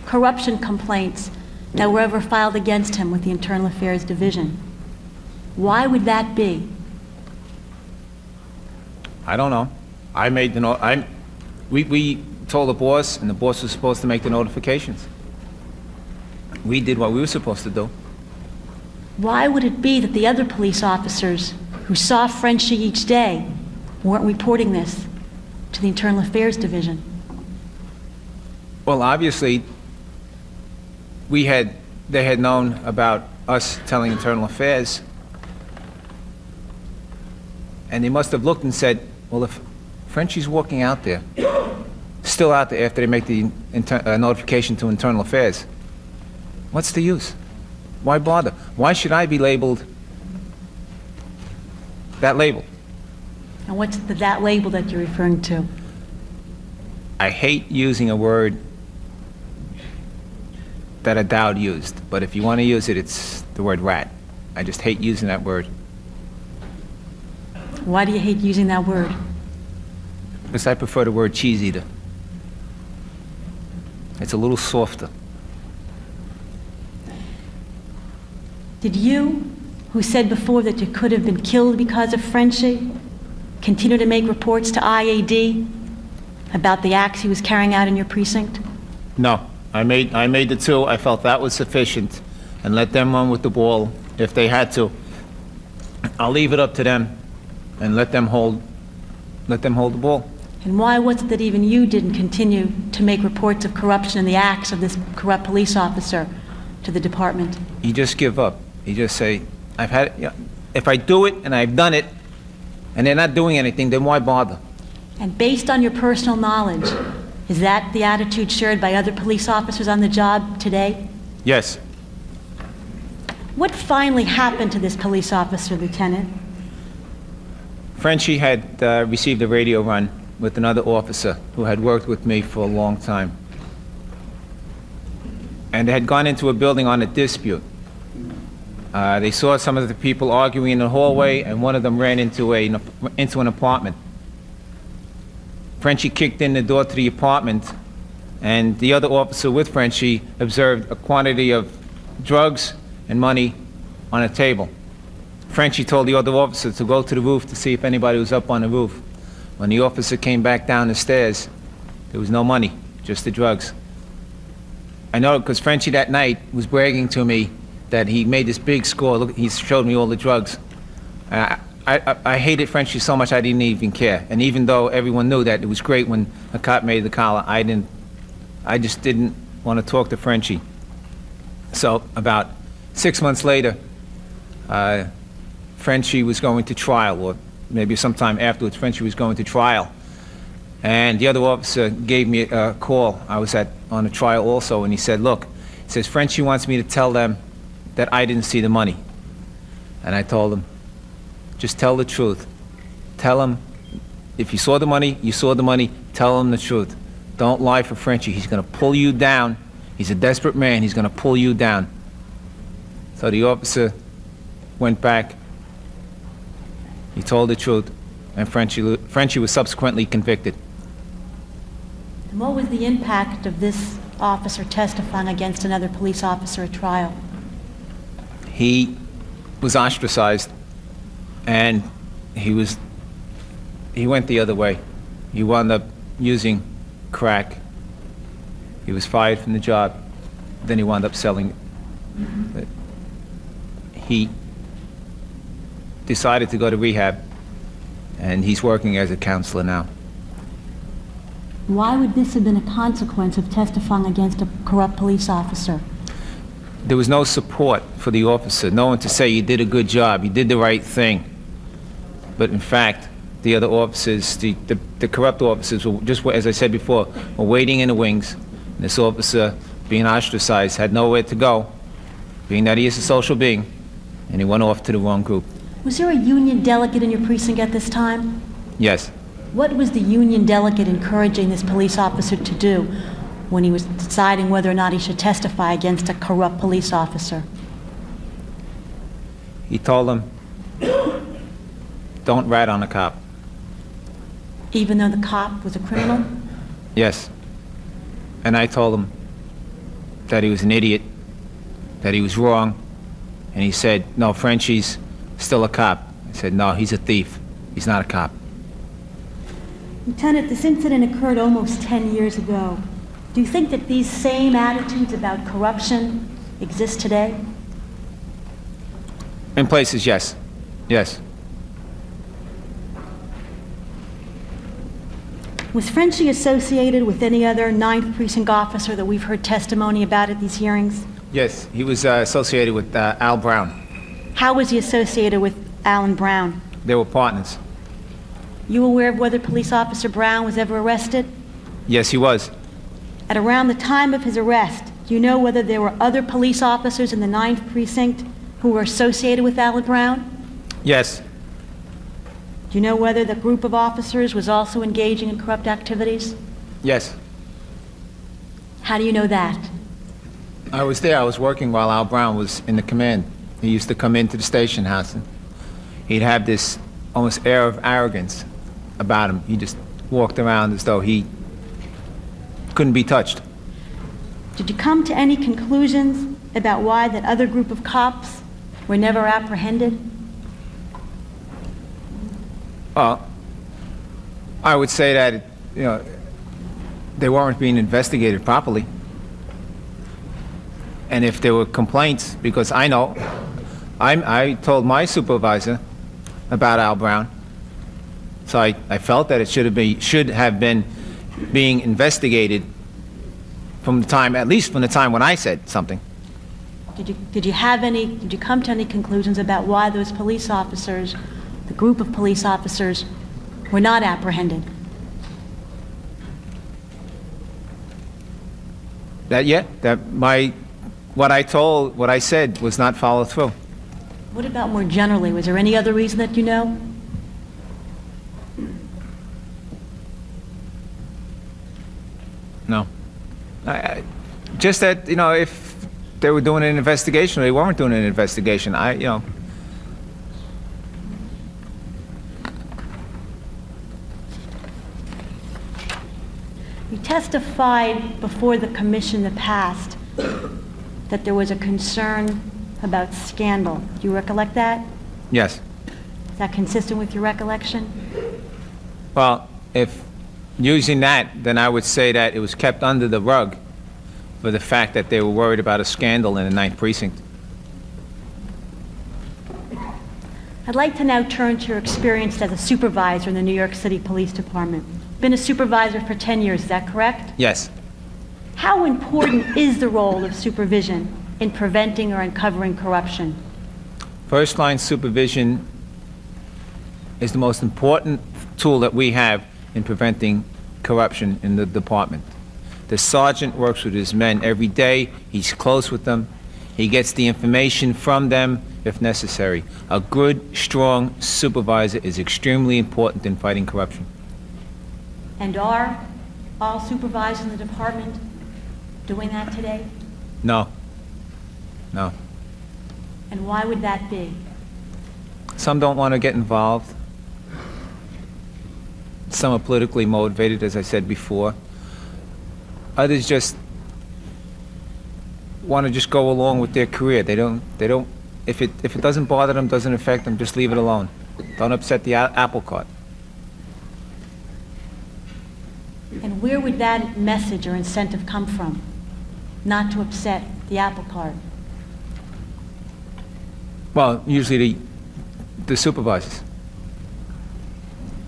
corruption complaints that were ever filed against him with the Internal Affairs Division. Why would that be? I don't know. We told the boss, and the boss was supposed to make the notifications. We did what we were supposed to do. Why would it be that the other police officers who saw Frenchie each day weren't reporting this to the Internal Affairs Division? Well, obviously, they had known about us telling Internal Affairs, and they must have looked and said, well, if Frenchie's walking out there, still out there after they make the notification to Internal Affairs, what's the use? Why bother? Why should I be labeled that label? And what's that label that you're referring to? I hate using a word that a Dowd used, but if you want to use it, it's the word rat. I just hate using that word. Why do you hate using that word? Because I prefer the word cheese eater. It's a little softer. Did you, who said before that you could have been killed because of Frenchie, continue to make reports to IAD about the acts he was carrying out in your precinct? No, I made the 2. I felt that was sufficient, and let them run with the ball if they had to. I'll leave it up to them and let them hold the ball. And why was it that even you didn't continue to make reports of corruption and the acts of this corrupt police officer to the department? You just give up. You just say, if I do it and I've done it, and they're not doing anything, then why bother? And based on your personal knowledge, is that the attitude shared by other police officers on the job today? Yes. What finally happened to this police officer, Lieutenant? Frenchie had received a radio run with another officer who had worked with me for a long time. And they had gone into a building on a dispute. They saw some of the people arguing in the hallway, and one of them ran into an apartment. Frenchie kicked in the door to the apartment, and the other officer with Frenchie observed a quantity of drugs and money on a table. Frenchie told the other officer to go to the roof to see if anybody was up on the roof. When the officer came back down the stairs, there was no money, just the drugs. I know because Frenchie that night was bragging to me that he made this big score. Look, he showed me all the drugs. I hated Frenchie so much I didn't even care. And even though everyone knew that it was great when a cop made the collar, I just didn't want to talk to Frenchie. So about 6 months later, Frenchie was going to trial, or maybe sometime afterwards, Frenchie was going to trial. And the other officer gave me a call. I was on a trial also, and he said, look, he says, Frenchie wants me to tell them that I didn't see the money. And I told him, just tell the truth. Tell him, if you saw the money, you saw the money, tell him the truth. Don't lie for Frenchie. He's going to pull you down. He's a desperate man. He's going to pull you down. So the officer went back. He told the truth, and Frenchie was subsequently convicted. And what was the impact of this officer testifying against another police officer at trial? He was ostracized, and he went the other way. He wound up using crack. He was fired from the job. Then he wound up selling it. But he decided to go to rehab, and he's working as a counselor now. Why would this have been a consequence of testifying against a corrupt police officer? there was no support for the officer, no one to say you did a good job, you did the right thing. But in fact, the other officers, the corrupt officers, were just, as I said before, were waiting in the wings. And this officer, being ostracized, had nowhere to go, being that he is a social being, and he went off to the wrong group. Was there a union delegate in your precinct at this time? Yes. What was the union delegate encouraging this police officer to do when he was deciding whether or not he should testify against a corrupt police officer? He told them, don't rat on a cop. Even though the cop was a criminal? Yes. And I told him that he was an idiot, that he was wrong, and he said, no, Frenchie's still a cop. I said, no, he's a thief. He's not a cop. Lieutenant, this incident occurred almost 10 years ago. Do you think that these same attitudes about corruption exist today? In places, yes. Yes. Was Frenchie associated with any other 9th Precinct officer that we've heard testimony about at these hearings? Yes, he was associated with Al Brown. How was he associated with Alan Brown? They were partners. You aware of whether Police Officer Brown was ever arrested? Yes, he was. At around the time of his arrest, do you know whether there were other police officers in the 9th Precinct who were associated with Alan Brown? Yes. Do you know whether the group of officers was also engaging in corrupt activities? Yes. How do you know that? I was there. I was working while Al Brown was in the command. He used to come into the station house, and he'd have this almost air of arrogance about him. He just walked around as though he couldn't be touched. Did you come to any conclusions about why that other group of cops were never apprehended? Well, I would say that, you know, they weren't being investigated properly. And if there were complaints, because I know, I told my supervisor about Al Brown, so I felt that it should have been being investigated from the time, at least from the time when I said something. Did you come to any conclusions about why those police officers, the group of police officers, were not apprehended? What I said was not followed through. What about more generally? Was there any other reason that you know? No. Just that, you know, if they were doing an investigation or they weren't doing an investigation, you know. You testified before the commission in the past that there was a concern about scandal. Do you recollect that? Yes. Is that consistent with your recollection? Well, if using that, then I would say that it was kept under the rug for the fact that they were worried about a scandal in the 9th Precinct. I'd like to now turn to your experience as a supervisor in the New York City Police Department. Been a supervisor for 10 years, is that correct? Yes. How important is the role of supervision in preventing or uncovering corruption? First-line supervision is the most important tool that we have in preventing corruption in the department. The sergeant works with his men every day. He's close with them. He gets the information from them if necessary. A good, strong supervisor is extremely important in fighting corruption. And are all supervisors in the department doing that today? No. No. And why would that be? Some don't want to get involved. Some are politically motivated, as I said before. Others just want to just go along with their career. They don't, if it doesn't bother them, doesn't affect them, just leave it alone. Don't upset the apple cart. And where would that message or incentive come from? Not to upset the apple cart. Well, usually the supervisors.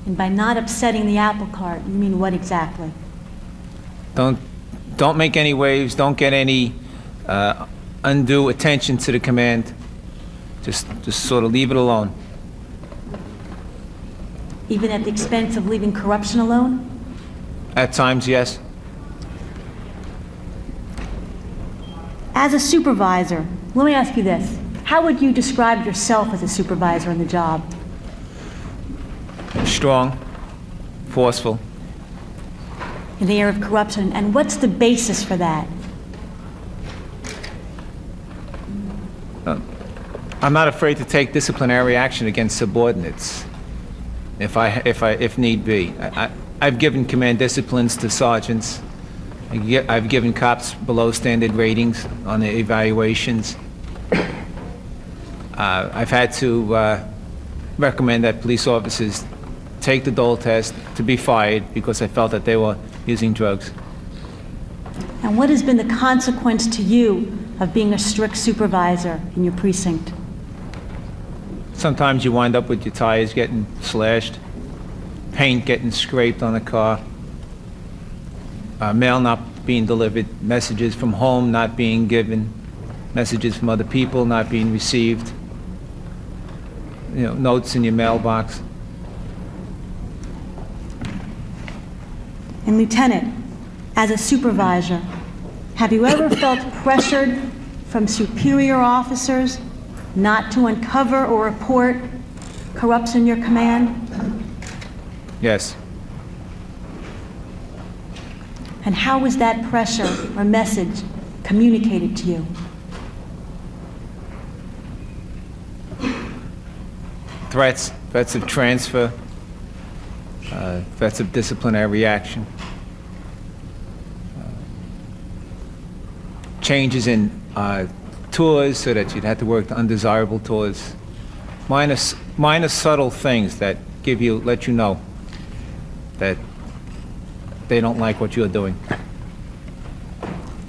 And by not upsetting the apple cart, you mean what exactly? Don't make any waves. Don't get any undue attention to the command. Just sort of leave it alone. Even at the expense of leaving corruption alone? At times, yes. As a supervisor, let me ask you this. How would you describe yourself as a supervisor on the job? Strong, forceful. In the area of corruption, and what's the basis for that? I'm not afraid to take disciplinary action against subordinates, if need be. I've given command disciplines to sergeants. I've given cops below standard ratings on the evaluations. I've had to recommend that police officers take the Dole test to be fired because I felt that they were using drugs. And what has been the consequence to you of being a strict supervisor in your precinct? Sometimes you wind up with your tires getting slashed, paint getting scraped on the car, mail not being delivered, messages from home not being given, messages from other people not being received, notes in your mailbox. And Lieutenant, as a supervisor, have you ever felt pressured from superior officers not to uncover or report corruption in your command? Yes. And how was that pressure or message communicated to you? Threats of transfer, threats of disciplinary action, changes in tours so that you'd have to work the undesirable tours, minor subtle things that let you know that they don't like what you're doing.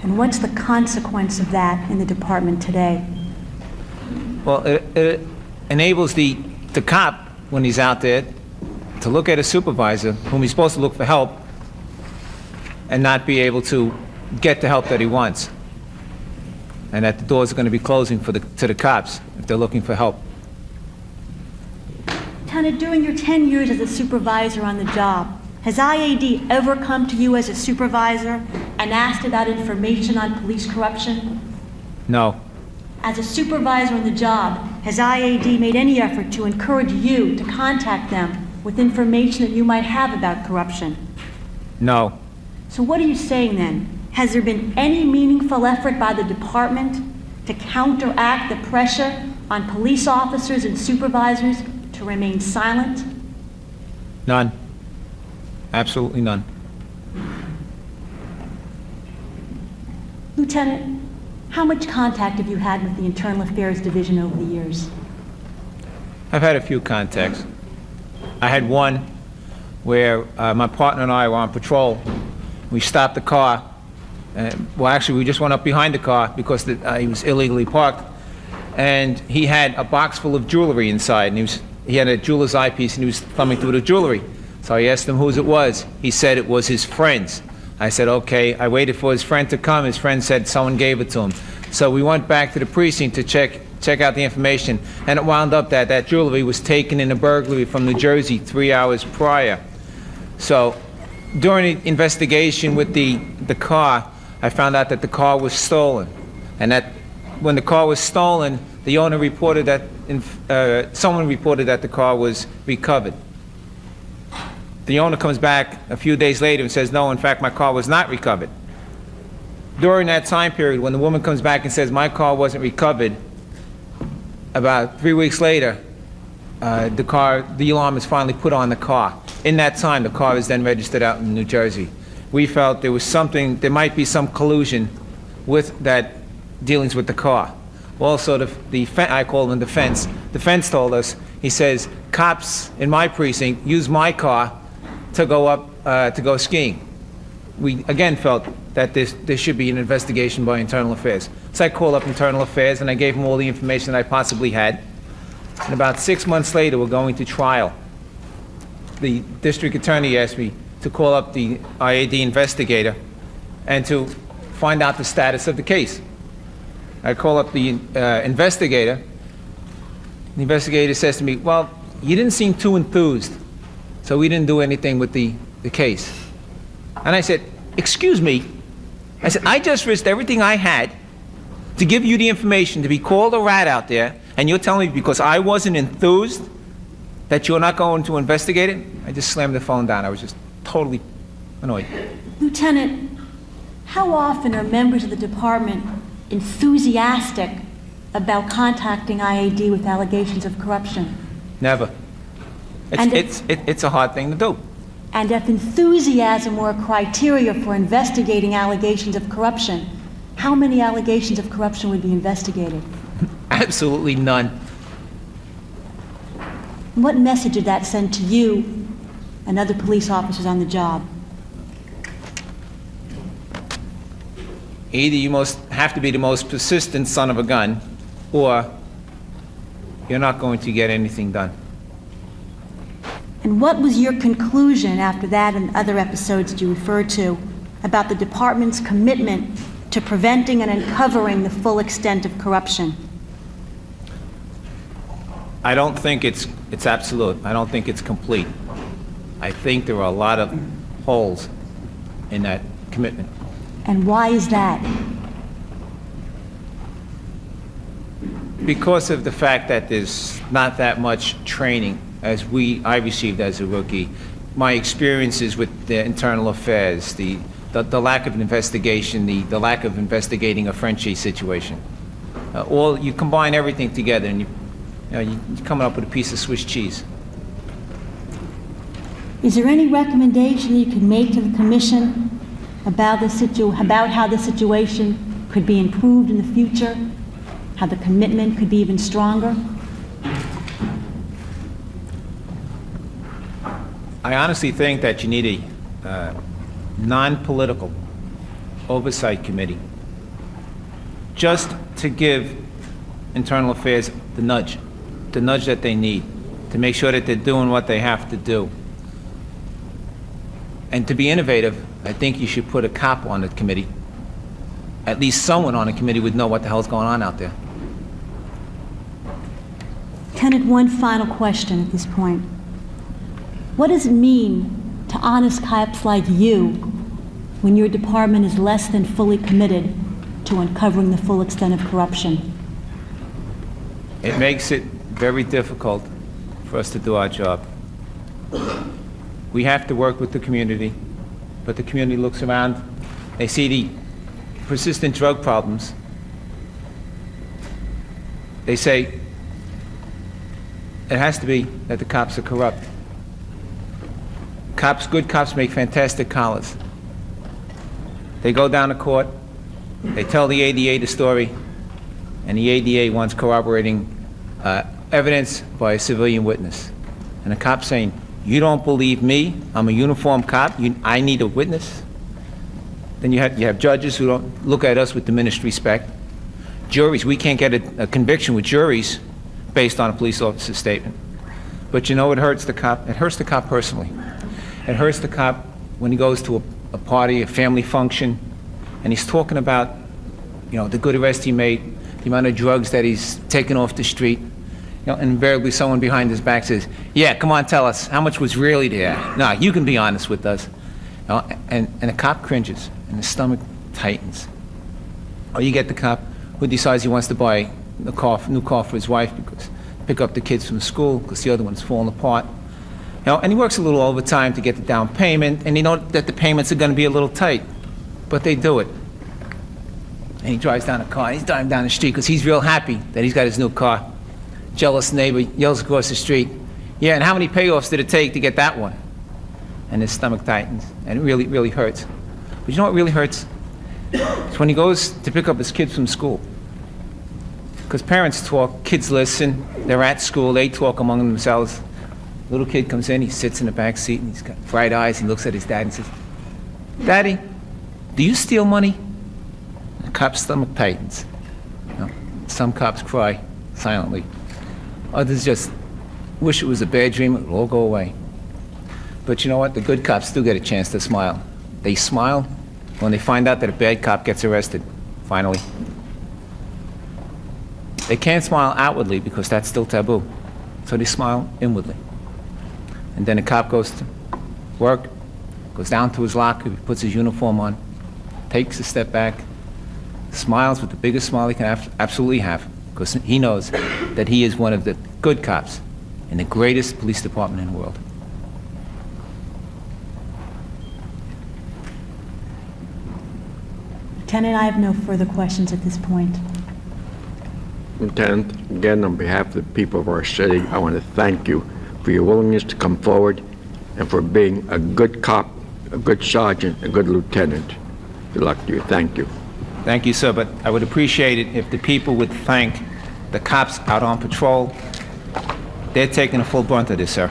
And what's the consequence of that in the department today? Well, it enables the cop, when he's out there, to look at a supervisor whom he's supposed to look for help and not be able to get the help that he wants. And that the doors are going to be closing to the cops if they're looking for help. Lieutenant, during your 10 years as a supervisor on the job, has IAD ever come to you as a supervisor and asked about information on police corruption? No. As a supervisor on the job, has IAD made any effort to encourage you to contact them with information that you might have about corruption? No. So what are you saying then? Has there been any meaningful effort by the department to counteract the pressure on police officers and supervisors to remain silent? None. Absolutely none. Lieutenant, how much contact have you had with the Internal Affairs Division over the years? I've had a few contacts. I had one where my partner and I were on patrol. We stopped the car. Well, actually, we just went up behind the car because he was illegally parked. And he had a box full of jewelry inside. And he had a jeweler's eyepiece, and he was thumbing through the jewelry. So I asked him whose it was. He said it was his friend's. I said, okay. I waited for his friend to come. His friend said someone gave it to him. So we went back to the precinct to check out the information. And it wound up that jewelry was taken in a burglary from New Jersey 3 hours prior. So during the investigation with the car, I found out that the car was stolen. And that when the car was stolen, the owner reported that, someone reported that the car was recovered. The owner comes back a few days later and says, no, in fact, my car was not recovered. During that time period, when the woman comes back and says, my car wasn't recovered, about 3 weeks later, the alarm is finally put on the car. In that time, the car is then registered out in New Jersey. We felt there might be some collusion with that dealings with the car. Also, I call them defense. Defense told us, he says, cops in my precinct use my car to go skiing. We again felt that there should be an investigation by Internal Affairs. So I called up Internal Affairs and I gave them all the information that I possibly had. And about 6 months later, we're going to trial. The district attorney asked me to call up the IAD investigator and to find out the status of the case. I call up the investigator. The investigator says to me, well, you didn't seem too enthused, so we didn't do anything with the case. And I said, excuse me. I said, I just risked everything I had to give you the information, to be called a rat out there, and you're telling me because I wasn't enthused that you're not going to investigate it? I just slammed the phone down. I was just totally annoyed. Lieutenant, how often are members of the department enthusiastic about contacting IAD with allegations of corruption? Never. It's a hard thing to do. And if enthusiasm were a criteria for investigating allegations of corruption, how many allegations of corruption would be investigated? Absolutely none. What message did that send to you and other police officers on the job? Either you must have to be the most persistent son of a gun, or you're not going to get anything done. And what was your conclusion after that and other episodes that you referred to about the department's commitment to preventing and uncovering the full extent of corruption? I don't think it's absolute. I don't think it's complete. I think there are a lot of holes in that commitment. And why is that? Because of the fact that there's not that much training as I received as a rookie. My experiences with the internal affairs, the lack of an investigation, the lack of investigating a Frenchie situation. You combine everything together and you're coming up with a piece of Swiss cheese. Is there any recommendation you can make to the commission about how the situation could be improved in the future? How the commitment could be even stronger? I honestly think that you need a non-political oversight committee just to give internal affairs the nudge that they need to make sure that they're doing what they have to do. And to be innovative, I think you should put a cop on the committee. At least someone on the committee would know what the hell's going on out there. Lieutenant, one final question at this point. What does it mean to honest cops like you when your department is less than fully committed to uncovering the full extent of corruption? It makes it very difficult for us to do our job. We have to work with the community, but the community looks around, they see the persistent drug problems. They say, it has to be that the cops are corrupt. Good cops make fantastic collars. They go down to court, they tell the ADA the story, and the ADA wants corroborating evidence by a civilian witness. And the cop's saying, you don't believe me? I'm a uniformed cop. I need a witness? Then you have judges who don't look at us with diminished respect. Juries, we can't get a conviction with juries based on a police officer's statement. But you know what hurts the cop? It hurts the cop personally. It hurts the cop when he goes to a party, a family function, and he's talking about, the good arrest he made, the amount of drugs that he's taken off the street. And invariably someone behind his back says, yeah, come on, tell us, how much was really there? No, you can be honest with us. And the cop cringes, and his stomach tightens. Or you get the cop who decides he wants to buy a new car for his wife because pick up the kids from school because the other one's falling apart. And he works a little overtime to get the down payment, and that the payments are going to be a little tight, but they do it. And he drives down a car, and he's driving down the street because he's real happy that he's got his new car. Jealous neighbor yells across the street, yeah, and how many payoffs did it take to get that one? And his stomach tightens, and it really, really hurts. But you know what really hurts? It's when he goes to pick up his kids from school. Because parents talk, kids listen, they're at school, they talk among themselves. Little kid comes in, he sits in the back seat, and he's got bright eyes, he looks at his dad and says, Daddy, do you steal money? The cop's stomach tightens. Some cops cry silently. Others just wish it was a bad dream, it will all go away. But you know what? The good cops do get a chance to smile. They smile when they find out that a bad cop gets arrested, finally. They can't smile outwardly because that's still taboo. So they smile inwardly. And then a cop goes to work, goes down to his locker, puts his uniform on, takes a step back, smiles with the biggest smile he can absolutely have, because he knows that he is one of the good cops in the greatest police department in the world. Lieutenant, I have no further questions at this point. Lieutenant, again, on behalf of the people of our city, I want to thank you for your willingness to come forward and for being a good cop, a good sergeant, a good lieutenant. Good luck to you. Thank you. Thank you, sir, but I would appreciate it if the people would thank the cops out on patrol. They're taking the full brunt of this, sir.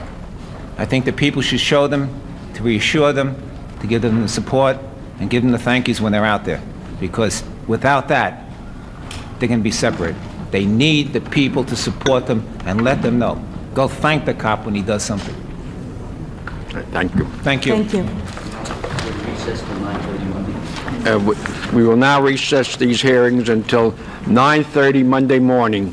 I think the people should show them, to reassure them, to give them the support, and give them the thank yous when they're out there. Because without that, they're going to be separated. They need the people to support them and let them know. Go thank the cop when he does something. Thank you. Thank you. Thank you. We will now recess these hearings until 9:30 Monday morning.